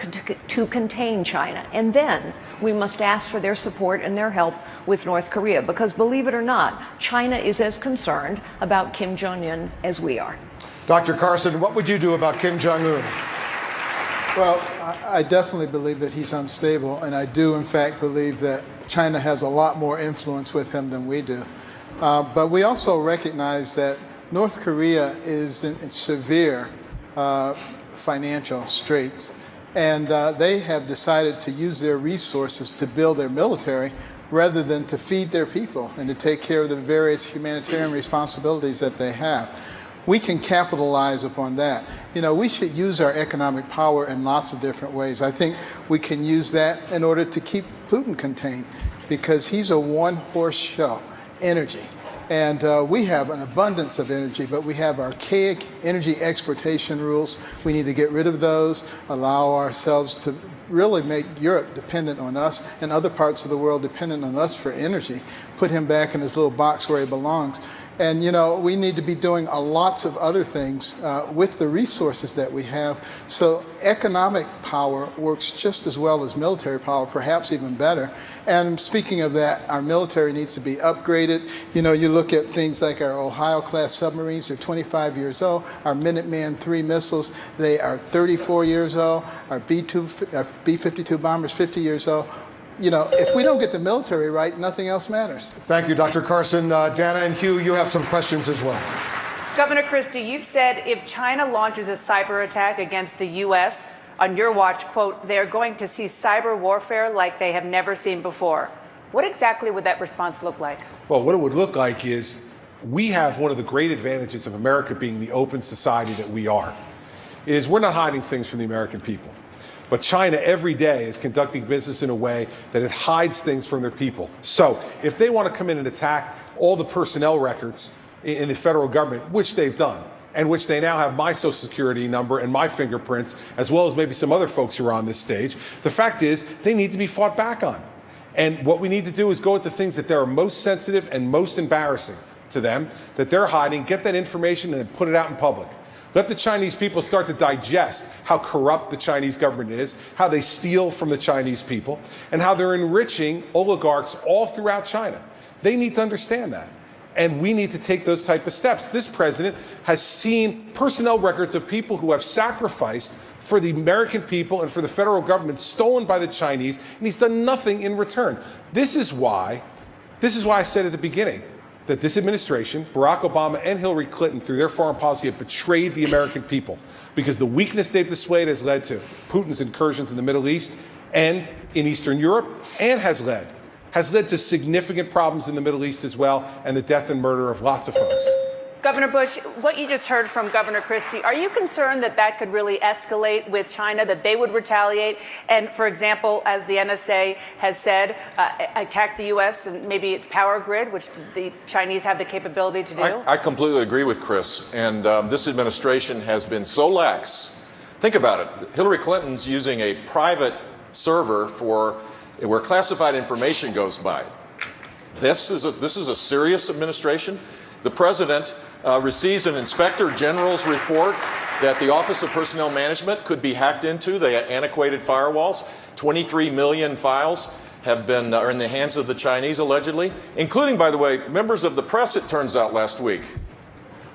to contain China. And then we must ask for their support and their help with North Korea, because believe it or not, China is as concerned about Kim Jong-un as we are. Dr. Carson, what would you do about Kim Jong-un? Well, I definitely believe that he's unstable, and I do, in fact, believe that China has a lot more influence with him than we do. But we also recognize that North Korea is in severe financial straits, and they have decided to use their resources to build their military rather than to feed their people and to take care of the various humanitarian responsibilities that they have. we can capitalize upon that. You know, we should use our economic power in lots of different ways. I think we can use that in order to keep Putin contained, because he's a one-horse show, energy. And we have an abundance of energy, but we have archaic energy exportation rules. We need to get rid of those, allow ourselves to really make Europe dependent on us and other parts of the world dependent on us for energy, put him back in his little box where he belongs. And, you know, we need to be doing lots of other things with the resources that we have. So economic power works just as well as military power, perhaps even better. And speaking of that, our military needs to be upgraded. You know, you look at things like our Ohio-class submarines, they're 25 years old. Our Minuteman III missiles, they are 34 years old. Our B-52 bombers, 50 years old. You know, if we don't get the military right, nothing else matters. Thank you, Dr. Carson. Dana and Hugh, you have some questions as well. Governor Christie, you've said if China launches a cyber attack against the U.S. on your watch, quote, they're going to see cyber warfare like they have never seen before. What exactly would that response look like? Well, what it would look like is we have one of the great advantages of America being the open society that we are, is we're not hiding things from the American people. But China every day is conducting business in a way that it hides things from their people. So if they want to come in and attack all the personnel records in the federal government, which they've done, and which they now have my social security number and my fingerprints, as well as maybe some other folks who are on this stage, the fact is they need to be fought back on. And what we need to do is go at the things that they're most sensitive and most embarrassing to them, that they're hiding, get that information and then put it out in public. Let the Chinese people start to digest how corrupt the Chinese government is, how they steal from the Chinese people, and how they're enriching oligarchs all throughout China. They need to understand that. And we need to take those type of steps. This president has seen personnel records of people who have sacrificed for the American people and for the federal government stolen by the Chinese, and he's done nothing in return. This is why I said at the beginning that this administration, Barack Obama and Hillary Clinton, through their foreign policy, have betrayed the American people, because the weakness they've displayed has led to Putin's incursions in the Middle East and in Eastern Europe, and has led to significant problems in the Middle East as well, and the death and murder of lots of folks. Governor Bush, what you just heard from Governor Christie, are you concerned that that could really escalate with China, that they would retaliate and, for example, as the NSA has said, attack the U.S. and maybe its power grid, which the Chinese have the capability to do? I completely agree with Chris. And this administration has been so lax. Think about it. Hillary Clinton's using a private server where classified information goes by. This is a serious administration. The president receives an inspector general's report that the Office of Personnel Management could be hacked into. They had antiquated firewalls. 23 million files are in the hands of the Chinese, allegedly, including, by the way, members of the press, it turns out, last week.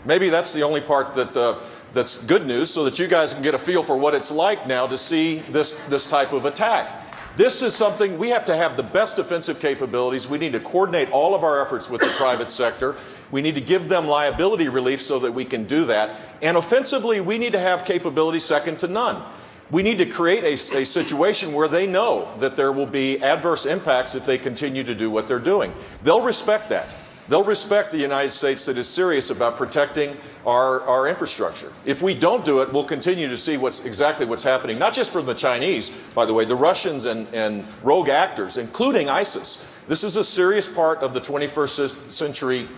Maybe that's the only part that's good news, so that you guys can get a feel for what it's like now to see this type of attack. This is something we have to have the best defensive capabilities. We need to coordinate all of our efforts with the private sector. We need to give them liability relief so that we can do that. And offensively, we need to have capabilities second to none. We need to create a situation where they know that there will be adverse impacts if they continue to do what they're doing. They'll respect that. They'll respect the United States that is serious about protecting our infrastructure. If we don't do it, we'll continue to see exactly what's happening, not just from the Chinese, by the way, the Russians and rogue actors, including ISIS. This is a serious part of the 21st century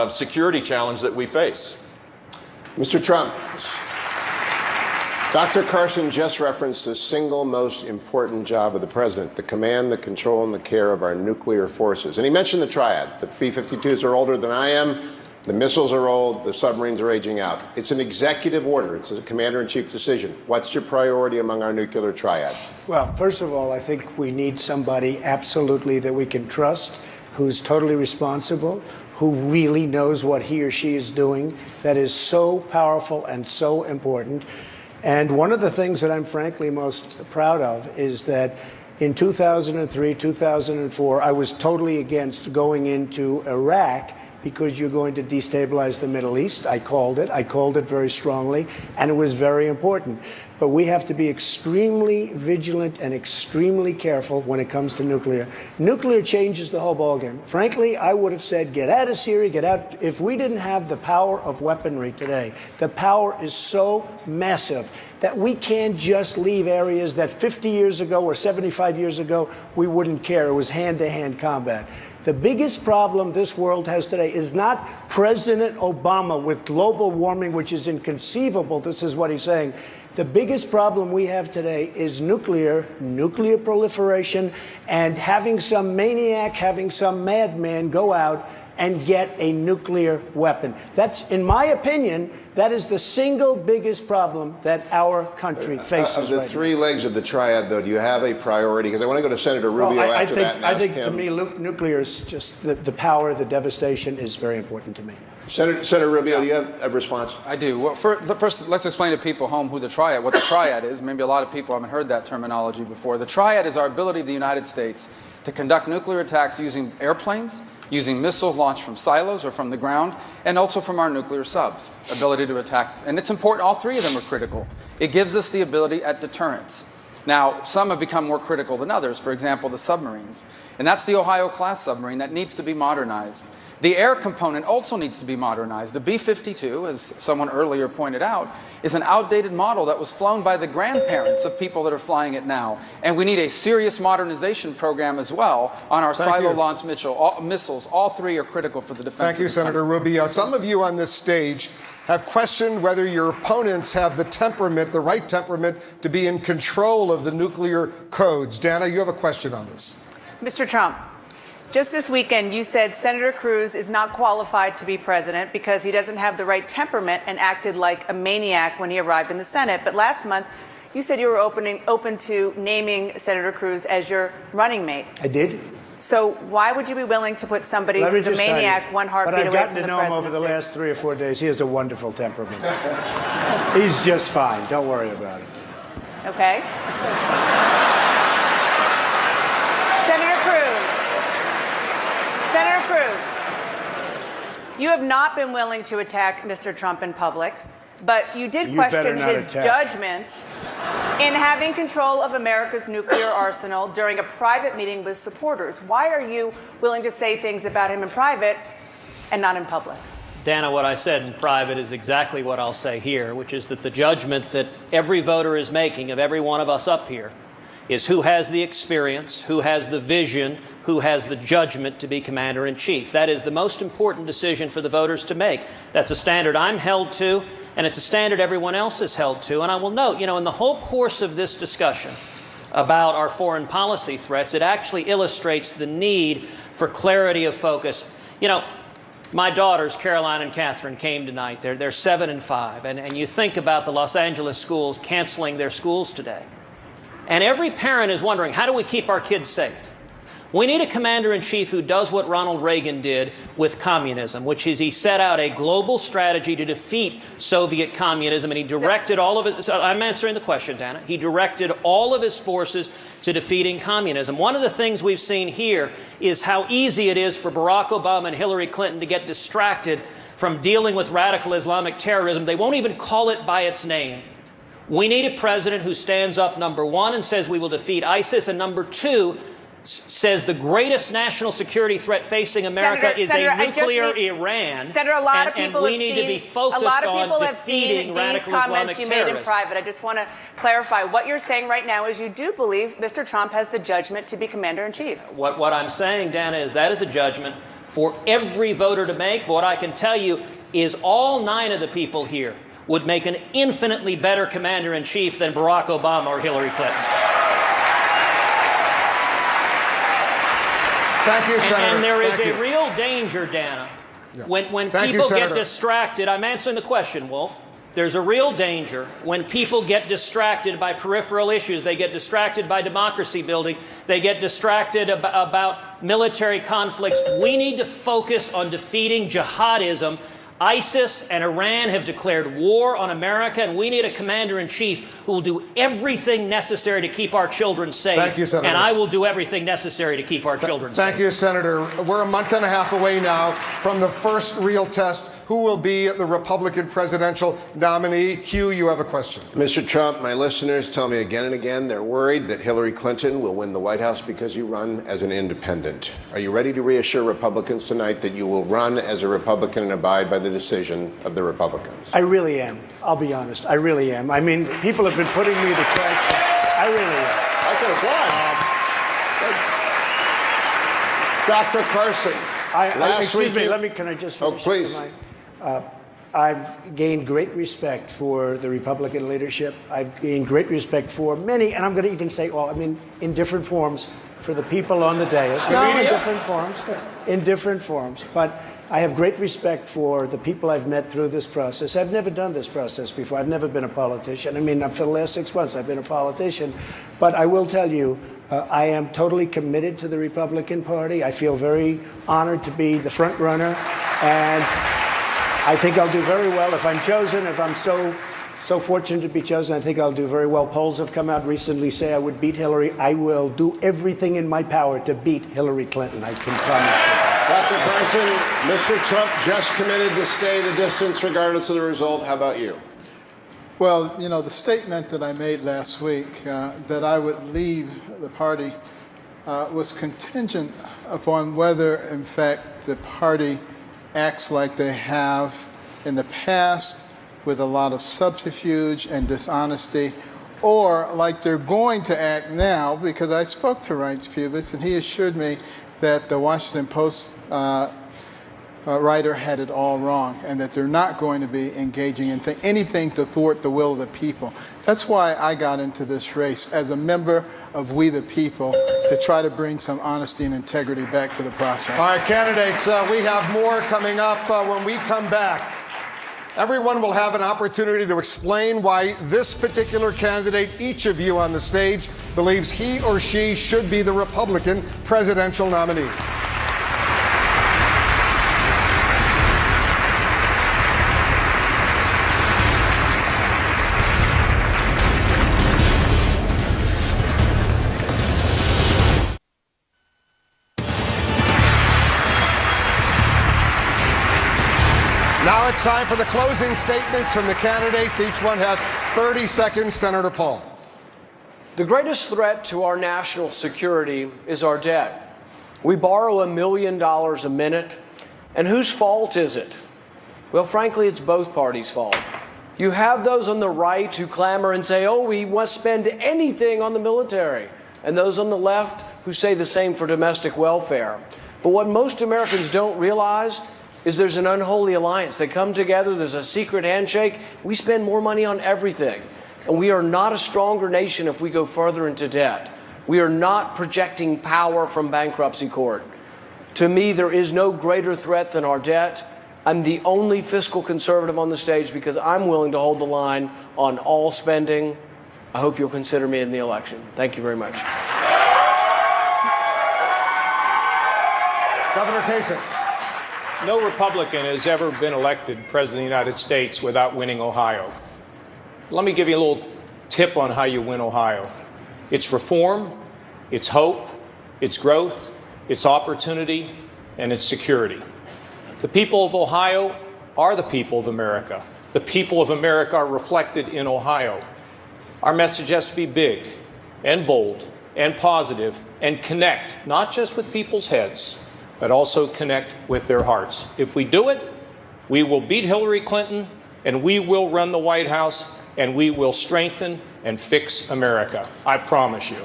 security challenge that we face. Mr. Trump, Dr. Carson just referenced the single most important job of the president, the command, the control, and the care of our nuclear forces. And he mentioned the triad. The B-52s are older than I am. The missiles are old. The submarines are aging out. It's an executive order. It's a commander-in-chief decision. What's your priority among our nuclear triad? Well, first of all, I think we need somebody absolutely that we can trust, who's totally responsible, who really knows what he or she is doing. That is so powerful and so important. And one of the things that I'm frankly most proud of is that in 2003, 2004, I was totally against going into Iraq because you're going to destabilize the Middle East. I called it very strongly, and it was very important. but we have to be extremely vigilant and extremely careful when it comes to nuclear. Nuclear changes the whole ballgame. Frankly, I would have said, get out of Syria, get out. If we didn't have the power of weaponry today, the power is so massive that we can't just leave areas that 50 years ago or 75 years ago we wouldn't care. It was hand-to-hand combat. The biggest problem this world has today is not President Obama with global warming, which is inconceivable. This is what he's saying. The biggest problem we have today is nuclear proliferation, and having some maniac, having some madman go out and get a nuclear weapon. That's, in my opinion, that is the single biggest problem that our country faces Of the right three legs of the triad, though, do you have a priority? Because I want to go to Senator Rubio after that. I think to me, nuclear is just the power, the devastation is very important to me. Senator Rubio, do you have a response? I do. Well, first, let's explain to people home what the triad is. Maybe a lot of people haven't heard that terminology before. The triad is our ability of the United States to conduct nuclear attacks using airplanes, using missiles launched from silos or from the ground, and also from our nuclear subs, ability to attack. And it's important, all three of them are critical. It gives us the ability at deterrence. Now, some have become more critical than others, for example, the submarines. And that's the Ohio-class submarine that needs to be modernized. The air component also needs to be modernized. The B-52, as someone earlier pointed out, is an outdated model that was flown by the grandparents of people that are flying it now. And we need a serious modernization program as well on our silo-launched missiles. All three are critical for the defense. Thank you, Senator Rubio. Some of you on this stage have questioned whether your opponents have the temperament, the right temperament, to be in control of the nuclear codes. Dana, you have a question on this. Mr. Trump, just this weekend, you said Senator Cruz is not qualified to be president because he doesn't have the right temperament and acted like a maniac when he arrived in the Senate. But last month, you said you were open to naming Senator Cruz as your running mate. I did. So why would you be willing to put somebody who's a maniac one heartbeat away from the presidency? But I've gotten to know him over the last 3 or 4 days. He has a wonderful temperament. He's just fine. Don't worry about it. Okay. Senator Cruz, you have not been willing to attack Mr. Trump in public, but you did question his judgment in having control of America's nuclear arsenal during a private meeting with supporters. Why are you willing to say things about him in private and not in public? Dana, what I said in private is exactly what I'll say here, which is that the judgment that every voter is making of every one of us up here is who has the experience, who has the vision, who has the judgment to be commander-in-chief. That is the most important decision for the voters to make. That's a standard I'm held to, and it's a standard everyone else is held to. And I will note, in the whole course of this discussion about our foreign policy threats, it actually illustrates the need for clarity of focus. My daughters, Caroline and Catherine, came tonight. They're 7 and 5, and you think about the Los Angeles schools canceling their schools today. And every parent is wondering, how do we keep our kids safe? We need a commander-in-chief who does what Ronald Reagan did with communism, which is he set out a global strategy to defeat Soviet communism, and he directed all of his... I'm answering the question, Dana. He directed all of his forces to defeating communism. One of the things we've seen here is how easy it is for Barack Obama and Hillary Clinton to get distracted from dealing with radical Islamic terrorism. They won't even call it by its name. We need a president who stands up, number one, and says we will defeat ISIS, and number two, says the greatest national security threat facing America is a nuclear Iran. Senator, a lot of people we need to be focused on defeating radical Islamic terrorists. You made in private. I just want to clarify. What you're saying right now is you do believe Mr. Trump has the judgment to be commander-in-chief. What I'm saying, Dana, is that is a judgment for every voter to make. But what I can tell you is all 9 of the people here would make an infinitely better commander-in-chief than Barack Obama or Hillary Clinton. Thank you, Senator. And there is a real danger, Dana, when people get distracted. I'm answering the question, Wolf. There's a real danger when people get distracted by peripheral issues. They get distracted by democracy building. They get distracted about military conflicts. We need to focus on defeating jihadism. ISIS and Iran have declared war on America, and we need a commander-in-chief who will do everything necessary to keep our children safe. Thank you, Senator. And I will do everything necessary to keep our children safe. Thank you, Senator. We're a month and a half away now from the first real test who will be the Republican presidential nominee. Hugh, you have a question. Mr. Trump, my listeners tell me again and again they're worried that Hillary Clinton will win the White House because you run as an independent. Are you ready to reassure Republicans tonight that you will run as a Republican and abide by the decision of the Republicans? I really am. I'll be honest. I really am. I mean, people have been putting me the question. I really am. I can apply. Dr. Carson. Excuse me, can I just finish? Oh, please. I've gained great respect for the Republican leadership. I've gained great respect for many, and I'm going to even say, in different forms, for the people on the dais. In different forms. But I have great respect for the people I've met through this process. I've never done this process before. I've never been a politician. I mean, for the last 6 months, I've been a politician. But I will tell you, I am totally committed to the Republican Party. I feel very honored to be the front runner, and I think I'll do very well if I'm chosen. If I'm so fortunate to be chosen, I think I'll do very well. Polls have come out recently say I would beat Hillary. I will do everything in my power to beat Hillary Clinton. I can promise you. Dr. Carson, Mr. Trump just committed to stay the distance regardless of the result. How about you? Well, the statement that I made last week that I would leave the party was contingent upon whether, in fact, the party acts like they have in the past with a lot of subterfuge and dishonesty, or like they're going to act now, because I spoke to Reince Priebus and he assured me that the Washington Post writer had it all wrong and that they're not going to be engaging in anything to thwart the will of the people. That's why I got into this race as a member of We the People, to try to bring some honesty and integrity back to the process. All right, candidates, we have more coming up when we come back. Everyone will have an opportunity to explain why this particular candidate, each of you on the stage, believes he or she should be the Republican presidential nominee. Now it's time for the closing statements from the candidates. Each one has 30 seconds. Senator Paul. The greatest threat to our national security is our debt. We borrow $1 million a minute. And whose fault is it? Well, frankly, it's both parties' fault. You have those on the right who clamor and say, we must spend anything on the military. And those on the left who say the same for domestic welfare. But what most Americans don't realize is there's an unholy alliance. They come together, there's a secret handshake. We spend more money on everything. And we are not a stronger nation if we go further into debt. We are not projecting power from bankruptcy court. To me, there is no greater threat than our debt. I'm the only fiscal conservative on the stage because I'm willing to hold the line on all spending. I hope you'll consider me in the election. Thank you very much. Governor Kasich. No Republican has ever been elected president of the United States without winning Ohio. Let me give you a little tip on how you win Ohio. It's reform, it's hope, it's growth, it's opportunity, and it's security. The people of Ohio are the people of America. The people of America are reflected in Ohio. Our message has to be big and bold and positive and connect, not just with people's heads, but also connect with their hearts. If we do it, we will beat Hillary Clinton, and we will run the White House, and we will strengthen and fix America. I promise you.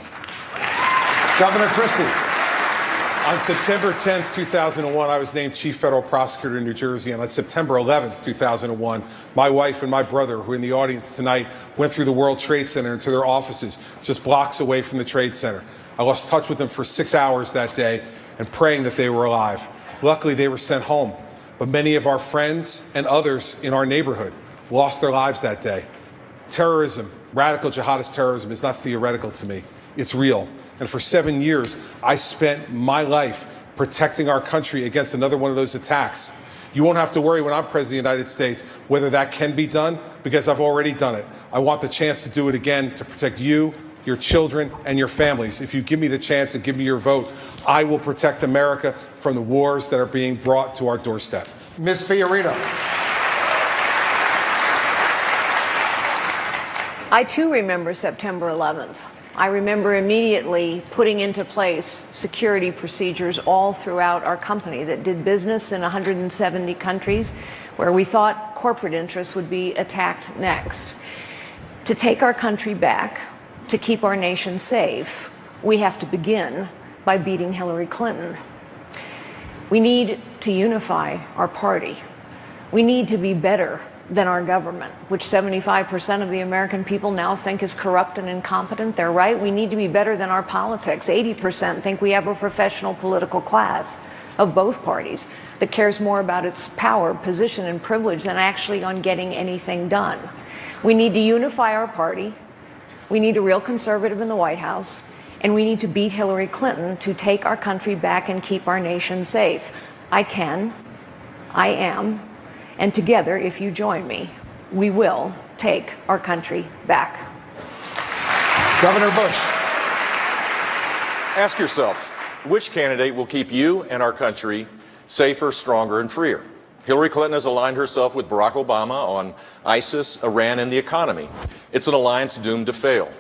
Governor Christie. On September 10th, 2001, I was named Chief Federal Prosecutor in New Jersey, and on September 11th, 2001, my wife and my brother, who are in the audience tonight, went through the World Trade Center into their offices just blocks away from the Trade Center. I lost touch with them for 6 hours that day, and praying that they were alive. Luckily, they were sent home. But many of our friends and others in our neighborhood lost their lives that day. Terrorism, radical jihadist terrorism, is not theoretical to me. It's real. And for 7 years, I spent my life protecting our country against another one of those attacks. You won't have to worry when I'm President of the United States whether that can be done, because I've already done it. I want the chance to do it again to protect you, your children, and your families. If you give me the chance and give me your vote, I will protect America from the wars that are being brought to our doorstep. Ms. Fiorina. I too remember September 11th. I remember immediately putting into place security procedures all throughout our company that did business in 170 countries where we thought corporate interests would be attacked next. To take our country back, to keep our nation safe, we have to begin by beating Hillary Clinton. We need to unify our party. We need to be better than our government, which 75% of the American people now think is corrupt and incompetent. They're right. We need to be better than our politics. 80% think we have a professional political class of both parties that cares more about its power, position, and privilege than actually on getting anything done. We need to unify our party. We need a real conservative in the White House. And we need to beat Hillary Clinton to take our country back and keep our nation safe. I can. I am. And together, if you join me, we will take our country back. Governor Bush. Ask yourself, which candidate will keep you and our country safer, stronger, and freer? Hillary Clinton has aligned herself with Barack Obama on ISIS, Iran, and the economy. It's an alliance doomed to fail.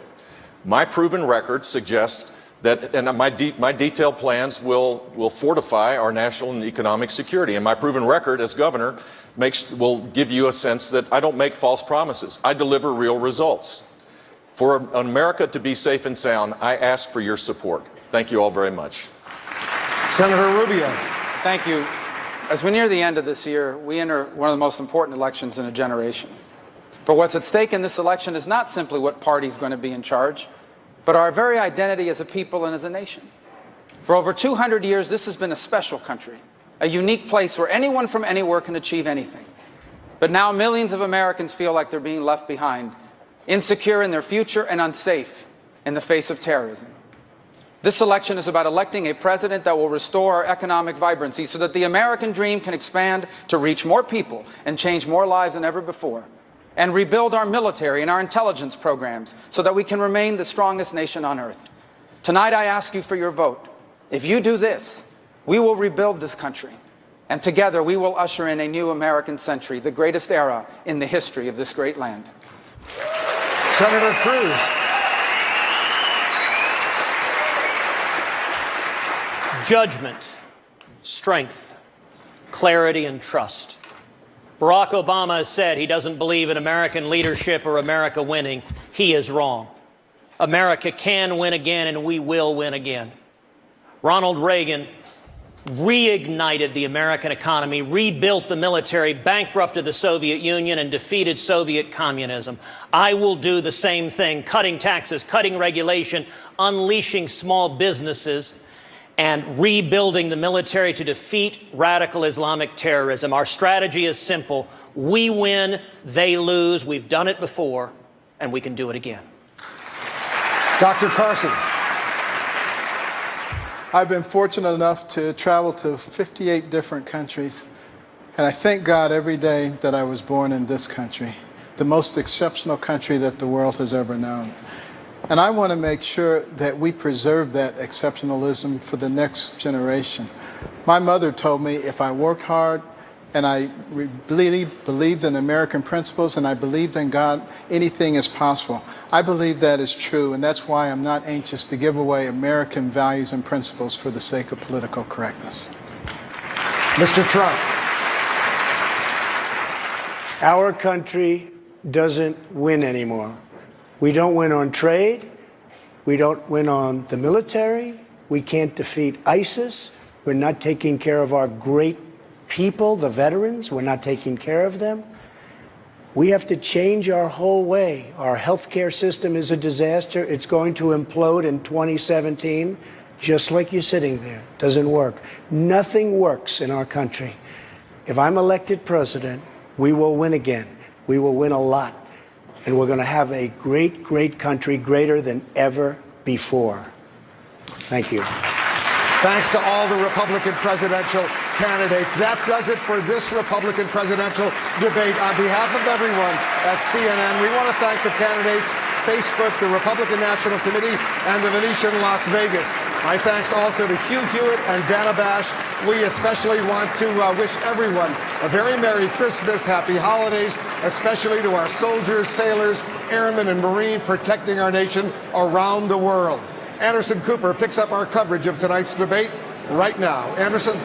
My proven record suggests that, and my detailed plans will fortify our national and economic security. And my proven record as governor will give you a sense that I don't make false promises. I deliver real results. For America to be safe and sound, I ask for your support. Thank you all very much. Senator Rubio. Thank you. As we near the end of this year, we enter one of the most important elections in a generation. For what's at stake in this election is not simply what party is going to be in charge, but our very identity as a people and as a nation. For over 200 years, this has been a special country, a unique place where anyone from anywhere can achieve anything. But now millions of Americans feel like they're being left behind, insecure in their future and unsafe in the face of terrorism. This election is about electing a president that will restore our economic vibrancy so that the American dream can expand to reach more people and change more lives than ever before, and rebuild our military and our intelligence programs so that we can remain the strongest nation on earth. Tonight, I ask you for your vote. If you do this, we will rebuild this country, and together we will usher in a new American century, the greatest era in the history of this great land. Senator Cruz. Judgment, strength, clarity, and trust. Barack Obama has said he doesn't believe in American leadership or America winning. He is wrong. America can win again, and we will win again. Ronald Reagan reignited the American economy, rebuilt the military, bankrupted the Soviet Union, and defeated Soviet communism. I will do the same thing, cutting taxes, cutting regulation, unleashing small businesses, and rebuilding the military to defeat radical Islamic terrorism. Our strategy is simple. We win, they lose. We've done it before, and we can do it again. Dr. Carson. I've been fortunate enough to travel to 58 different countries, and I thank God every day that I was born in this country, the most exceptional country that the world has ever known. And I want to make sure that we preserve that exceptionalism for the next generation. My mother told me if I worked hard and I believed in American principles and I believed in God, anything is possible. I believe that is true, and that's why I'm not anxious to give away American values and principles for the sake of political correctness. Mr. Trump. Our country doesn't win anymore. We don't win on trade. We don't win on the military. We can't defeat ISIS. We're not taking care of our great people, the veterans. We're not taking care of them. We have to change our whole way. Our healthcare system is a disaster. It's going to implode in 2017, just like you're sitting there. Doesn't work. Nothing works in our country. If I'm elected president, we will win again. We will win a lot. And we're going to have a great, great country, greater than ever before. Thank you. Thanks to all the Republican presidential candidates. That does it for this Republican presidential debate. On behalf of everyone at CNN, we want to thank the candidates, Facebook, the Republican National Committee, and the Venetian Las Vegas. My thanks also to Hugh Hewitt and Dana Bash. We especially want to wish everyone a very Merry Christmas, Happy Holidays, especially to our soldiers, sailors, airmen, and Marine protecting our nation around the world. Anderson Cooper picks up our coverage of tonight's debate right now. Anderson.